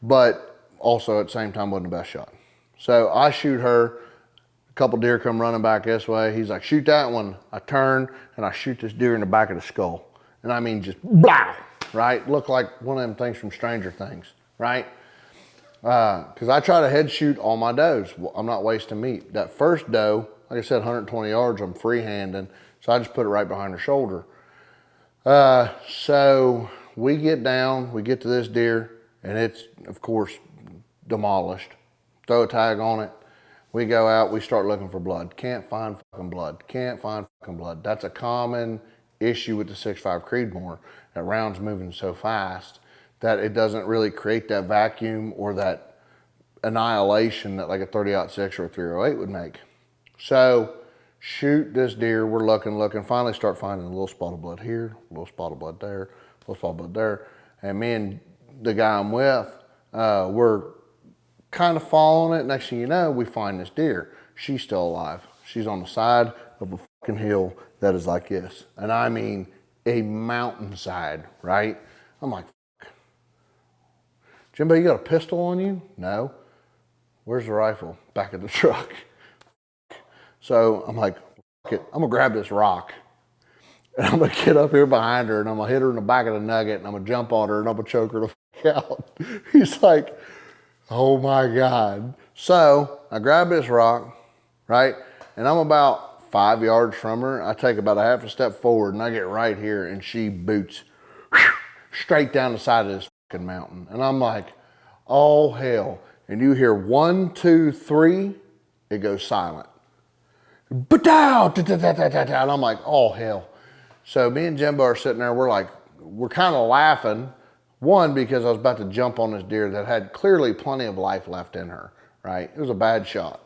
but also at the same time wasn't the best shot. So I shoot her. A couple deer come running back this way. He's like, shoot that one. I turn and I shoot this deer in the back of the skull. And I mean just blah, right? Looked like one of them things from Stranger Things, right? Because I try to head shoot all my does. I'm not wasting meat. That first doe, like I said, 120 yards, I'm freehanding. So I just put it right behind her shoulder. So we get down, we get to this deer, and it's, of course, demolished. Throw a tag on it. We go out, we start looking for blood. Can't find fucking blood. Can't find fucking blood. That's a common issue with the 6.5 Creedmoor. That round's moving so fast that it doesn't really create that vacuum or that annihilation that like a 30-06 or a 308 would make. So shoot this deer, we're looking, finally start finding a little spot of blood here, a little spot of blood there, a little spot of blood there. and me and the guy I'm with, we're kind of following it. Next thing you know, we find this deer. She's still alive. She's on the side of a fucking hill that is like this. And I mean a mountainside, right? I'm like, fuck. Jimbo, you got a pistol on you? No. Where's the rifle? Back of the truck. So I'm like, fuck it. I'm gonna grab this rock. And I'm gonna get up here behind her and I'm gonna hit her in the back of the nugget and I'm gonna jump on her and I'm gonna choke her the fuck out. He's like, oh my God. So I grab this rock, right? And I'm about 5 yards from her. I take about a half a step forward and I get right here and she boots straight down the side of this fucking mountain. And I'm like, oh hell. And you hear 1, 2, 3, it goes silent. And I'm like, oh hell. So me and Jimbo are sitting there, we're kind of laughing. One, because I was about to jump on this deer that had clearly plenty of life left in her, right? It was a bad shot.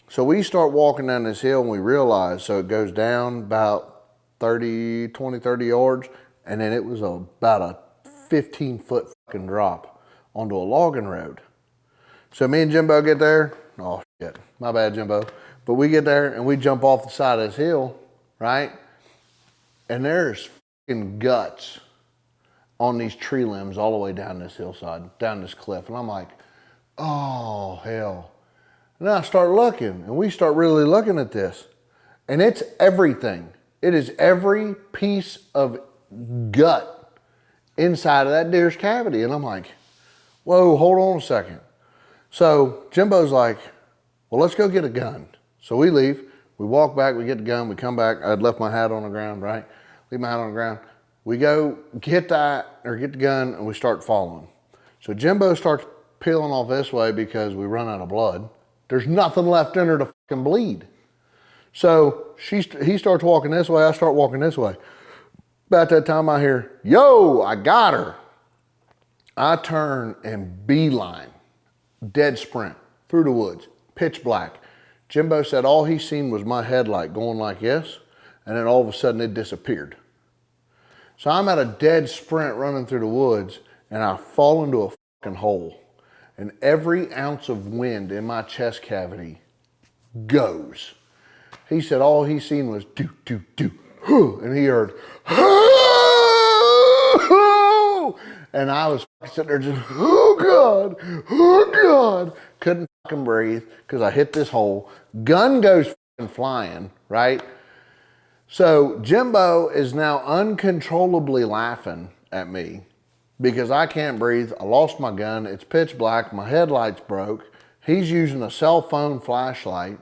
So we start walking down this hill and we realize, so it goes down about 20, 30 yards, and then it was about a 15-foot fucking drop onto a logging road. So me and Jimbo get there. Oh shit, my bad, Jimbo. But we get there and we jump off the side of this hill, right? And there's fucking guts on these tree limbs all the way down this hillside, down this cliff. And I'm like, oh hell. And then I start looking and we start really looking at this. And it's everything. It is every piece of gut inside of that deer's cavity. And I'm like, whoa, hold on a second. So Jimbo's like, well, let's go get a gun. So we leave, we walk back, we get the gun, we come back. I'd left my hat on the ground, right? Leave my hat on the ground. We go get the gun and we start following. So Jimbo starts peeling off this way because we run out of blood. There's nothing left in her to fucking bleed. So he starts walking this way, I start walking this way. About that time I hear, yo, I got her. I turn and beeline, dead sprint through the woods, pitch black. Jimbo said all he seen was my headlight going like this, and then all of a sudden it disappeared. So I'm at a dead sprint running through the woods, and I fall into a fucking hole. And every ounce of wind in my chest cavity goes. He said all he seen was do, do, do, and he heard, and I was sitting there just, oh God, couldn't fucking breathe because I hit this hole. Gun goes fucking flying, right? So Jimbo is now uncontrollably laughing at me because I can't breathe. I lost my gun. It's pitch black. My headlights broke. He's using a cell phone flashlight.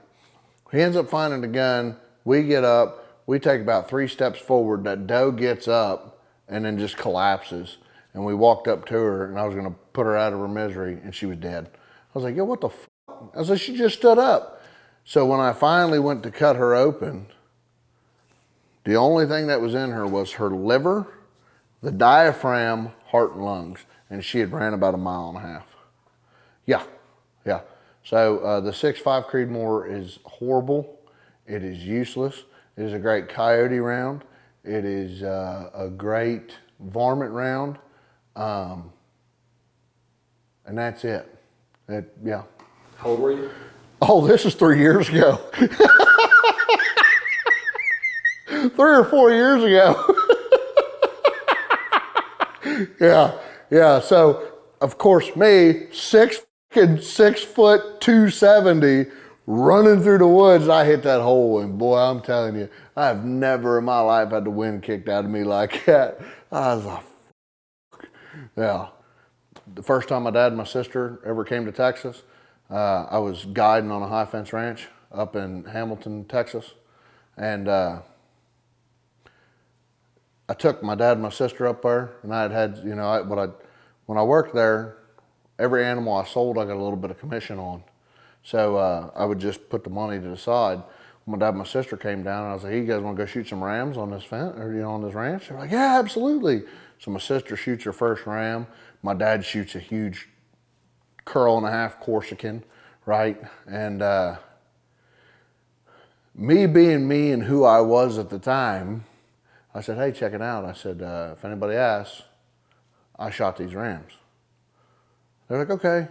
He ends up finding the gun. We get up. We take about 3 steps forward. That doe gets up and then just collapses. And we walked up to her and I was going to put her out of her misery and she was dead. I was like, yo, what the fuck? I was like, she just stood up. So when I finally went to cut her open, the only thing that was in her was her liver, the diaphragm, heart, and lungs. And she had ran about 1.5 miles. Yeah. So the 6.5 Creedmoor is horrible. It is useless. It is a great coyote round. It is a great varmint round. And that's it. Yeah. How old were you? Oh, this is 3 years ago. 3 or 4 years ago. Yeah. So, of course, me, 6 foot 270, running through the woods, I hit that hole, and boy, I'm telling you, I've never in my life had the wind kicked out of me like that. I was like, fuck. Yeah. The first time my dad and my sister ever came to Texas, I was guiding on a high fence ranch up in Hamilton, Texas, and I took my dad and my sister up there, and I had, you know, when I worked there, every animal I sold, I got a little bit of commission on. So I would just put the money to the side. When my dad and my sister came down, I was like, hey, you guys want to go shoot some rams on this fence, or, you know, on this ranch? They're like, yeah, absolutely. So my sister shoots her first ram. My dad shoots a huge 1.5 Corsican, right? And me being me and who I was at the time, I said, hey, check it out. I said, if anybody asks, I shot these rams. They're like, okay.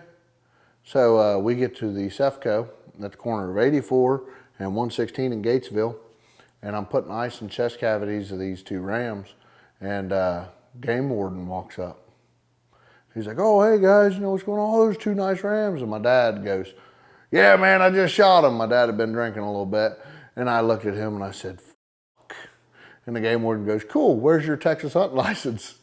So we get to the Cefco at the corner of 84 and 116 in Gatesville, and I'm putting ice in chest cavities of these 2 rams, and game warden walks up. He's like, oh, hey guys, you know what's going on? Oh, there's 2 nice rams. And my dad goes, yeah, man, I just shot them. My dad had been drinking a little bit, and I looked at him and I said, fuck. And the game warden goes, cool, where's your Texas hunting license?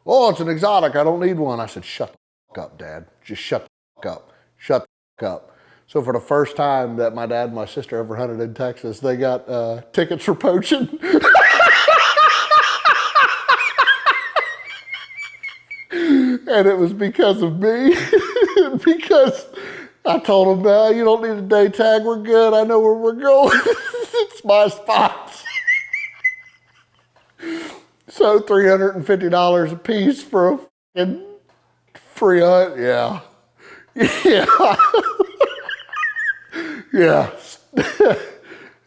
Oh, it's an exotic, I don't need one. I said, shut the fuck up, Dad. Just shut the fuck up. Shut the fuck up. So for the first time that my dad and my sister ever hunted in Texas, they got tickets for poaching. And it was because of me. Because I told them, no, you don't need a day tag, we're good. I know where we're going. It's my spot. So $350 a piece for a fucking free hunt, yeah. Yeah. Yeah.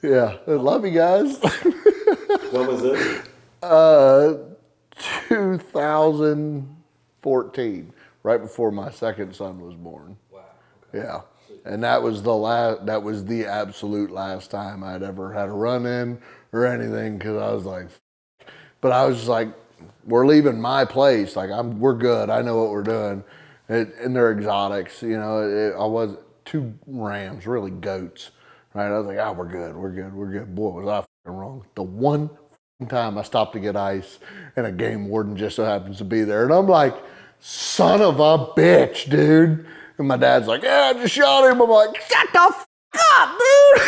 Yeah. I love you guys. When was this? 2014, right before my second son was born. Wow. Okay. Yeah. And that was the absolute last time I'd ever had a run in or anything, because I was like, but I was just like, we're leaving my place. Like, we're good. I know what we're doing. And they're exotics, you know. I was 2 rams, really goats, right? I was like, we're good. Boy, was I fucking wrong. The one time I stopped to get ice, and a game warden just so happens to be there, and I'm like, son of a bitch, dude. And my dad's like, yeah, I just shot him. I'm like, shut the fuck up, dude.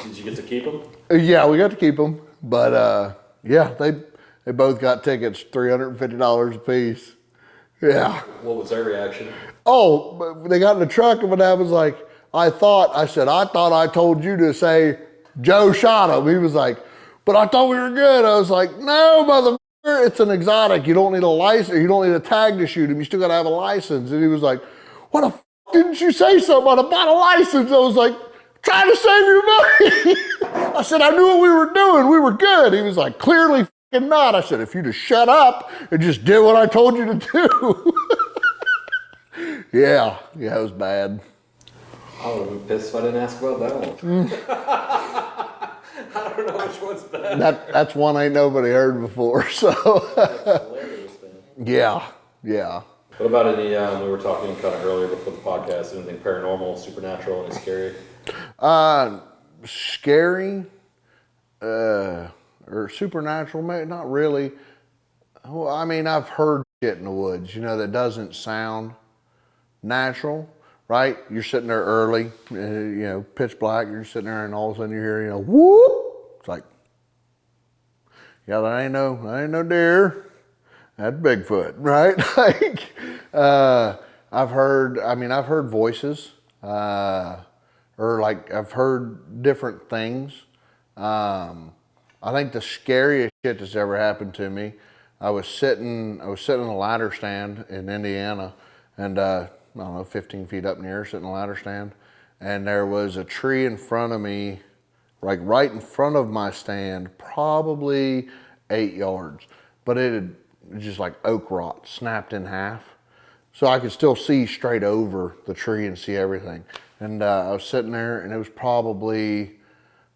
Did you get to keep them? Yeah, we got to keep them, but yeah, they both got tickets, $350 a piece. Yeah. What was their reaction? Oh, they got in the truck, and my dad was like, I thought I told you to say Joe shot him. He was like, but I thought we were good. I was like, no, motherfucker, it's an exotic. You don't need a license. You don't need a tag to shoot him. You still got to have a license. And he was like, what the f*** didn't you say something about a license? I was like, trying to save your money. I said, I knew what we were doing. We were good. He was like, clearly f***ing not. I said, if you just shut up and just did what I told you to do. Yeah, it was bad. I would have been pissed if I didn't ask about that one. I don't know which one's bad. That's one ain't nobody heard before, so. That's hilarious, man. Yeah. What about any, we were talking kind of earlier before the podcast, anything paranormal, supernatural, any scary? Scary, or supernatural, maybe not really. Well, I mean, I've heard shit in the woods, you know, that doesn't sound natural, right? You're sitting there early, you know, pitch black, you're sitting there and all of a sudden you hear, you know, whoop. It's like, yeah, that ain't no deer. That's Bigfoot, right? Like, I've heard voices, or like I've heard different things. I think the scariest shit that's ever happened to me, I was sitting in a ladder stand in Indiana, and I don't know, 15 feet up in the air, sitting in a ladder stand, and there was a tree in front of me, like right in front of my stand, probably 8 yards, but it had just like oak rot, snapped in half. So I could still see straight over the tree and see everything. And I was sitting there, and it was probably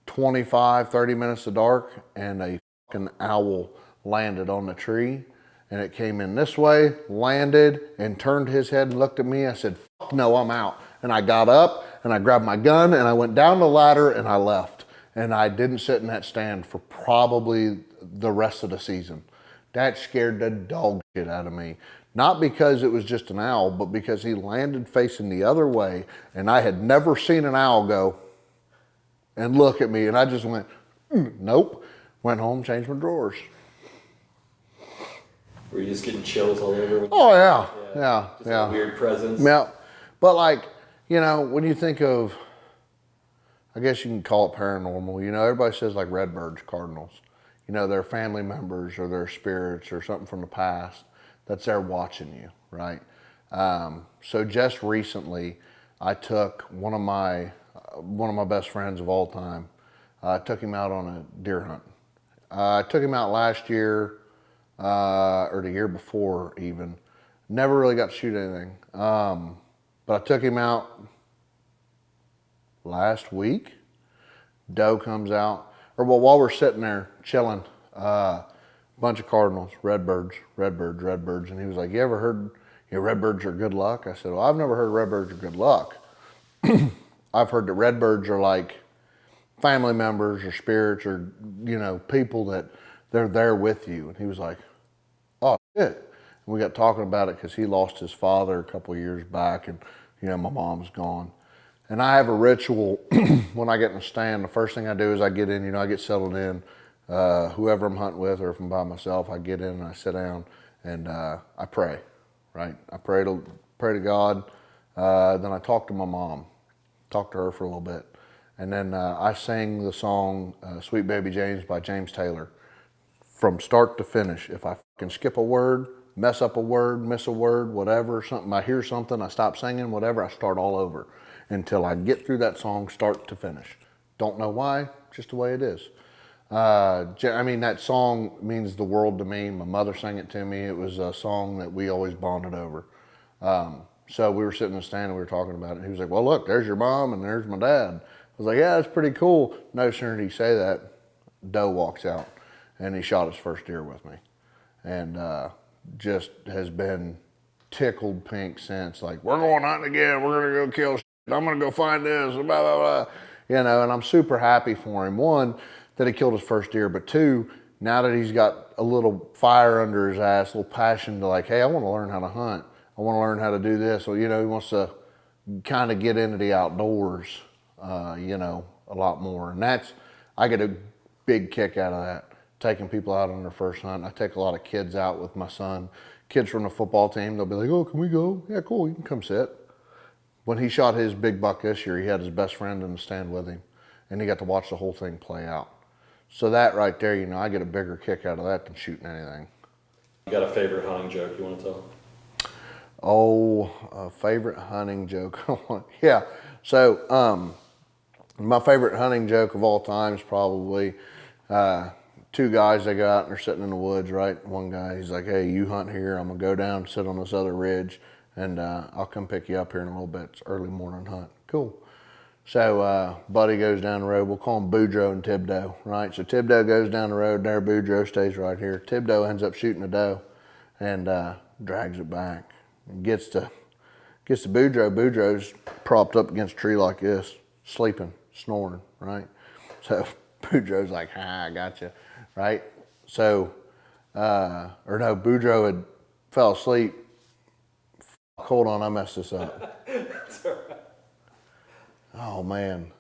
25, 30 minutes of dark, and a fucking owl landed on the tree, and it came in this way, landed, and turned his head and looked at me. I said, fuck no, I'm out. And I got up, and I grabbed my gun, and I went down the ladder, and I left. And I didn't sit in that stand for probably the rest of the season. That scared the dog shit out of me. Not because it was just an owl, but because he landed facing the other way, and I had never seen an owl go and look at me, and I just went, nope. Went home, changed my drawers. Were you just getting chills all over? Oh, yeah. Just a weird presence. Yeah. But like, you know, when you think of, I guess you can call it paranormal, you know, everybody says like redbirds, cardinals. You know, they're family members or their spirits or something from the past that's there watching you, right? So just recently, I took one of my best friends of all time, I took him out on a deer hunt. I took him out last year, or the year before even. Never really got to shoot anything. But I took him out last week. Doe comes out, or well, while we're sitting there chilling, bunch of cardinals, redbirds, and he was like, "You ever heard, redbirds are good luck?" I said, "Well, I've never heard redbirds are good luck. I've heard that redbirds are like family members or spirits or people that they're there with you." And he was like, "Oh shit!" And we got talking about it because he lost his father a couple of years back, and my mom's gone. And I have a ritual when I get in the stand. The first thing I do is I get in, I get settled in. Whoever I'm hunting with, or if I'm by myself, I get in and I sit down and I pray, right? I pray to God. Then I talk to my mom, talk to her for a little bit. And then I sing the song Sweet Baby James by James Taylor from start to finish. If I can skip a word, mess up a word, miss a word, whatever, something, I hear something, I stop singing, whatever, I start all over until I get through that song start to finish. Don't know why, just the way it is. That song means the world to me. My mother sang it to me. It was a song that we always bonded over. So we were sitting in the stand and we were talking about it. He was like, "Well, look, there's your mom and there's my dad." I was like, "Yeah, that's pretty cool." No sooner did he say that, Doe walks out and he shot his first deer with me. And just has been tickled pink since. Like, "We're going hunting again. We're going to go kill shit. I'm going to go find this, blah, blah, blah." And I'm super happy for him. One, that he killed his first deer, but two, now that he's got a little fire under his ass, a little passion to like, hey, I want to learn how to hunt. I want to learn how to do this. So, he wants to kind of get into the outdoors, a lot more. And I get a big kick out of that, taking people out on their first hunt. I take a lot of kids out with my son. Kids from the football team, they'll be like, "Oh, can we go?" "Yeah, cool, you can come sit." When he shot his big buck this year, he had his best friend in the stand with him, and he got to watch the whole thing play out. So that right there, I get a bigger kick out of that than shooting anything. You got a favorite hunting joke you want to tell? Oh, a favorite hunting joke. Yeah. So, my favorite hunting joke of all time is probably two guys, they go out and they're sitting in the woods, right? One guy, he's like, "Hey, you hunt here. I'm going to go down and sit on this other ridge, and I'll come pick you up here in a little bit. It's early morning hunt." Cool. So Buddy goes down the road. We'll call them Boudreaux and Thibodeau, right? So Thibodeau goes down the road there. Boudreaux stays right here. Thibodeau ends up shooting a doe and drags it back. And gets to Boudreaux. Boudreaux's propped up against a tree like this, sleeping, snoring, right? So Boudreaux's like, "Ha, I got you," right? So, Boudreaux had fell asleep. Hold on, I messed this up. That's all right. Oh, man.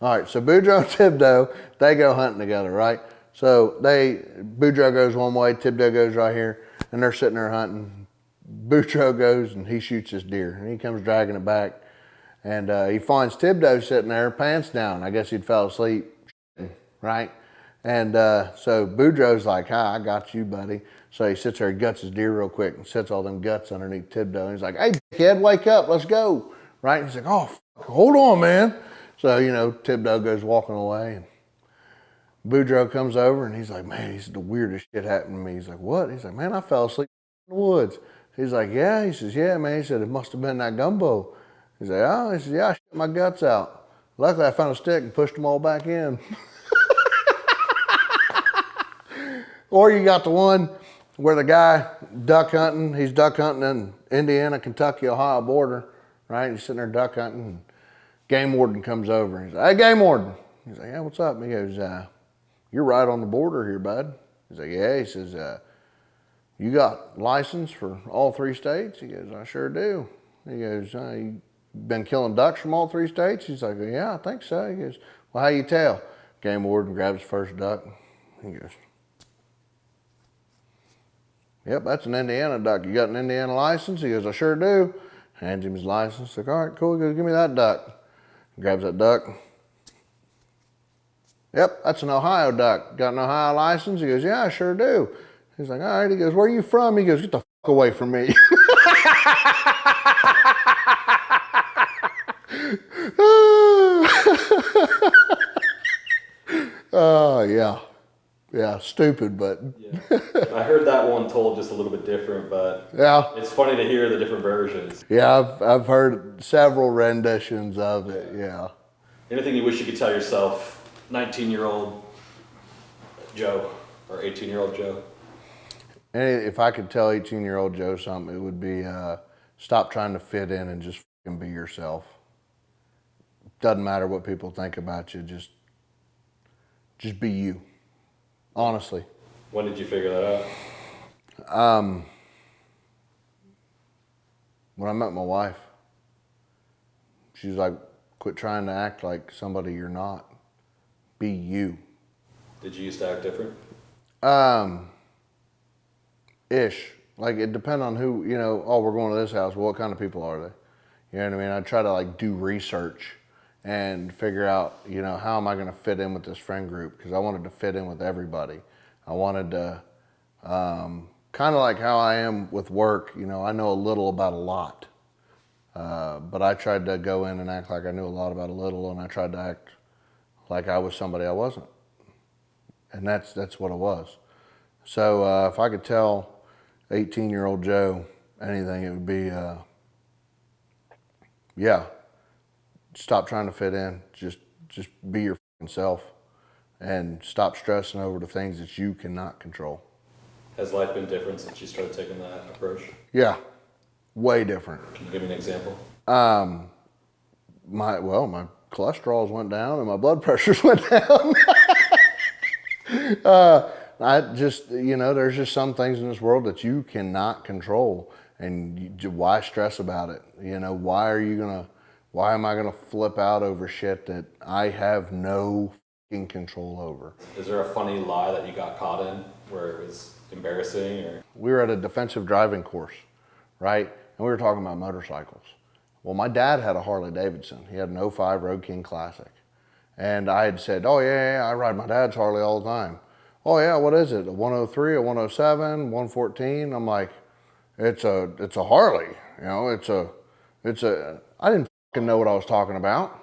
All right, so Boudreaux and Thibodeau, they go hunting together, right? So Boudreaux goes one way, Thibodeau goes right here, and they're sitting there hunting. Boudreaux goes and he shoots his deer, and he comes dragging it back, and he finds Thibodeau sitting there, pants down. I guess he'd fell asleep, right? And so Boudreaux's like, "Hi, I got you, buddy." So he sits there, he guts his deer real quick and sets all them guts underneath Thibodeau. And he's like, "Hey, kid, wake up, let's go." Right? And he's like, "Oh, hold on, man." So, Thibodeau goes walking away, and Boudreaux comes over, and he's like, "Man," he said, "the weirdest shit happened to me." He's like, "What?" He's like, "Man, I fell asleep in the woods." He's like, "Yeah." He says, "Yeah, man." He said, "It must have been that gumbo." He's like, "Oh." He says, "Yeah, I shit my guts out. Luckily, I found a stick and pushed them all back in." Or you got the one where the guy he's duck hunting in Indiana, Kentucky, Ohio border, right? He's sitting there duck hunting, and game warden comes over, and he's like, "Hey, game warden." He's like, "Yeah, what's up?" And he goes, "You're right on the border here, bud." He's like, "Yeah." He says, "You got license for all 3 states?" He goes, "I sure do." He goes, "You been killing ducks from all 3 states?" He's like, "Yeah, I think so." He goes, "Well, how you tell?" Game warden grabs his first duck. He goes, "Yep, that's an Indiana duck. You got an Indiana license?" He goes, "I sure do." Hands him his license. Like, "All right, cool." He goes, "Give me that duck." He grabs that duck. "Yep, that's an Ohio duck. Got an Ohio license?" He goes, "Yeah, I sure do." He's like, "All right." He goes, "Where are you from?" He goes, "Get the fuck away from me." Oh, yeah. Yeah, stupid, but Yeah. I heard that one told just a little bit different, but yeah. it's funny to hear the different versions. Yeah, I've heard several renditions of it, yeah. Anything you wish you could tell yourself, 19-year-old Joe or 18-year-old Joe? And if I could tell 18-year-old Joe something, it would be stop trying to fit in and just fucking be yourself. Doesn't matter what people think about you, just be you. Honestly. When did you figure that out? When I met my wife, she was like, quit trying to act like somebody you're not. Be you. Did you used to act different? Ish. Like, it depends on who, oh, we're going to this house. Well, what kind of people are they? You know what I mean? I try to like do research and figure out, how am I going to fit in with this friend group? Because I wanted to fit in with everybody. I wanted to, kind of like how I am with work, I know a little about a lot. But I tried to go in and act like I knew a lot about a little, and I tried to act like I was somebody I wasn't. And that's what it was. So if I could tell 18-year-old Joe anything, it would be, yeah, stop trying to fit in. Just be your fucking self, and stop stressing over the things that you cannot control. Has life been different since you started taking that approach? Yeah, way different. Can you give me an example? My cholesterols went down and my blood pressures went down. I just, there's just some things in this world that you cannot control, and why stress about it? Why am I gonna flip out over shit that I have no fucking control over? Is there a funny lie that you got caught in where it was embarrassing or? We were at a defensive driving course, right? And we were talking about motorcycles. Well, my dad had a Harley Davidson. He had an '05 Road King Classic. And I had said, oh yeah, I ride my dad's Harley all the time. Oh yeah, what is it? A 103, a 107, 114? I'm like, it's a Harley. I didn't fucking know what I was talking about.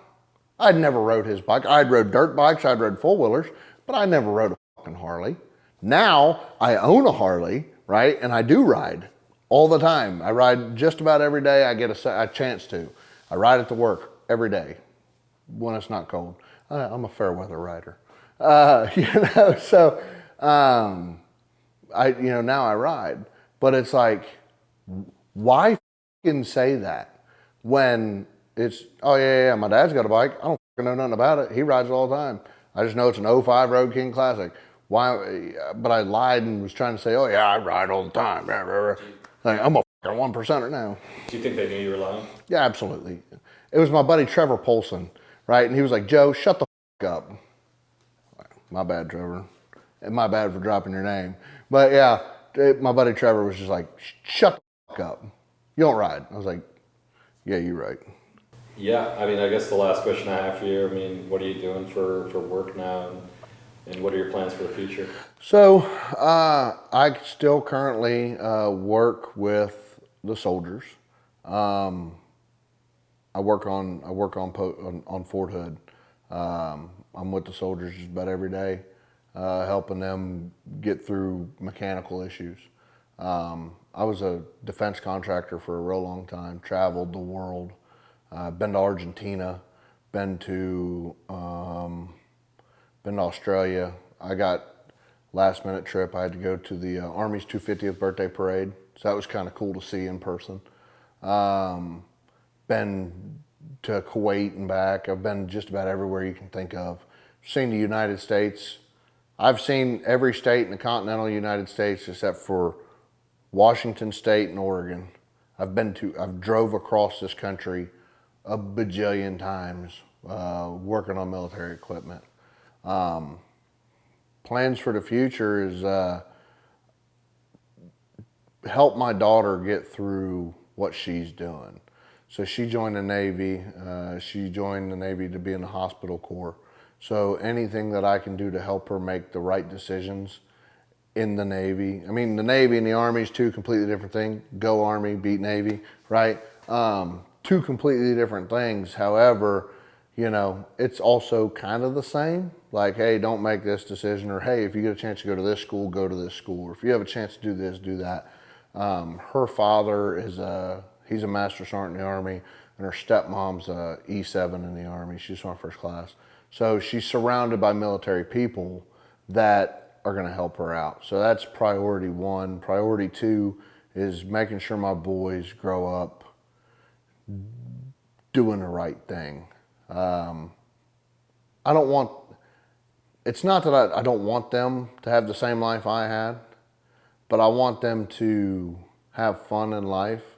I'd never rode his bike. I'd rode dirt bikes, I'd rode four-wheelers, but I never rode a fucking Harley. Now I own a Harley, right? And I do ride all the time. I ride just about every day I get a chance to. I ride it to work every day when it's not cold. I'm a fair weather rider. So now I ride. But it's like, why fucking say that when it's, oh yeah, my dad's got a bike. I don't fucking know nothing about it. He rides it all the time. I just know it's an '05 Road King Classic. Why? But I lied and was trying to say, oh yeah, I ride all the time. Like, I'm a fucking 1%er now. Do you think they knew you were lying? Yeah, absolutely. It was my buddy Trevor Polson, right? And he was like, Joe, shut the fuck up. My bad, Trevor. And my bad for dropping your name. But yeah, my buddy Trevor was just like, shut the fuck up. You don't ride. I was like, yeah, you're right. Yeah, I guess the last question I have for you, what are you doing for work now, and what are your plans for the future? So I still currently work with the soldiers. I work on Fort Hood. I'm with the soldiers just about every day, helping them get through mechanical issues. I was a defense contractor for a real long time, traveled the world, been to Argentina, been to Australia. I got last minute trip. I had to go to the Army's 250th birthday parade, so that was kind of cool to see in person. Been to Kuwait and back. I've been just about everywhere you can think of. Seen the United States. I've seen every state in the continental United States except for Washington State and Oregon. I've drove across this country a bajillion times, working on military equipment. Plans for the future is help my daughter get through what she's doing. So she joined the Navy. She joined the Navy to be in the hospital corps. So anything that I can do to help her make the right decisions in the Navy. The Navy and the Army is two completely different things. Go Army, beat Navy, right? Two completely different things. However, you know, it's also kind of the same. Like, hey, don't make this decision, or hey, if you get a chance to go to this school, go to this school, or if you have a chance to do this, do that. Her father he's a master sergeant in the Army, and her stepmom's a E7 in the Army. She's on first class. So she's surrounded by military people that are gonna help her out. So that's priority one. Priority two is making sure my boys grow up doing the right thing. It's not that I don't want them to have the same life I had, but I want them to have fun in life,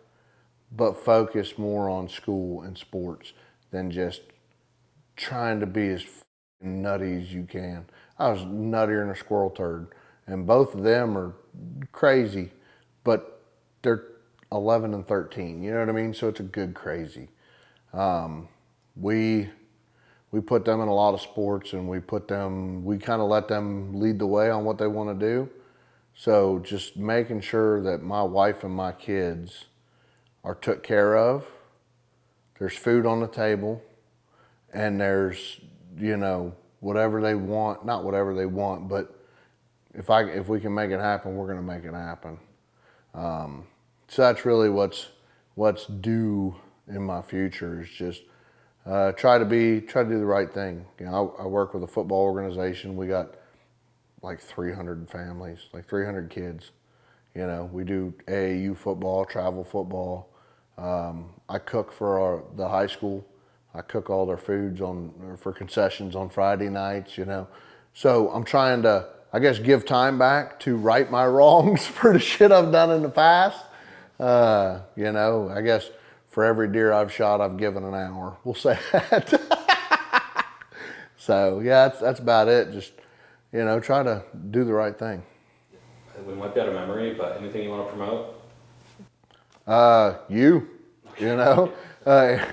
but focus more on school and sports than just trying to be as nutty as you can. I was nuttier than a squirrel turd, and both of them are crazy, but they're 11 and 13, you know what I mean? So it's a good crazy. We put them in a lot of sports, and we kind of let them lead the way on what they want to do. So just making sure that my wife and my kids are took care of, there's food on the table, and there's, you know, whatever they want, not whatever they want, but if we can make it happen, we're gonna make it happen. So that's really what's due in my future, is just try to do the right thing. You know, I work with a football organization. We got like 300 families, like 300 kids. You know, we do AAU football, travel football. I cook for the high school. I cook all their foods for concessions on Friday nights, you know. So I'm trying to, I guess, give time back to right my wrongs for the shit I've done in the past. You know, I guess for every deer I've shot, I've given an hour. We'll say that. So yeah, that's about it. Just, you know, try to do the right thing. We might be out of memory, but anything you want to promote? You know,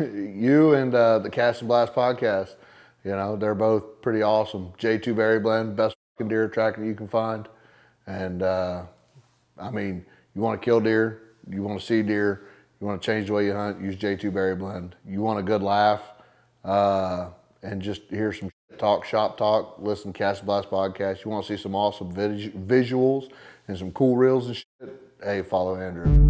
you and the Cast and Blast podcast, you know, they're both pretty awesome. J2 Berry Blend, best fucking deer tracking you can find. And I mean, you want to kill deer, you want to see deer, you want to change the way you hunt, use J2 Berry Blend. You want a good laugh and just hear some shop talk, listen to Cast and Blast podcast. You want to see some awesome visuals and some cool reels and shit, hey, follow Andrew.